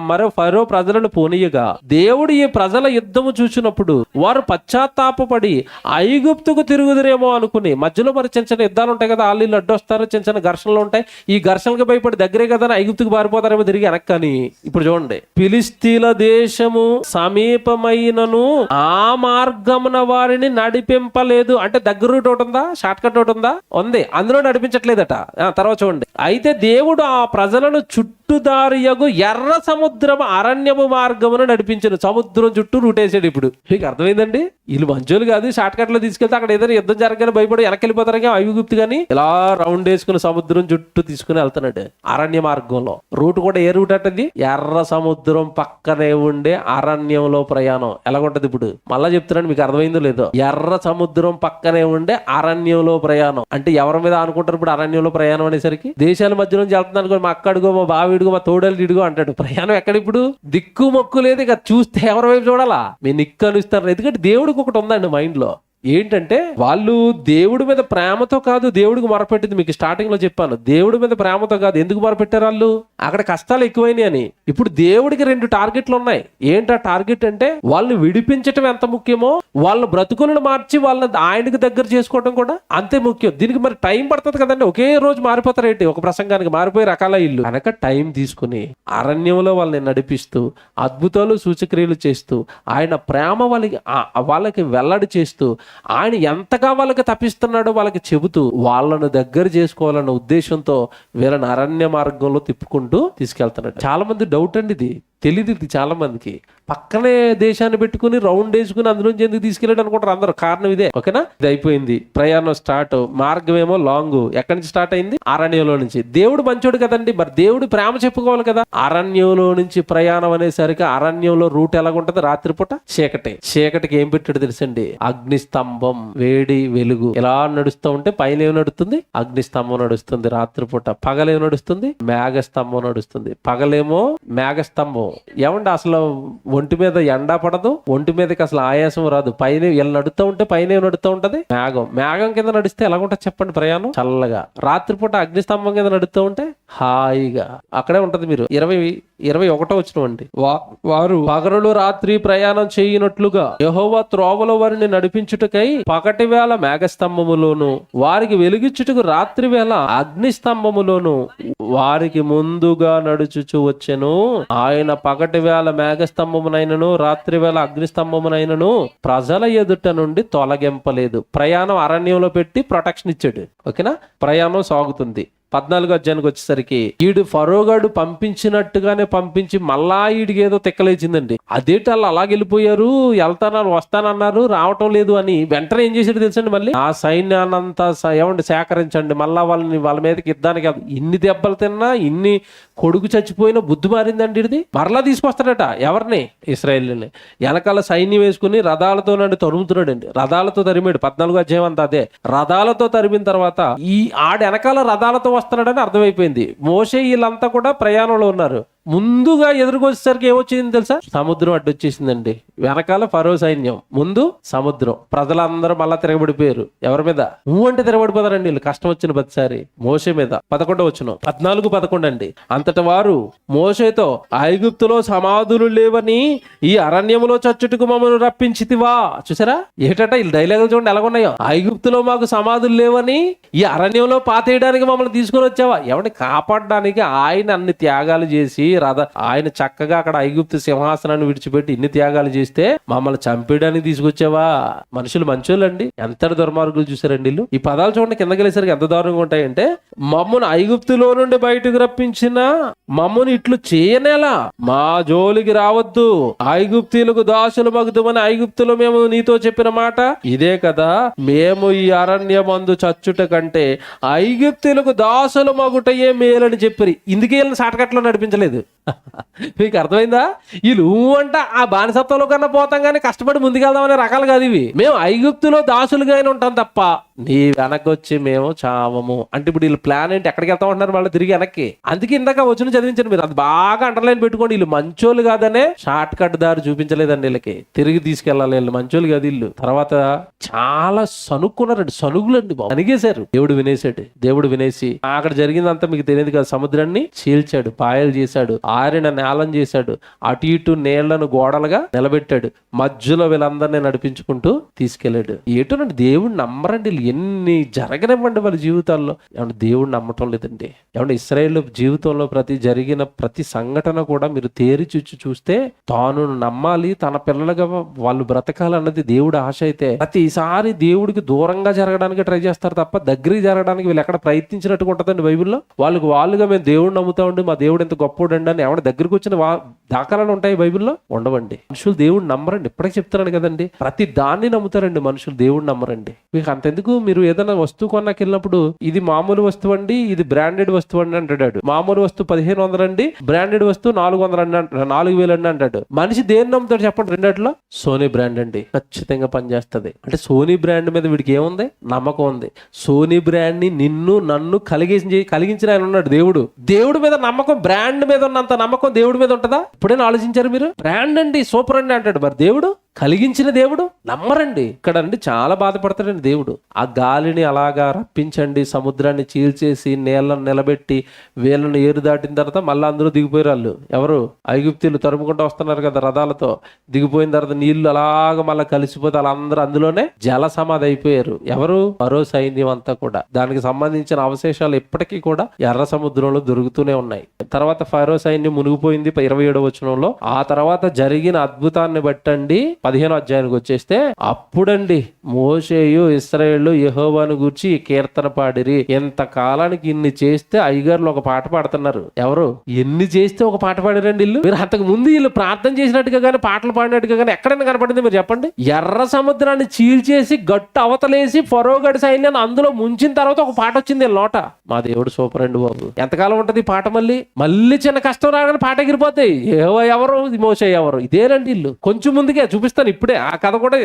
మరో ఫరో ప్రజలను పోనీయగా దేవుడు ఈ ప్రజల యుద్ధము చూసినప్పుడు వారు పశ్చాత్తాపపడి ఐగుప్తుకు తిరుగుదురేమో అనుకుని, మధ్యలో మరి చిన్న చిన్న యుద్ధాలు ఉంటాయి కదా, వాళ్ళు అడ్డొస్తారు, చిన్న చిన్న ఘర్షణలు ఉంటాయి, ఈ ఘర్షణకు భయపడి దగ్గరే కదా ఐగుప్తుకు పారిపోతారేమో తిరిగి వెనక్కి. కానీ ఇప్పుడు చూడండి, ఫిలిస్తీన్ల దేశము సమీపమైనను ఆ మార్గమున వారిని నడిపింపలేదు. అంటే దగ్గర రూట్ ఒకటి ఉందా, షార్ట్ కట్ ఒకటి ఉందా? ఉంది, అందులో నడిపించట్లేదట. తర్వాత చూడండి, అయితే దేవుడు ఆ ప్రజలను చుట్టుదారియగు ఎర్ర సముద్రం అరణ్యము మార్గమును నడిపించను. సముద్రం చుట్టూ రూట్ వేసాడు. ఇప్పుడు మీకు అర్థమైందండి, వీళ్ళు మంచోళ్ళు కాదు, షార్ట్ కట్ లో తీసుకెళ్తే అక్కడ ఏదైనా యుద్ధం జరగానే భయపడి వెనక్కి వెళ్ళిపోతారు. ఐగుప్తు కానీ ఇలా రౌండ్ వేసుకుని సముద్రం చుట్టూ తీసుకుని వెళ్తున్నాడు అరణ్య మార్గంలో. రూట్ కూడా ఏ రూట్ అంటది? ఎర్ర సముద్రం పక్కనే ఉండే అరణ్యంలో ప్రయాణం. ఎలాగుంటది ఇప్పుడు మళ్ళా చెప్తున్నాను, మీకు అర్థమైందో లేదో. ఎర్ర సముద్రం పక్కనే ఉండే అరణ్యంలో ప్రయాణం అంటే ఎవరి మీద అనుకుంటారు ఇప్పుడు అరణ్యంలో ప్రయాణం అనేసరికి? దేశాల మధ్య నుంచి వెళ్తున్నాను అనుకో, మా అక్క అడుగో, మా బావిడుగో, మా తోడలు ఇడుగో అంటాడు. ప్రయాణం ఎక్కడ ఇప్పుడు? దిక్కు మొక్కు లేదు. ఇక చూస్తే ఎవరి వైపు చూడాలా? మీ నిక్కు అనుస్తారు. ఎందుకంటే దేవుడికి ఒకటి ఉందండి మైండ్ లో. ఏంటంటే వాళ్ళు దేవుడి మీద ప్రేమతో కాదు దేవుడికి మొరపెట్టింది. మీకు స్టార్టింగ్ లో చెప్పాను, దేవుడి మీద ప్రేమతో కాదు. ఎందుకు మొరపెట్టారు వాళ్ళు? అక్కడ కష్టాలు ఎక్కువైనాయి అని. ఇప్పుడు దేవుడికి 2 టార్గెట్లు ఉన్నాయి. ఏంటా టార్గెట్ అంటే, వాళ్ళని విడిపించటం ఎంత ముఖ్యమో వాళ్ళ బ్రతుకులను మార్చి వాళ్ళని ఆయనకు దగ్గర చేసుకోవడం కూడా అంతే ముఖ్యం. దీనికి మరి టైం పడుతుంది కదండి. ఒకే రోజు మారిపోతారు ఏంటి? ఒక ప్రసంగానికి మారిపోయి రకాల ఇల్లు కనుక టైం తీసుకుని అరణ్యంలో వాళ్ళని నడిపిస్తూ అద్భుతాలు సూచక్రియలు చేస్తూ ఆయన ప్రేమ వాళ్ళకి వెల్లడి చేస్తూ ఆయన ఎంతగా వాళ్ళకి తప్పిస్తున్నాడో వాళ్ళకి చెబుతూ వాళ్ళను దగ్గర చేసుకోవాలన్న ఉద్దేశంతో వీళ్ళని అరణ్య మార్గంలో తిప్పుకుంటూ తీసుకెళ్తున్నాడు. చాలా మంది డౌట్ అండి, ఇది తెలియదు. ఇది చాలా మందికి పక్కనే దేశాన్ని పెట్టుకుని రౌండ్ వేసుకుని అందులోంచి ఎందుకు తీసుకెళ్ళాడు అనుకుంటారు అందరూ. కారణం ఇదే. ఓకేనా? ఇది అయిపోయింది. ప్రయాణం స్టార్ట్. మార్గం ఏమో లాంగ్. ఎక్కడి నుంచి స్టార్ట్ అయింది? అరణ్యంలో నుంచి. దేవుడు మంచోడు కదండి, మరి దేవుడు ప్రేమ చెప్పుకోవాలి కదా. అరణ్యంలో నుంచి ప్రయాణం అనేసరికి అరణ్యంలో రూట్ ఎలాగుంటది? రాత్రిపూట చీకటికి ఏం పెట్టాడు తెలుసండి? అగ్నిస్తంభం, వేడి వెలుగు ఇలా నడుస్తూ ఉంటే పైన ఏం నడుస్తుంది? అగ్నిస్తంభం నడుస్తుంది. రాత్రిపూట పగలేం నడుస్తుంది? మేఘస్తంభం నడుస్తుంది. పగలేమో మేఘస్తంభం. ఏమంటే అసలు ఒంటి మీద ఎండా పడదు, ఒంటి మీదకి అసలు ఆయాసం రాదు. పైన ఇలా నడుస్తూ ఉంటే పైన నడుస్తూ ఉంటది మేఘం కింద నడిస్తే ఎలాగుంటది చెప్పండి ప్రయాణం? చల్లగా. రాత్రిపూట అగ్నిస్తంభం కింద నడుస్తూ ఉంటే హాయిగా అక్కడే ఉంటది. మీరు 21 వచ్చినవండి, వారు పగలు రాత్రి ప్రయాణం చేయనట్లుగా యెహోవా త్రోవలో వారిని నడిపించుటకై పగటి వేళ మేఘస్తంభములోను వారికి వెలుగిచ్చుటకు రాత్రి వేళ అగ్నిస్తంభములోను వారికి ముందుగా నడుచుచు వచ్చెను. ఆయన పగటి వేళ మేఘస్తంభమునైనను రాత్రి వేళ అగ్నిస్తంభమునైనను ప్రజల ఎదుట నుండి తొలగింపలేదు. ప్రయాణం అరణ్యంలో పెట్టి ప్రొటెక్షన్ ఇచ్చాడు. ఓకేనా? ప్రయాణం సాగుతుంది. 14వ అధ్యాయానికి వచ్చేసరికి ఈడు ఫరోగాడు పంపించినట్టుగానే పంపించి మళ్ళా ఈడికి ఏదో తిక్కలేచిందండి. అదేంటి వాళ్ళు అలాగెళ్ళిపోయారు, వస్తానన్నారు, రావటం లేదు అని వెంటనే ఏం చేసాడు తెలుసండి? మళ్ళీ ఆ సైన్యాన్నంతా ఏమండి సేకరించండి, మళ్ళా వాళ్ళ మీదకి యుద్ధానికి. ఇన్ని దెబ్బలు తిన్నా, ఇన్ని కొడుకు చచ్చిపోయినా బుద్ధి మారిందండి ఇది. మరలా తీసుకొస్తాడట ఎవరిని? ఇశ్రాయేలుని. వెనకాల సైన్యం వేసుకుని రథాలతో తరుముతున్నాడండి. రథాలతో తరిమాడు. 14వ అధ్యాయం అంతా అదే. రథాలతో తరిమిన తర్వాత ఈ వెనకాల రథాలతో వస్తున్నాడని అర్థమైపోయింది. మోషే వీళ్ళంతా కూడా ప్రయాణంలో ఉన్నారు. ముందుగా ఎదురుకొచ్చేసరికి ఏమొచ్చింది తెలుసా? సముద్రం అడ్డొచ్చేసిందండి. వెనకాల ఫరో సైన్యం, ముందు సముద్రం. ప్రజలందరూ మళ్ళా తిరగబడిపోయారు. ఎవరి మీద? అంటే తిరగబడిపోతారండి వీళ్ళు కష్టం వచ్చిన ప్రతిసారి. మోషే మీద. 11వ వచనం, 14:11 అండి. అంతటి వారు మోషేతో, ఐగుప్తులో సమాధులు లేవని ఈ అరణ్యములో చచ్చుటకు మమ్మల్ని రప్పించితివా. చూసారా ఏటట వీళ్ళు డైలాగులు చూడండి ఎలాగున్నాయో. ఐగుప్తులో మాకు సమాధులు లేవని ఈ అరణ్యంలో పాతేయడానికి మమ్మల్ని తీసుకొని వచ్చావా? ఎవరిని కాపాడడానికి ఆయన అన్ని త్యాగాలు చేసి ఆయన చక్కగా అక్కడ ఐగుప్తు సింహాసనాన్ని విడిచిపెట్టి ఇన్ని త్యాగాలు చేస్తే మమ్మల్ని చంపేయడానికి తీసుకొచ్చావా? మనుషులు మంచోళ్ళండి, ఎంత దుర్మార్గులు చూసారండి వీళ్ళు. ఈ పదాలు చూడండి కిందకి వెళ్ళేసరికి ఎంత దారుణంగా ఉంటాయంటే, మమ్మల్ని ఐగుప్తులో నుండి బయటకు రప్పించిన మమ్మల్ని ఇట్లు చేయనేలా, మా జోలికి రావద్దు, ఐగుప్తీలకు దాసులు మగుదుమని ఐగుప్తులో మేము నీతో చెప్పిన మాట ఇదే కదా. మేము ఈ అరణ్యమందు చచ్చుట కంటే ఐగుప్తీలకు దాసులు మగుటయే మేలని చెప్పి ఇందుకే వీళ్ళని షార్ట్కట్లో నడిపించలేదు. మీకు అర్థమైందా? వీళ్ళు అంట ఆ బానిసత్వంలో కన్నా పోతాం కానీ కష్టపడి ముందుకెళ్దామనే రకాలు కాదు ఇవి. మేము ఐగుప్తులో దాసులుగానే ఉంటాం తప్ప నీ వెనక్కి వచ్చి మేము చావము అంటే. ఇప్పుడు వీళ్ళు ప్లాన్ ఏంటి? ఎక్కడికి వెళ్తా ఉంటున్నారు మళ్ళీ తిరిగి వెనక్కి. అందుకే ఇందాక వచ్చిన చదివించండి మీరు, అది బాగా అండర్లైన్ పెట్టుకోండి. వీళ్ళు మంచోళ్ళు కాదనే షార్ట్ కట్ దారి చూపించలేదండి వీళ్ళకి. తిరిగి తీసుకెళ్ళాలి. వీళ్ళు మంచోళ్ళు కాదు వీళ్ళు. తర్వాత చాలా సనుక్కున్నారండి, సనుగులండి బాబు. అనిగేశారు. దేవుడు వినేసాడు. దేవుడు వినేసి అక్కడ జరిగిందంతా మీకు తెలియదు కదా, సముద్రాన్ని చీల్చాడు, పాయలు చేశాడు, చేశాడు, ఆరిన నేలను చేశాడు, అటు ఇటు నీళ్లను గోడలుగా నిలబెట్టాడు, మధ్యలో వీళ్ళందరినీ నడిపించుకుంటూ తీసుకెళ్ళాడు. ఏటోనండి, దేవుడు నమ్మరండి. ఎన్ని జరగనివ్వండి వాళ్ళ జీవితాల్లో, ఏమన్నా దేవుడు నమ్మటం లేదండి. ఏమన్నా ఇశ్రాయేలు జీవితంలో జరిగిన ప్రతి సంఘటన కూడా మీరు తేరి చూస్తే తాను నమ్మాలి, తన పిల్లలుగా వాళ్ళు బ్రతకాలన్నది దేవుడి ఆశ అయితే ప్రతిసారి దేవుడికి దూరంగా జరగడానికి ట్రై చేస్తారు తప్ప దగ్గరికి జరగడానికి వీళ్ళు ఎక్కడ ప్రయత్నించినట్టుగా ఉంటుందండి బైబిల్లో. వాళ్ళుగా మేము దేవుడు నమ్ముతామండి, మా దేవుడు ఎంత గొప్పోడండి అని ఎవడ దగ్గరికి వచ్చిన దాఖలాలు ఉంటాయి బైబిల్లో? ఉండవండి. మనుషులు దేవుడు నమ్మరండి. ఇప్పటికే చెప్తున్నాను కదండి, ప్రతి దాన్ని నమ్ముతారండి మనుషులు, దేవుడు నమ్మరండి. మీకు అంతెందుకు, మీరు ఏదైనా వస్తువు కొన్నాకి వెళ్ళినప్పుడు ఇది మామూలు వస్తువు అండి, ఇది బ్రాండెడ్ వస్తువు అండి అంటాడు. మామూలు వస్తువు 1500 అండి, బ్రాండెడ్ వస్తువు 400 అండి, 4000 అండి అంటాడు. మనిషి దేన్ని నమ్ముతాడు చెప్పండి? రెండిట్లో సోనీ బ్రాండ్ అండి, ఖచ్చితంగా పనిచేస్తుంది. అంటే సోనీ బ్రాండ్ మీద వీడికి ఏముంది? నమ్మకం ఉంది. సోనీ బ్రాండ్ ని నిన్ను నన్ను కలిగించిన ఆయన ఉన్నాడు దేవుడు. దేవుడి మీద నమ్మకం, బ్రాండ్ మీద ఉన్నంత నమ్మకం దేవుడి మీద ఉంటుందా? ఇప్పుడైనా ఆలోచించారు మీరు? బ్రాండ్ అండి, సూపర్ అండి అంటాడు. మరి దేవుడు, కలిగించిన దేవుడు నమ్మరండి. ఇక్కడ అండి చాలా బాధపడతాడండి దేవుడు. ఆ గాలిని అలాగా రప్పించండి, సముద్రాన్ని చీల్చేసి నీళ్ళను నిలబెట్టి వీళ్ళను ఏరు దాటిన తర్వాత మళ్ళీ అందులో దిగిపోయారు వాళ్ళు. ఎవరు? ఐగుప్తీయులు తరుముకుంటూ వస్తున్నారు కదా రథాలతో. దిగిపోయిన తర్వాత నీళ్లు అలాగ మళ్ళీ కలిసిపోతే వాళ్ళందరూ అందులోనే జల సమాధి అయిపోయారు. ఎవరు? ఫరో సైన్యం అంతా కూడా. దానికి సంబంధించిన అవశేషాలు ఇప్పటికీ కూడా ఎర్ర సముద్రంలో దొరుకుతూనే ఉన్నాయి. తర్వాత ఫరో సైన్యం మునిగిపోయింది 27వ వచనంలో. ఆ తర్వాత జరిగిన అద్భుతాన్ని బట్టండి 15వ అధ్యాయానికి వచ్చేస్తే అప్పుడండి మోషేయు ఇశ్రాయేలు యెహోవాను గూర్చి కీర్తన పాడిరి. ఎంత కాలానికి ఇన్ని చేస్తే అయ్యగారులు ఒక పాట పాడుతున్నారు. ఎవరు? ఎన్ని చేస్తే ఒక పాట పాడారండి వీళ్ళు? మీరు అంతకు ముందు వీళ్ళు ప్రార్థన చేసినట్టుగా కానీ పాటలు పాడినట్టుగా కానీ ఎక్కడైనా కనపడింది మీరు చెప్పండి? ఎర్ర సముద్రాన్ని చీల్చేసి గట్టు అవతలేసి ఫరోగడి సైన్యాన్ని అందులో ముంచిన తర్వాత ఒక పాట వచ్చింది లోట. మా దేవుడు సూపర్ అండి బాబు. ఎంతకాలం ఉంటది ఈ పాట? మళ్ళీ చిన్న కష్టం రాగానే పాట ఎగిరిపోతాయి. ఎవరు? మోషే ఎవరు? ఇదేనండి ఇల్లు. కొంచెం ముందుకే చూపిస్తాను ఇప్పుడే. ఆ కథ కూడా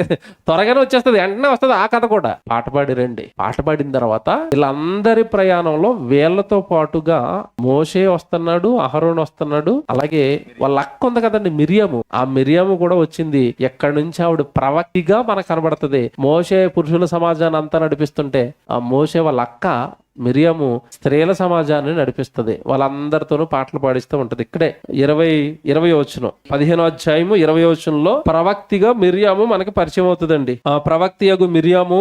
త్వరగానే వచ్చేస్తుంది, వెంటనే వస్తుంది ఆ కథ కూడా. పాట పాడిరండి. పాట పాడిన తర్వాత వీళ్ళందరి ప్రయాణంలో వీళ్ళతో పాటుగా మోషే వస్తున్నాడు, అహరోన్ వస్తున్నాడు, అలాగే వాళ్ళ అక్క ఉంది కదండి మిరియాము. ఆ మిరియాము కూడా వచ్చింది. ఎక్కడి నుంచి ఆవిడ ప్రవక్తిగా మనకు కనబడుతుంది. మోషే పురుషుల సమాజాన్ని అంతా నడిపిస్తుంటే ఆ మోషే వాళ్ళ అక్క మిరియాము స్త్రీల సమాజాన్ని నడిపిస్తుంది. వాళ్ళందరితోనూ పాటలు పాడిస్తూ ఉంటది. ఇక్కడే 20 వచనం 15వ అధ్యాయము 20వ వచనంలో ప్రవక్తిగా మిరియాము మనకి పరిచయం అవుతుందండి. ఆ ప్రవక్తియగు మిరియాము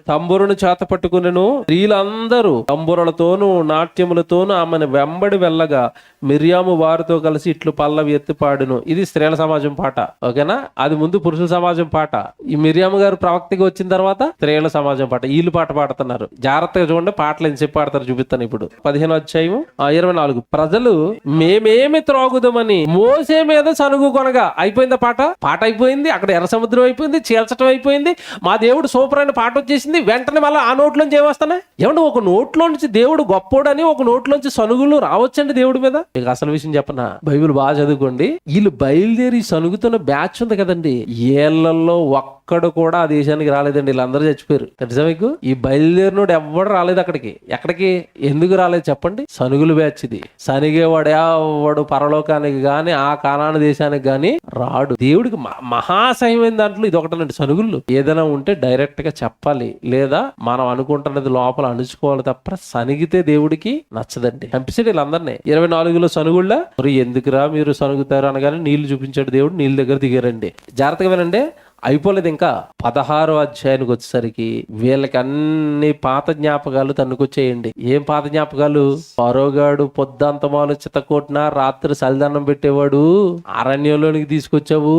తంబురును చేత పట్టుకునేను. స్త్రీలందరూ తంబురులతోనూ నాట్యములతోనూ ఆమెను వెంబడి వెళ్ళగా మిరియాము వారితో కలిసి ఇట్లు పల్లవి ఎత్తి పాడును. ఇది స్త్రీల సమాజం పాట. ఓకేనా? అది ముందు పురుషుల సమాజం పాట. ఈ మిరియాము గారు ప్రవక్తిగా వచ్చిన తర్వాత స్త్రీల సమాజం పాట. వీళ్ళు పాట పాడుతున్నారు. జాగ్రత్తగా చూడండి, పాటలు చెప్పి పాడతారు చూపిస్తాను ఇప్పుడు. 15వ అధ్యాయము 24. ప్రజలు మేమేమి త్రాగుదామని మోసే మీద సనుగు కొనగా. అయిపోయిందా పాట? పాట అయిపోయింది. అక్కడ ఎర్ర సముద్రం అయిపోయింది, చీల్చడం అయిపోయింది. మా దేవుడు సూపర్ అయిన పాట వచ్చేసింది. వెంటనే మళ్ళీ ఆ నోట్లోంచి ఏమొస్తున్నాయి? ఏమంటే ఒక నోట్లో నుంచి దేవుడు గొప్పోడని ఒక నోట్లోంచి సనుగులు రావచ్చండి దేవుడి మీద. మీకు అసలు విషయం చెప్పనా? బైబిల్ బాగా చదువుకోండి. వీళ్ళు బయలుదేరి సనుగుతున్న బ్యాచ్ ఉంది కదండి, ఏళ్లలో ఒక్కడు కూడా ఆ దేశానికి రాలేదండి. వీళ్ళందరూ చచ్చిపోయారు. తెలుసా మీకు? ఈ బయలుదేరినోడు ఎవ్వడు రాలేదు అక్కడికి. ఎక్కడికి ఎందుకు రాలేదు చెప్పండి? సనుగులు బ్యాచ్ ఇది. సనిగేవాడు ఎవడు పరలోకానికి గాని ఆ కానాను దేశానికి గాని రాడు. దేవుడికి మహాసహమైన దాంట్లో ఇది ఒకటనండి, సనుగులు. ఏదైనా ఉంటే డైరెక్ట్ గా చెప్పాలి, లేదా మనం అనుకుంటున్నది లోపల అణుచుకోవాలి తప్ప సనిగితే దేవుడికి నచ్చదండి. చంపేసాడు వీళ్ళందరినీ. 24లో సనుగుళ్ళ ఎందుకురా మీరు సనుగుతారు అనగానే నీళ్లు చూపించాడు దేవుడు. నీళ్ళ దగ్గర దిగారండి. జాగ్రత్తగా వినండి, అయిపోలేదు ఇంకా. 16వ అధ్యాయానికి వచ్చేసరికి వీళ్ళకి అన్ని పాత జ్ఞాపకాలు తన్నుకొచ్చేయండి. ఏం పాత జ్ఞాపకాలు? పరోగాడు పొద్దంతమాలు చిత్తకొట్టినా రాత్రి సలిదన్నం పెట్టేవాడు అరణ్యంలోనికి తీసుకొచ్చావు.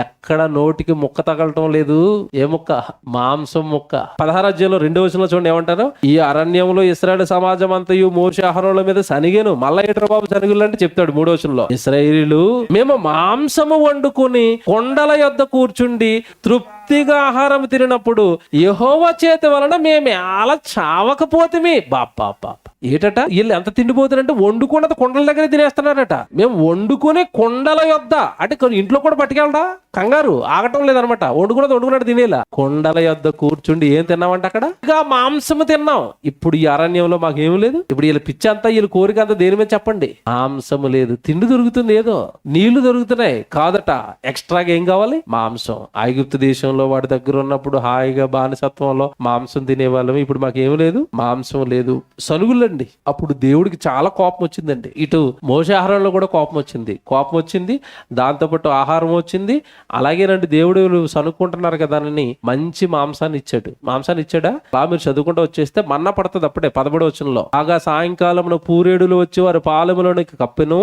ఎక్కడ నోటికి ముక్క తగలటం లేదు. ఏ ముక్క? మాంసం ముక్క. 16వ అధ్యాయంలో 2వ వచనంలో చూడండి ఏమంటారు? ఈ అరణ్యంలో ఇశ్రాయేలు సమాజం అంతయు మోషే అహరోనుల మీద సనిగేను. మళ్ళా ఏట్రా బాబు సనుగులు అంటే చెప్తాడు 3వ వచనంలో. ఇశ్రాయేలీయులు మేము మాంసము వండుకొని కొండల యొద్ద కూర్చుండి తృప్తిగా ఆహారం తినప్పుడు యెహోవా చేతి వలన మేము అలా చావకపోతేమి. బాపా ఏటట వీళ్ళు ఎంత తిండిపోతారంటే వండుకున్నది కొండల దగ్గర తినేస్తున్నారట. మేము వండుకునే కొండల యొద్ద అంటే ఇంట్లో కూడా పట్టుకెళ్ళడా? కంగారు ఆగటం లేదనమాట. వండుకున్నట్టు తినేలా కొండల యొద్ద కూర్చుండి ఏం తిన్నామంటే అక్కడ ఇక మాంసము తిన్నాం. ఇప్పుడు ఈ అరణ్యంలో మాకేం లేదు. ఇప్పుడు వీళ్ళ పిచ్చి అంతా వీళ్ళ కోరిక అంతా దేని మీద చెప్పండి? మాంసము లేదు. తిండి దొరుకుతుంది, ఏదో నీళ్లు దొరుకుతున్నాయి కాదట. ఎక్స్ట్రాగా ఏం కావాలి? మాంసం. ఐగుప్తు దేశంలో దేశంలో వాడి దగ్గర ఉన్నప్పుడు హాయిగా బానిసత్వంలో మాంసం తినేవాళ్ళం. ఇప్పుడు మాకేం లేదు, మాంసం లేదు, సనుగులండి. అప్పుడు దేవుడికి చాలా కోపం వచ్చిందండి. ఇటు మోషే ఆహారంలో కూడా కోపం వచ్చింది, దాంతోపాటు ఆహారం వచ్చింది. అలాగేనండి, దేవుడు సనుక్కుంటున్నారు కదా అని మంచి మాంసాన్ని ఇచ్చాడా? అలా మీరు చదువుకుంటూ వచ్చేస్తే మన్నా పడుతుంది. అప్పుడే 11వ వచనంలో, బాగా సాయంకాలమున పూరేడులు వచ్చి వారి పాలెములోనికి కప్పెను,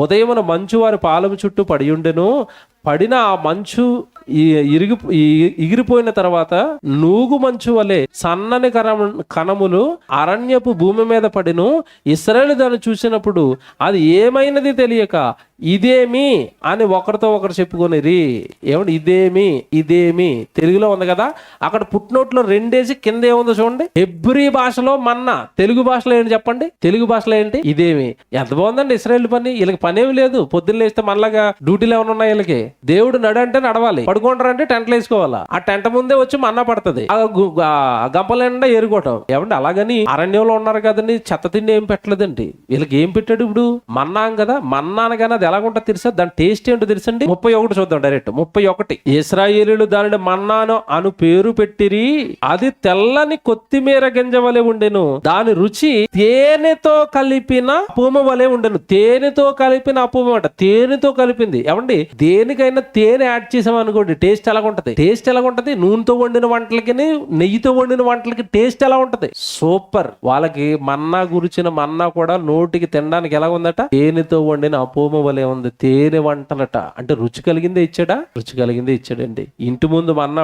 ఉదయమున మంచు వారి పాలెము చుట్టూ పడి ఉండెను. పడిన ఆ మంచు ఎగిరిపోయిన తర్వాత నూగు మంచు వలె సన్నని కణములు అరణ్యపు భూమి మీద పడిను. ఇశ్రాయేలు దాన్ని చూసినప్పుడు అది ఏమైనది తెలియక ఇదేమి అని ఒకరితో ఒకరు చెప్పుకొనిరి. ఏమంటే ఇదేమి తెలుగులో ఉంది కదా, అక్కడ పుట్టినోట్లో రెండేసి కింద ఏముందో చూడండి. హెబ్రీ భాషలో మన్నా, తెలుగు భాషలో ఏంటి చెప్పండి? తెలుగు భాషలో ఏంటి? ఇదేమి. ఎంత బాగుందండి ఇశ్రాయేలు పని. వీళ్ళకి పనేమి లేదు. పొద్దున్న లేస్తే మనలాగా డ్యూటీలు ఏమైనా ఉన్నాయి వీళ్ళకి? దేవుడు నడంటే నడవాలి, పడుకుంటారంటే టెంట్లు వేసుకోవాలా. ఆ టెంట ముందే వచ్చి మన్నా పడుతుంది, గంపలేండా ఏరుకోవటం. ఏమంటే అలాగని అరణ్యంలో ఉన్నారు కదండి, చెత్త తిండి ఏం పెట్టలేదండి. వీళ్ళకి ఏం పెట్టాడు? ఇప్పుడు మన్నాం కదా, మన్నా అనగానే అది ఎలాగుంటా తెలుసా? దాని టేస్ట్ ఏంటో తెలుసండి. 31 చూద్దాం డైరెక్ట్. 31, ఇశ్రాయేలీయులు దానిని మన్నాను అను పేరు పెట్టిరి. అది తెల్లని కొత్తిమీర గింజ వలె ఉండెను, దాని రుచి తేనెతో కలిపిన అపూమ వలె ఉండెను. తేనెతో కలిపిన అపూమ అంట, తేనెతో కలిపింది. ఏమండి, దేనికైనా తేనె యాడ్ చేసామనుకోండి టేస్ట్ ఎలాగుంటది? నూనెతో వండిన వంటలకి, నెయ్యితో వండిన వంటలకి టేస్ట్ ఎలా ఉంటది? సూపర్. వాళ్ళకి మన్నా గురించిన మన్నా కూడా నోటికి తినడానికి ఎలా ఉందట? తేనెతో వండిన అపూమ వలె ఉంది. తేనె వంటలట. అంటే రుచి కలిగిందే ఇచ్చాడండి. ఇంటి ముందు మన్నా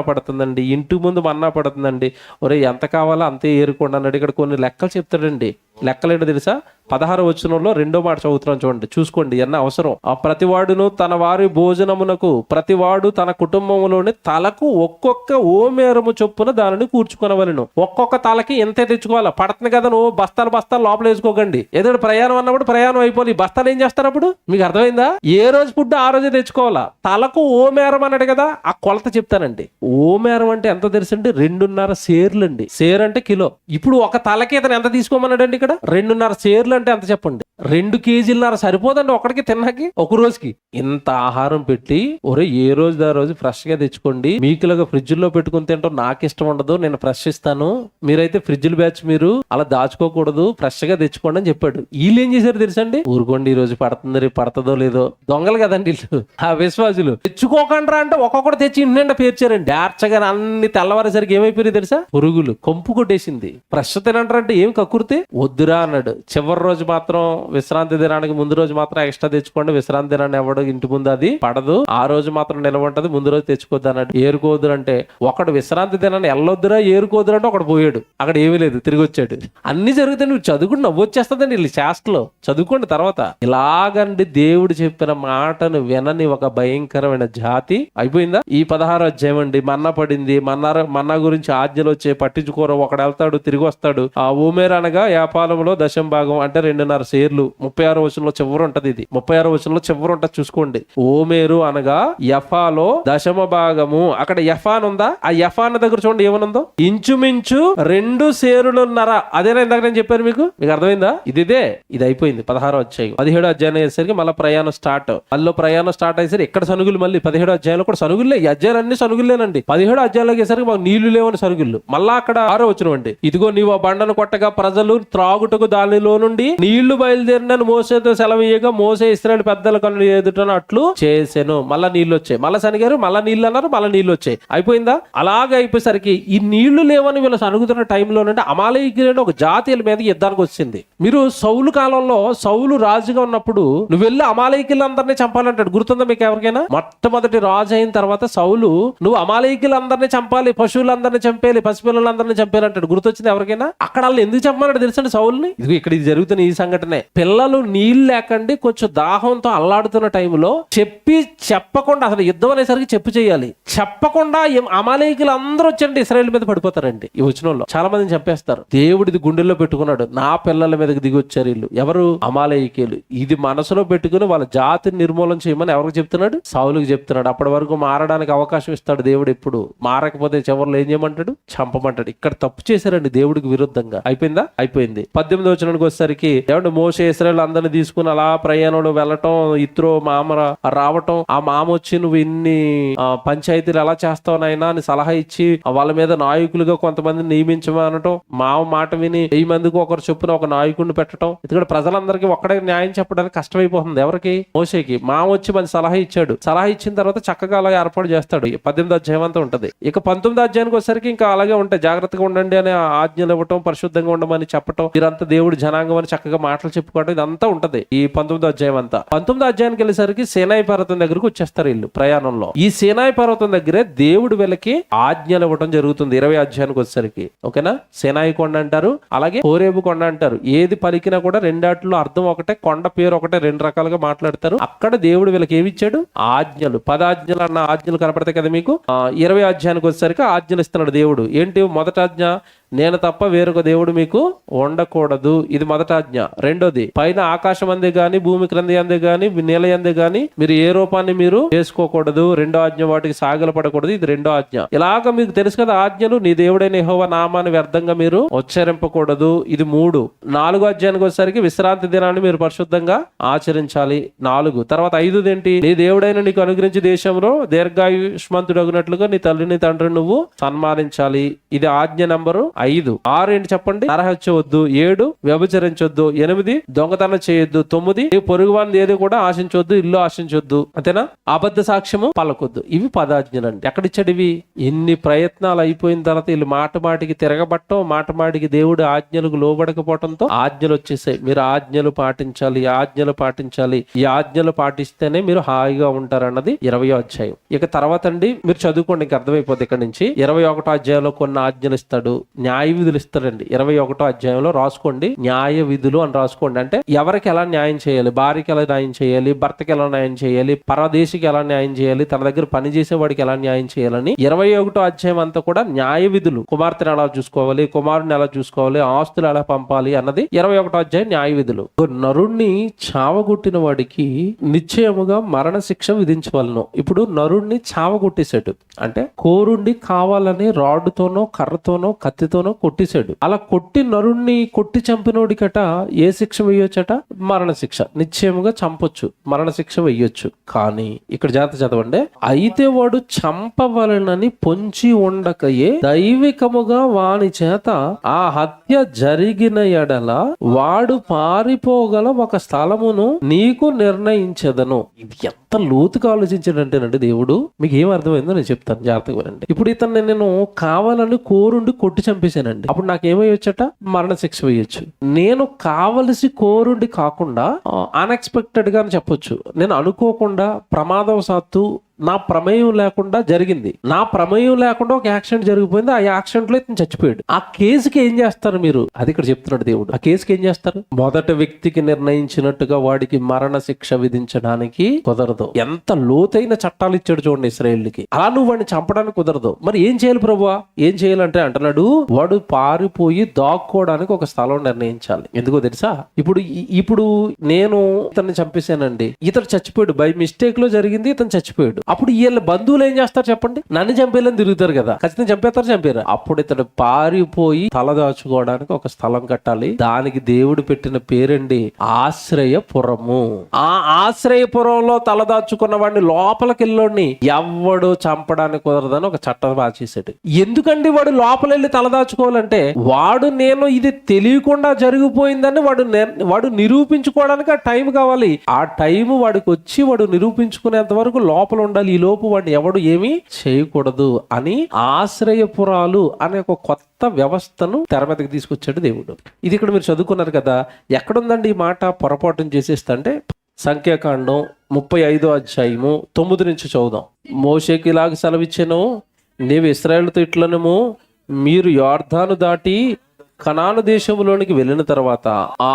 పడుతుందండి. ఒరే ఎంత కావాలో అంతే ఏరుకోండి అన్నాడు. ఇక్కడ కొన్ని లెక్కలు చెప్తాడండి. లెక్కలేంటో తెలుసా? 16వ వచనంలో 2వ మాట చదువుతున్నాం చూడండి, చూసుకోండి ఎన్న అవసరం. ఆ ప్రతివాడును తన వారి భోజనమునకు ప్రతివాడు తన కుటుంబంలోని తలకు ఒక్కొక్క ఓమేరము చొప్పున దానిని కూర్చుకొనవలెను. ఒక్కొక్క తలకి ఎంతే తెచ్చుకోవాలా? పడుతుంది కదా, నువ్వు బస్తాలు లోపల వేసుకోకండి. ఏదో ప్రయాణం అన్నప్పుడు ప్రయాణం అయిపోయి బస్తాలు ఏం చేస్తారు అప్పుడు? మీకు అర్థమైందా? ఏ రోజు ఫుడ్ ఆ రోజే తెచ్చుకోవాలా. తలకు ఓమేరం అన్నాడు కదా, ఆ కొలత చెప్తానండి. ఓమేరం అంటే ఎంత తెలుసండి? 2.5 సేర్లండి. సేర్ అంటే కిలో. ఇప్పుడు ఒక తలకి ఇతను ఎంత తీసుకోమన్నాడండి? ఇక్కడ 2.5 సేర్లు అంటే ఎంత చెప్పండి? 2 కేజీలన్నర సరిపోదండి ఒకడికి తిన్నాకి, ఒక రోజుకి. ఇంత ఆహారం పెట్టి, ఒరే ఏ రోజు ఆ రోజు ఫ్రెష్ గా తెచ్చుకోండి, మీకులాగా ఫ్రిడ్జ్ లో పెట్టుకుని తింటాం నాకు ఇష్టం ఉండదు, నేను ఫ్రెష్ ఇస్తాను, మీరైతే ఫ్రిడ్జ్ బ్యాచ్ మీరు అలా దాచుకోకూడదు, ఫ్రెష్ గా తెచ్చుకోండి అని చెప్పాడు. వీళ్ళు ఏం చేశారు తెలుసండి? ఊరుకోండి ఈ రోజు పడుతుంది, రేపు పడుతుందో లేదో. దొంగలు కదండి వీళ్ళు, ఆ విశ్వాసులు. తెచ్చుకోకండ్రా అంటే ఒక్కొక్కటి తెచ్చి ఇంటి పేర్చారండి. ఆర్చగా అన్ని తెల్లవారేసరికి ఏమైపోయి తెలుసా? పురుగులు కొంపు కొట్టేసింది. ఫ్రెష్ తినంటారంటే ఏం కక్కుర్తి? వద్దురా అన్నాడు. చివరి రోజు మాత్రం, విశ్రాంతి దినానికి ముందు రోజు మాత్రం ఎక్స్ట్రా తెచ్చుకోండి, విశ్రాంతి దినాన్ని ఎవడు ఇంటి ముందు అది పడదు, ఆ రోజు మాత్రం నిలవ ఉంటది, ముందు రోజు తెచ్చుకోద్దు అన్నాడు. ఏరుకోవద్దు అంటే ఒకడు విశ్రాంతి దినాన్ని వెళ్ళొద్దురా ఏరుకోవద్దు అంటే ఒకడు పోయాడు, అక్కడ ఏమీ లేదు, తిరిగి వచ్చాడు. అన్ని జరుగుతాయి. నువ్వు చదువుకుని నవ్వొచ్చేస్తుందండి వీళ్ళు శాస్త్రలో. చదువుకోండి తర్వాత. ఇలాగండి దేవుడు చెప్పిన మాటను వినని ఒక భయంకరమైన జాతి అయిపోయిందా? ఈ 16వ అధ్యాయం అండి. మన్నా పడింది, మన్నా గురించి ఆజ్ఞలు వచ్చే పట్టించుకోరు. ఒకడు వెళ్తాడు, తిరిగి వస్తాడు. ఆ ఓమేర్ అనగా యాపాలంలో 10వ భాగం అంటే 2.5 సేర్లు. 36వ వచనంలో చివరి ఉంటది. ఇది 36వ వచనంలో చివరి ఉంటది చూసుకోండి. ఓమేరు అనగా ఎఫాలో 10వ భాగము. అక్కడ ఎఫాన్ ఉందా? ఆ ఎఫాన్ దగ్గర చూడండి ఏమనుందో, ఇంచుమించు 2 సేరులున్నర. అదేనా ఇందాక నేను చెప్పాను మీకు అర్థమైందా? ఇది అయిపోయింది 16వ అధ్యాయం. 17వ అధ్యాయం అయ్యేసరికి మళ్ళీ ప్రయాణం స్టార్ట్ అయ్యేసరికి ఎక్కడ సనుగులు? మళ్ళీ 17వ అధ్యాయంలో కూడా సనుగులే. ఈ అధ్యాయాలు అన్ని సనుగులేనండి. 17వ అధ్యాయంలోకి అయ్యేసరికి మాకు నీళ్లు లేవని సనుగులు. మళ్ళా అక్కడ 6వ వచనం అండి, ఇదిగో నీవు ఆ బండను కొట్టగా ప్రజలు త్రాగుటకు దానిలో నుండి నీళ్లు బయలుదేరినని మోసేతో సెలవీయగా మోసే ఇశ్రాయేలు పెద్దల కన్నులు ఎదుటను అట్లు చేసెను. మళ్ళా నీళ్లు వచ్చాయి. మళ్ళా సనిగారు, మళ్ళా నీళ్ళు అన్నారు, మళ్ళా నీళ్ళు వచ్చాయి. అయిపోయిందా? అలాగే అయిపోయేసరికి ఈ నీళ్లు లేవని వీళ్ళు సనుగుతున్న టైంలోనంటే అమాలేకీయులు ఒక జాతీయుల మీద యుద్ధానికి వచ్చింది. మీరు సౌలు కాలంలో, సౌలు రాజుగా ఉన్నప్పుడు నువ్వు వెళ్ళి అమాలేకీయులందరినీ చంపాలంటాడు. గుర్తుందా మీకు ఎవరికైనా? మొట్టమొదటి రాజు అయిన తర్వాత సౌలు నువ్వు అమాలేకీయులందరినీ చంపాలి, పశువులందరినీ చంపేయాలి, పసిపిల్లలందరినీ చంపేయాలంటాడు. గుర్తొచ్చింది ఎవరికైనా? అక్కడ వాళ్ళు ఎందుకు చంపాలంటే తెలుసండి సౌలుని? ఇక్కడ ఇది జరుగుతున్న ఈ సంఘటనే. పిల్లలు నీళ్ళు లేకండి కొంచెం దాహంతో అల్లాడుతున్న టైంలో చెప్పకుండా, అసలు యుద్ధం అనేసరికి చేయాలి, చెప్పకుండా అమాలేకీయులు అందరూ వచ్చండి ఇశ్రాయేలు మీద పడిపోతారండి. ఈ వచనంలో చాలా మందిని చంపేస్తారు. దేవుడిది గుండెల్లో పెట్టుకున్నాడు, నా పిల్లల మీదకి దిగి వచ్చారు వీళ్ళు. ఎవరు? అమాలేకీయులు. ఇది మనసులో పెట్టుకుని వాళ్ళ జాతిని నిర్మూలన చేయమని ఎవరికి చెప్తున్నాడు? సౌలుకి చెప్తున్నాడు. అప్పటి వరకు మారడానికి అవకాశం ఇస్తాడు దేవుడు. ఎప్పుడు మారకపోతే చివరిలో ఏం చేయమంటాడు? చంపమంటాడు. ఇక్కడ తప్పు చేశారండి దేవుడికి విరుద్ధంగా. అయిపోయిందా? అయిపోయింది. 18వ వచనానికి వచ్చేసరికి ఏమంటే మోషే ఇశ్రాయేలు అందరిని తీసుకుని అలా ప్రయాణంలో వెళ్ళటం, ఇత్రో మామ రావటం, ఆ మామ వచ్చి నువ్వు ఇన్ని పంచాయతీలు ఎలా చేస్తావు నాయనా అని సలహా ఇచ్చి వాళ్ళ మీద నాయకులుగా కొంతమందిని నియమించమనటం, మామ మాట విని 1000 మందికి ఒకరు చొప్పున ఒక నాయకుడిని పెట్టడం. ఎందుకంటే ప్రజలందరికీ ఒక్కడే న్యాయం చెప్పడానికి కష్టమైపోతుంది. ఎవరికి? మోషేకి. మామ వచ్చి మంచి సలహా ఇచ్చాడు. సలహా ఇచ్చిన తర్వాత చక్కగా అలా ఏర్పాటు చేస్తాడు. 18వ అధ్యాయం అంతా ఉంటది. ఇక 19వ అధ్యాయానికి వచ్చేసరికి ఇంకా అలాగే ఉంటాయి. జాగ్రత్తగా ఉండండి అని ఆజ్ఞలు ఇవ్వటం, పరిశుద్ధంగా ఉండమని చెప్పటం, మీరంతా దేవుడు జనాంగం అని చక్కగా మాటలు చెప్పుకోవడం, ఇదంతా ఉంటది ఈ 19వ అధ్యాయం అంతా. 19వ అధ్యాయానికి వెళ్ళేసరికి సీనాయి పర్వతం దగ్గరకు వచ్చేస్తారు వీళ్ళు ప్రయాణంలో. ఈ సీనాయి పర్వతం దగ్గరే దేవుడు వీళ్ళకి ఆజ్ఞలు ఇవ్వడం జరుగుతుంది 20వ అధ్యాయానికి వచ్చేసరికి. ఓకేనా? సీనాయి కొండ అంటారు, అలాగే హోరేబు కొండ అంటారు. ఏది పలికినా కూడా రెండాట్లో అర్థం ఒకటే, కొండ పేరు ఒకటే, 2 రకాలుగా మాట్లాడతారు. అక్కడ దేవుడు వీళ్ళకి ఏమి ఇచ్చాడు? ఆజ్ఞలు. 10 ఆజ్ఞలు అన్న ఆజ్ఞలు కనపడతాయి కదా మీకు. 20వ అధ్యాయానికి వచ్చేసరికి ఆజ్ఞలు ఇస్తున్నాడు దేవుడు. ఏంటి మొదటి ఆజ్ఞ? నేను తప్ప వేరొక దేవుడు మీకు ఉండకూడదు. ఇది మొదటి ఆజ్ఞ. రెండోది, పైన ఆకాశం అందే గాని, భూమి క్రింద అందే గాని, నేల అందే గాని మీరు ఏ రూపాన్ని మీరు చేసుకోకూడదు. రెండో ఆజ్ఞ, వాటికి సాగిల పడకూడదు. ఇది రెండో ఆజ్ఞ. ఇలాగ మీకు తెలుసు కదా ఆజ్ఞలు. నీ దేవుడైన యెహోవా నామాన్ని వ్యర్థంగా మీరు ఉచ్చరింపకూడదు. ఇది 3. 4వ అధ్యాయానికి వచ్చేసరికి విశ్రాంతి దినాన్ని మీరు పరిశుద్ధంగా ఆచరించాలి. 4. తర్వాత 5ది ఏంటి? నీ దేవుడైన నీకు అనుగ్రహించి దేశంలో దీర్ఘాయుష్మంతుడగినట్లుగా నీ తల్లిని తండ్రిని నువ్వు సన్మానించాలి. ఇది ఆజ్ఞ నంబరు 5. 6 ఏంటి చెప్పండి? నరహత్యవద్దు. 7 వ్యభిచరించొద్దు. 8 దొంగతనం చేయొద్దు. 9 నీ పొరుగువాని ఏది కూడా ఆశించొద్దు, ఇల్లు ఆశించొద్దు. అంతేనా? అబద్ధ సాక్ష్యము పలకొద్దు. ఇవి 10 ఆజ్ఞలండి. ఎక్కడిచ్చాడు ఇవి? ఇన్ని ప్రయత్నాలు అయిపోయిన తర్వాత వీళ్ళు మాటికి తిరగబట్టం, మాటికి దేవుడు ఆజ్ఞలకు లోబడకపోవడంతో ఆజ్ఞలు వచ్చేసాయి. మీరు ఆజ్ఞలు పాటించాలి, ఆజ్ఞలు పాటించాలి, ఈ ఆజ్ఞలు పాటిస్తేనే మీరు హాయిగా ఉంటారన్నది 20వ అధ్యాయం. ఇక తర్వాత అండి మీరు చదువుకోండి, ఇంక అర్థమైపోద్ది. ఇక్కడ నుంచి 21వ అధ్యాయంలో కొన్ని ఆజ్ఞలు ఇస్తాడు, న్యాయ విధులు ఇస్తాడండి. 21వ అధ్యాయంలో రాసుకోండి, న్యాయ విధులు అని రాసుకోండి. అంటే ఎవరికి ఎలా న్యాయం చేయాలి, భార్యకి ఎలా న్యాయం చేయాలి, భర్తకి ఎలా న్యాయం చేయాలి, పరదేశికి ఎలా న్యాయం చేయాలి, తన దగ్గర పని చేసేవాడికి ఎలా న్యాయం చేయాలని 21వ అధ్యాయం అంతా కూడా న్యాయ విధులు. కుమార్తెను ఎలా చూసుకోవాలి, కుమారుని ఎలా చూసుకోవాలి, ఆస్తులు ఎలా పంపాలి అన్నది 21వ అధ్యాయం న్యాయ విధులు. నరుణ్ణి చావగొట్టిన వాడికి నిశ్చయముగా మరణ శిక్ష విధించవలను. ఇప్పుడు నరుణ్ణి చావగొట్టేశాడు అంటే కోరుండి కావాలని రాడ్డుతోనో కర్రతోనో కత్తితోనో కొట్టేశాడు. అలా కొట్టి నరుణ్ణి కొట్టి చంపినోడికట ఏ శిక్ష వేయొచ్చట? మరణ శిక్ష. నిశ్చయముగా చంపొచ్చు, మరణ శిక్ష వేయొచ్చు. కానీ ఇక్కడ జాగ్రత్త చదవండి. అయితే వాడు చంపవలనని పొంచి ఉండకయే దైవికముగా వాని చేత ఆ హత్య జరిగిన ఎడల వాడు పారిపోగల ఒక స్థలమును నీకు నిర్ణయించదను. ఇది ఎంత లోతుగా ఆలోచించాడంటేనండి దేవుడు. మీకు ఏం అర్థమైందో నేను చెప్తాను, జాగ్రత్తగా వినండి. ఇప్పుడు ఇతన్ని నేను కావాలని కోరుండి కొట్టి చంపేశానండి. అప్పుడు నాకేమయ్యొచ్చట? మరణ శిక్ష వేయొచ్చు. నేను కావలసి కోరుండి కాకుండా అన్ఎక్స్పెక్టెడ్ గా చెప్పొచ్చు. నేను అనుకోకుండా ప్రమాదవశాత్తు నా ప్రమేయం లేకుండా జరిగింది. నా ప్రమేయం లేకుండా ఒక యాక్సిడెంట్ జరిగిపోయింది. ఆ యాక్సిడెంట్ లో ఇతను చచ్చిపోయాడు. ఆ కేసుకి ఏం చేస్తారు మీరు? అది ఇక్కడ చెప్తున్నాడు దేవుడు. ఆ కేసుకి ఏం చేస్తారు? మొదటి వ్యక్తికి నిర్ణయించినట్టుగా వాడికి మరణ శిక్ష విధించడానికి కుదరదు. ఎంత లోతైన చట్టాలు ఇచ్చాడు చూడండి ఇశ్రాయేలుకి. అలా నువ్వు వాడిని చంపడానికి కుదరదు. మరి ఏం చేయాలి ప్రభువా? ఏం చేయాలంటే అంటున్నాడు, వాడు పారిపోయి దాక్కోవడానికి ఒక స్థలం నిర్ణయించాలి. ఎందుకో తెలుసా? ఇప్పుడు నేను ఇతన్ని చంపేశానండి, ఇతను చచ్చిపోయాడు. బై మిస్టేక్ లో జరిగింది, ఇతను చచ్చిపోయాడు. అప్పుడు వీళ్ళ బంధువులు ఏం చేస్తారు చెప్పండి? నన్ను చంపేయాలని తిరుగుతారు కదా, ఖచ్చితంగా చంపేస్తారు, చంపారు. అప్పుడు ఇతడు పారిపోయి తలదాచుకోవడానికి ఒక స్థలం కట్టాలి. దానికి దేవుడు పెట్టిన పేరండి ఆశ్రయపురము. ఆ ఆశ్రయపురంలో తలదాచుకున్న వాడిని లోపలికి వెళ్ళోడిని ఎవ్వడు చంపడానికి కుదరదని ఒక చట్టం రాసేసాడు. ఎందుకండి వాడు లోపల వెళ్ళి తలదాచుకోవాలంటే వాడు నేను ఇది తెలియకుండా జరిగిపోయిందని వాడు నిరూపించుకోవడానికి ఆ టైం కావాలి. ఆ టైం వాడికి వచ్చి వాడు నిరూపించుకునేంత వరకు లోపల ఉండాలి. ఈ లోపు వాడిని ఎవడు ఏమీ చేయకూడదు అని ఆశ్రయపురాలు అనే ఒక కొత్త వ్యవస్థను తెర మీదకి తీసుకొచ్చాడు దేవుడు. ఇది ఇక్కడ మీరు చదువుకున్నారు కదా. ఎక్కడుందండి ఈ మాట? పొరపాటును చేసేస్తా అంటే సంఖ్యాకాండం 35వ అధ్యాయము 9 నుంచి చదువుదాం. మోషేకి ఇలాగ సెలవిచ్చెను, నీవు ఇశ్రాయేలుతో ఇట్లనేమో, మీరు యొర్దాను దాటి కనాను దేశంలోనికి వెళ్ళిన తర్వాత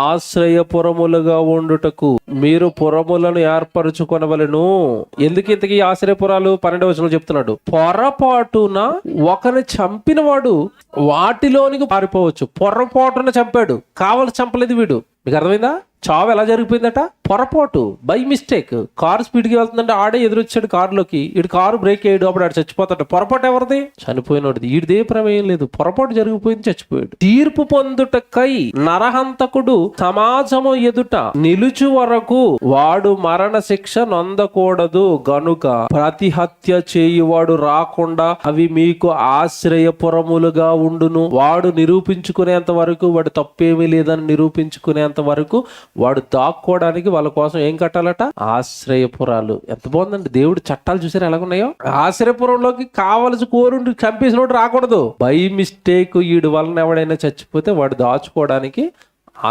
ఆశ్రయపురములుగా ఉండుటకు మీరు పురములను ఏర్పరచుకొనవలెను. ఎందుకు ఇంతకీ ఆశ్రయపురాలు? 12వ వచనంలో చెప్తున్నాడు, పొరపాటున ఒకరిని చంపిన వాడు వాటిలోనికి పారిపోవచ్చు. పొరపాటున చంపాడు, కావలసి చంపలేదు వీడు. మీకు అర్థమైందా? చావు ఎలా జరిగిపోయిందట? పొరపాటు, బై మిస్టేక్. కారు స్పీడ్కి వెళ్తుందంటే ఆడే ఎదురొచ్చాడు కారులోకి, ఇటు కారు బ్రేక్ వేయడు, అప్పుడు ఆడు చచ్చిపోతాడు. పొరపాటు ఎవరిది? చనిపోయినోడిది. ఈడిదే ప్రమేయం లేదు, పొరపాటు జరిగిపోయింది, చచ్చిపోయాడు. తీర్పు పొందుటకై నరహంతకుడు సమాజము ఎదుట నిలుచు వరకు వాడు మరణ శిక్ష నొందకూడదు గనుక ప్రతి హత్య చేయువాడు రాకుండా అవి మీకు ఆశ్రయపురములుగా ఉండును. వాడు నిరూపించుకునేంత వరకు, వాడు తప్పేమీ లేదని నిరూపించుకునేంత వరకు వాడు దాక్కోవడానికి వాళ్ళ కోసం ఏం కట్టాలట? ఆశ్రయపురాలు. ఎంత బాగుందండి దేవుడు చట్టాలు చూసారు ఎలాగున్నాయో. ఆశ్రయపురంలోకి కావలసి కోరుండి చంపేసినోడు రాకూడదు. బై మిస్టేక్ వీడి వలన ఎవడైనా చచ్చిపోతే వాడు దాచుకోవడానికి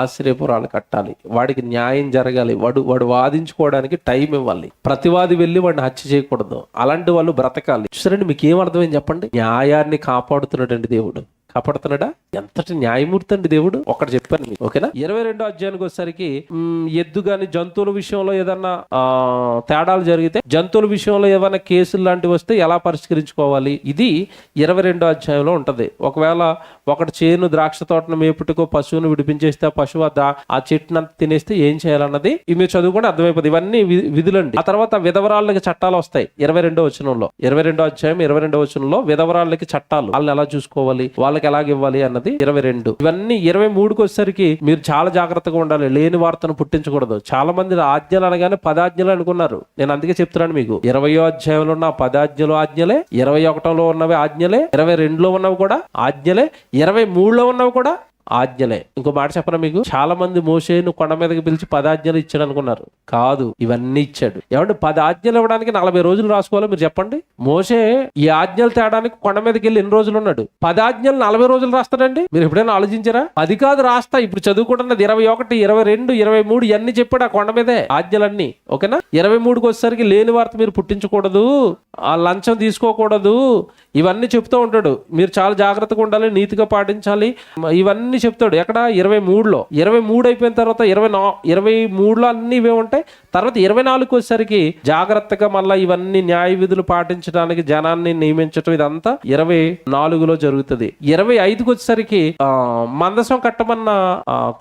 ఆశ్రయపురాలు కట్టాలి. వాడికి న్యాయం జరగాలి. వాడు వాదించుకోవడానికి టైం ఇవ్వాలి. ప్రతివాది వెళ్ళి వాడిని హత్య చేయకూడదు. అలాంటి వాళ్ళు బ్రతకాలి. చూసారండి, మీకు ఏం అర్థమైంది చెప్పండి? న్యాయాన్ని కాపాడుతున్నాడండి దేవుడు. కాపాడుతున్నాడా? ఎంతటి న్యాయమూర్తి అండి దేవుడు. ఒకటి చెప్పాను మీకు, ఓకేనా? 22వ అధ్యాయానికి వచ్చేసరికి ఎద్దు గాని జంతువుల విషయంలో ఏదన్నా తేడాలు జరిగితే, జంతువుల విషయంలో ఏదైనా కేసులు లాంటివి వస్తే ఎలా పరిష్కరించుకోవాలి, ఇది 22వ అధ్యాయంలో ఉంటది. ఒకవేళ ఒకటి చేను ద్రాక్ష తోటను మేపుటకు పశువును విడిపించేస్తే ఆ పశువు ఆ చెట్టును తినేస్తే ఏం చేయాలన్నది మీరు చదువుకొని అర్థమైపోతుంది. ఇవన్నీ విధులండి. ఆ తర్వాత విధవరాళ్ళకి చట్టాలు వస్తాయి 22వ వచనంలో. 22వ అధ్యాయం 22వ వచనంలో విధవరాళ్ళకి చట్టాలు, వాళ్ళని ఎలా చూసుకోవాలి, వాళ్ళకి ఎలాగివ్వాలి అన్నది 22. ఇవన్నీ 23కి వచ్చేసరికి మీరు చాలా జాగ్రత్తగా ఉండాలి. లేని వార్తను పుట్టించకూడదు. చాలా మంది ఆజ్ఞలు అనగానే 10 ఆజ్ఞలు అనుకున్నారు. నేను అందుకే చెప్తున్నాను మీకు, 20వ అధ్యాయంలో ఉన్న 10 ఆజ్ఞలు ఆజ్ఞలే, 21లో ఉన్నవి ఆజ్ఞలే, 22లో ఉన్నవి కూడా ఆజ్ఞలే, 23లో ఉన్నవి కూడా ఆజ్ఞలే. ఇంకో మాట చెప్పనా మీకు, చాలా మంది మోషేను కొండ మీదకి పిలిచి 10 ఆజ్ఞలు ఇచ్చాడు అనుకున్నారు. కాదు, ఇవన్నీ ఇచ్చాడు. ఏమంటే 10 ఆజ్ఞలు ఇవ్వడానికి 40 రోజులు రాసుకోవాలో మీరు చెప్పండి? మోషే ఈ ఆజ్ఞలు తేడానికి కొండ మీదకి వెళ్ళి ఎన్ని రోజులు ఉన్నాడు? 10 ఆజ్ఞలు 40 రోజులు రాస్తాడండి? మీరు ఎప్పుడైనా ఆలోచించారా? 10 కాదు రాస్తా, ఇప్పుడు చదువుకుంటున్నది 21, 22, 23 ఇవన్నీ చెప్పాడు ఆ కొండ మీదే ఆజ్ఞలన్నీ, ఓకేనా? 23కి వచ్చేసరికి లేని వార్త మీరు పుట్టించకూడదు, ఆ లంచం తీసుకోకూడదు, ఇవన్నీ చెప్తూ ఉంటాడు. మీరు చాలా జాగ్రత్తగా ఉండాలి, నీతిగా పాటించాలి, ఇవన్నీ చెప్తాడు. ఎక్కడ? 23లో. 23 అయిపోయిన తర్వాత 23లో అన్ని ఇవే ఉంటాయి. తర్వాత 24కి వచ్చేసరికి జాగ్రత్తగా మళ్ళీ ఇవన్నీ న్యాయ విధులు పాటించడానికి జనాన్ని నియమించడం, ఇదంతా 24లో జరుగుతుంది. 25కి వచ్చేసరికి మందసం కట్టమన్న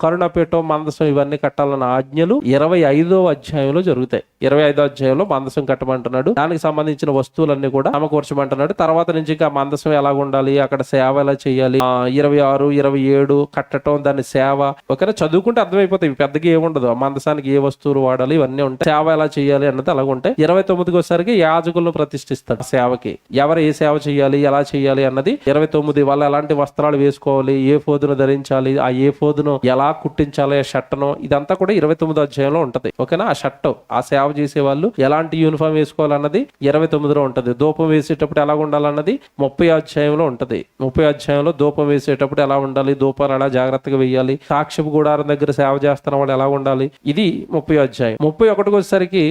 కరుణపేటం, మందసం ఇవన్నీ కట్టాలన్న ఆజ్ఞలు 25వ అధ్యాయంలో జరుగుతాయి. 25వ అధ్యాయంలో మందసం కట్టమంటున్నాడు. దానికి సంబంధించిన వస్తువులన్నీ కూడా సమకూర్చమంటున్నాడు. తర్వాత నుంచి ఇంకా మందసం ఎలా ఉండాలి, అక్కడ సేవ ఎలా చేయాలి, 26, 27 కట్టడం, దాని సేవ, ఓకేనా? చదువుకుంటే అర్థమైపోతాయి. పెద్దగా ఏముండదు. ఆ మందసానికి ఏ వస్తువులు వాడాలి ఇవన్నీ ఉంటాయి. సేవ ఎలా చేయాలి అన్నది అలాగ ఉంటాయి. 29కి వచ్చేసరికి యాజకులను ప్రతిష్ఠిస్తాడు సేవకి. ఎవరు ఏ సేవ చేయాలి, ఎలా చేయాలి అన్నది 29. వాళ్ళు ఎలాంటి వస్త్రాలు వేసుకోవాలి, ఏ ఫోదును ధరించాలి, ఆ ఏ ఫోదును ఎలా కుట్టించాలి, ఆ షర్ట్ను, ఇదంతా కూడా 29వ అధ్యాయంలో ఉంటది, ఓకేనా? ఆ షర్ట్, ఆ సేవ చేసే వాళ్ళు ఎలాంటి యూనిఫామ్ వేసుకోవాలన్నది 29లో ఉంటది. ధూపం వేసేటప్పుడు ఎలా ఉండాలన్నది 30వ అధ్యాయంలో ఉంటది. 30వ అధ్యాయంలో ధూపం వేసేటప్పుడు ఎలా ఉండాలి, ధూపాలు ఎలా జాగ్రత్తగా వేయాలి, సాక్ష్యపు గుడారం దగ్గర సేవ చేస్తున్న వాళ్ళు ఎలా ఉండాలి, ఇది 30వ అధ్యాయం. 31కి వచ్చేసరికి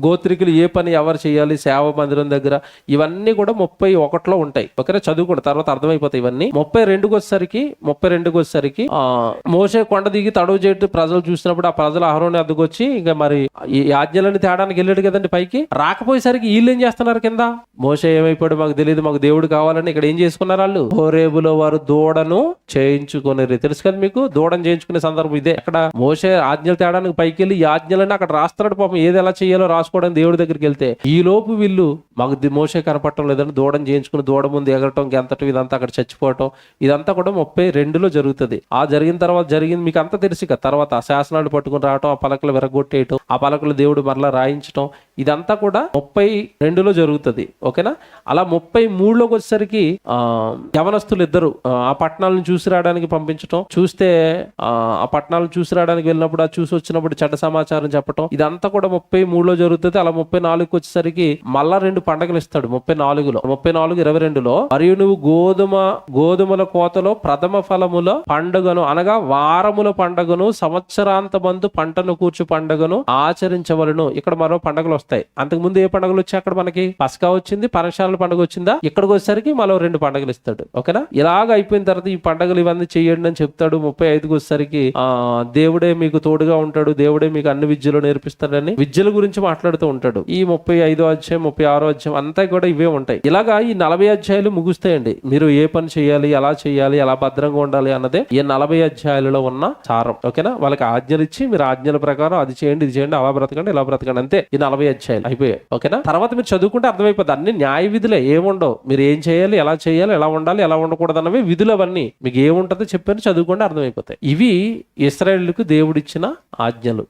గోత్రికులు ఏ పని ఎవరు చేయాలి సేవ మందిరం దగ్గర, ఇవన్నీ కూడా 31లో ఉంటాయి, ఓకేనా? చదువుకుంటే తర్వాత అర్థమైపోతాయి ఇవన్నీ. 32కి వచ్చేసరికి మోషే కొండ దిగి తడవు చేయటం ప్రజలు చూసినప్పుడు ఆ ప్రజలు అహరోను వద్దకు వచ్చి ఇంకా మరి ఈ ఆజ్ఞలన్నీ తేడానికి వెళ్ళాడు కదండి పైకి. రాకపోయేసరికి వీళ్ళు ఏం చేస్తున్నారు కింద? మోషే ఏమైపోయాడు మాకు తెలియదు, మాకు దేవుడు కావాలని ఇక్కడ ఏం చేసుకున్నారు వాళ్ళు? హోరేబులో వారు దూడను చేయించుకునేది. తెలుసు కదా మీకు, దూడను చేయించుకునే సందర్భం ఇదే. అక్కడ మోషే ఆజ్ఞలు తేడానికి పైకి వెళ్ళి ఈ ఆజ్ఞలన్నీ అక్కడ రాస్తున్నాడు. పాపం ఏది ఎలా చేయాలో రాసుకోవడానికి దేవుడి దగ్గరికి వెళ్తే ఈ లోపు వీళ్ళు మాకు మోషే కనపడటం లేదని దూడను చేయించుకుని దూడ ముందు ఎగరటం, గెంతటం, ఇదంతా అక్కడ చచ్చిపోవటం, ఇదంతా కూడా 32లో జరుగుతుంది. ఆ జరిగిన తర్వాత జరిగింది మీకు అంతా తెలిసి కదా. తర్వాత ఆ శాసనాలు పట్టుకుని రావటం, ఆ పలకలు విరగొట్టేయటం, ఆ పలకలు దేవుడు మరలా రాయించటం, ఇదంతా కూడా 32లో జరుగుతుంది, ఓకేనా? అలా 33లోకి వచ్చేసరికి యవనస్తులు ఇద్దరు ఆ పట్టణాలను చూసి రావడానికి పంపించటం, చూస్తే ఆ పట్టణాలను చూసి రావడానికి వెళ్ళినప్పుడు ఆ చూసి వచ్చినప్పుడు చెడ్డ సమాచారం చెప్పటం, ఇదంతా కూడా 33లో జరుగుతుంది. అలా 34కి వచ్చేసరికి మళ్ళా 2 పండుగలు ఇస్తాడు. 34, 22లో మరియు నువ్వు గోధుమల కోతలో ప్రథమ ఫలముల పండుగను అనగా వారముల పండుగను, సంవత్సరాంతమందు పంటను కూర్చు పండుగను ఆచరించవలను. ఇక్కడ మరో పండుగలు వస్తాయి. అంతకుముందు ఏ పండుగలు వచ్చాయి అక్కడ మనకి? పస్క పస్కా వచ్చింది, పరమశాల పండుగ వచ్చిందా, ఇక్కడికి వచ్చేసరికి మరో 2 పండుగలు ఇస్తాడు. ఓకేనా? ఇలాగ అయిపోయిన తర్వాత ఈ పండుగలు ఇవన్నీ చేయండి అని చెప్తాడు. 35కి వచ్చేసరికి దేవుడే మీకు తోడుగా ఉంటాడు, దేవుడే మీకు అన్ని విద్యలు నేర్పిస్తాడని విద్యల గురించి మాట్లాడుతూ ఉంటాడు. ఈ 35వ అధ్యాయం 36వ అధ్యాయం అంతా కూడా ఇవే ఉంటాయి. ఇలాగా ఈ 40 అధ్యాయాలు ముగుస్తాయండి. మీరు ఏ పని చేయాలి, ఎలా భద్రంగా ఉండాలి అన్నదే ఈ 40 అధ్యాయాలలో ఉన్న సారం. ఓకేనా? వాళ్ళకి ఆజ్ఞలు ఇచ్చి మీరు ఆజ్ఞల ప్రకారం అది చేయండి, ఇది చేయండి, అలా బ్రతకండి, ఇలా బ్రతకండి, అంతే. ఈ 40 అధ్యాయాలు అయిపోయాయి. ఓకేనా? తర్వాత మీరు చదువుకుంటే అర్థమైపోతుంది. అన్ని న్యాయ విధులే, ఏముండవు. మీరు ఏం చేయాలి, ఎలా చేయాలి, ఎలా ఉండాలి, ఎలా ఉండకూడదు అన్నవి విధులు. అవన్నీ మీకు ఏముంటుందో చెప్పని చదువుకుంటే అర్థమైపోతాయి. ఇవి ఇశ్రాయేలుకు దేవుడిచ్చిన ఆజ్ఞలు.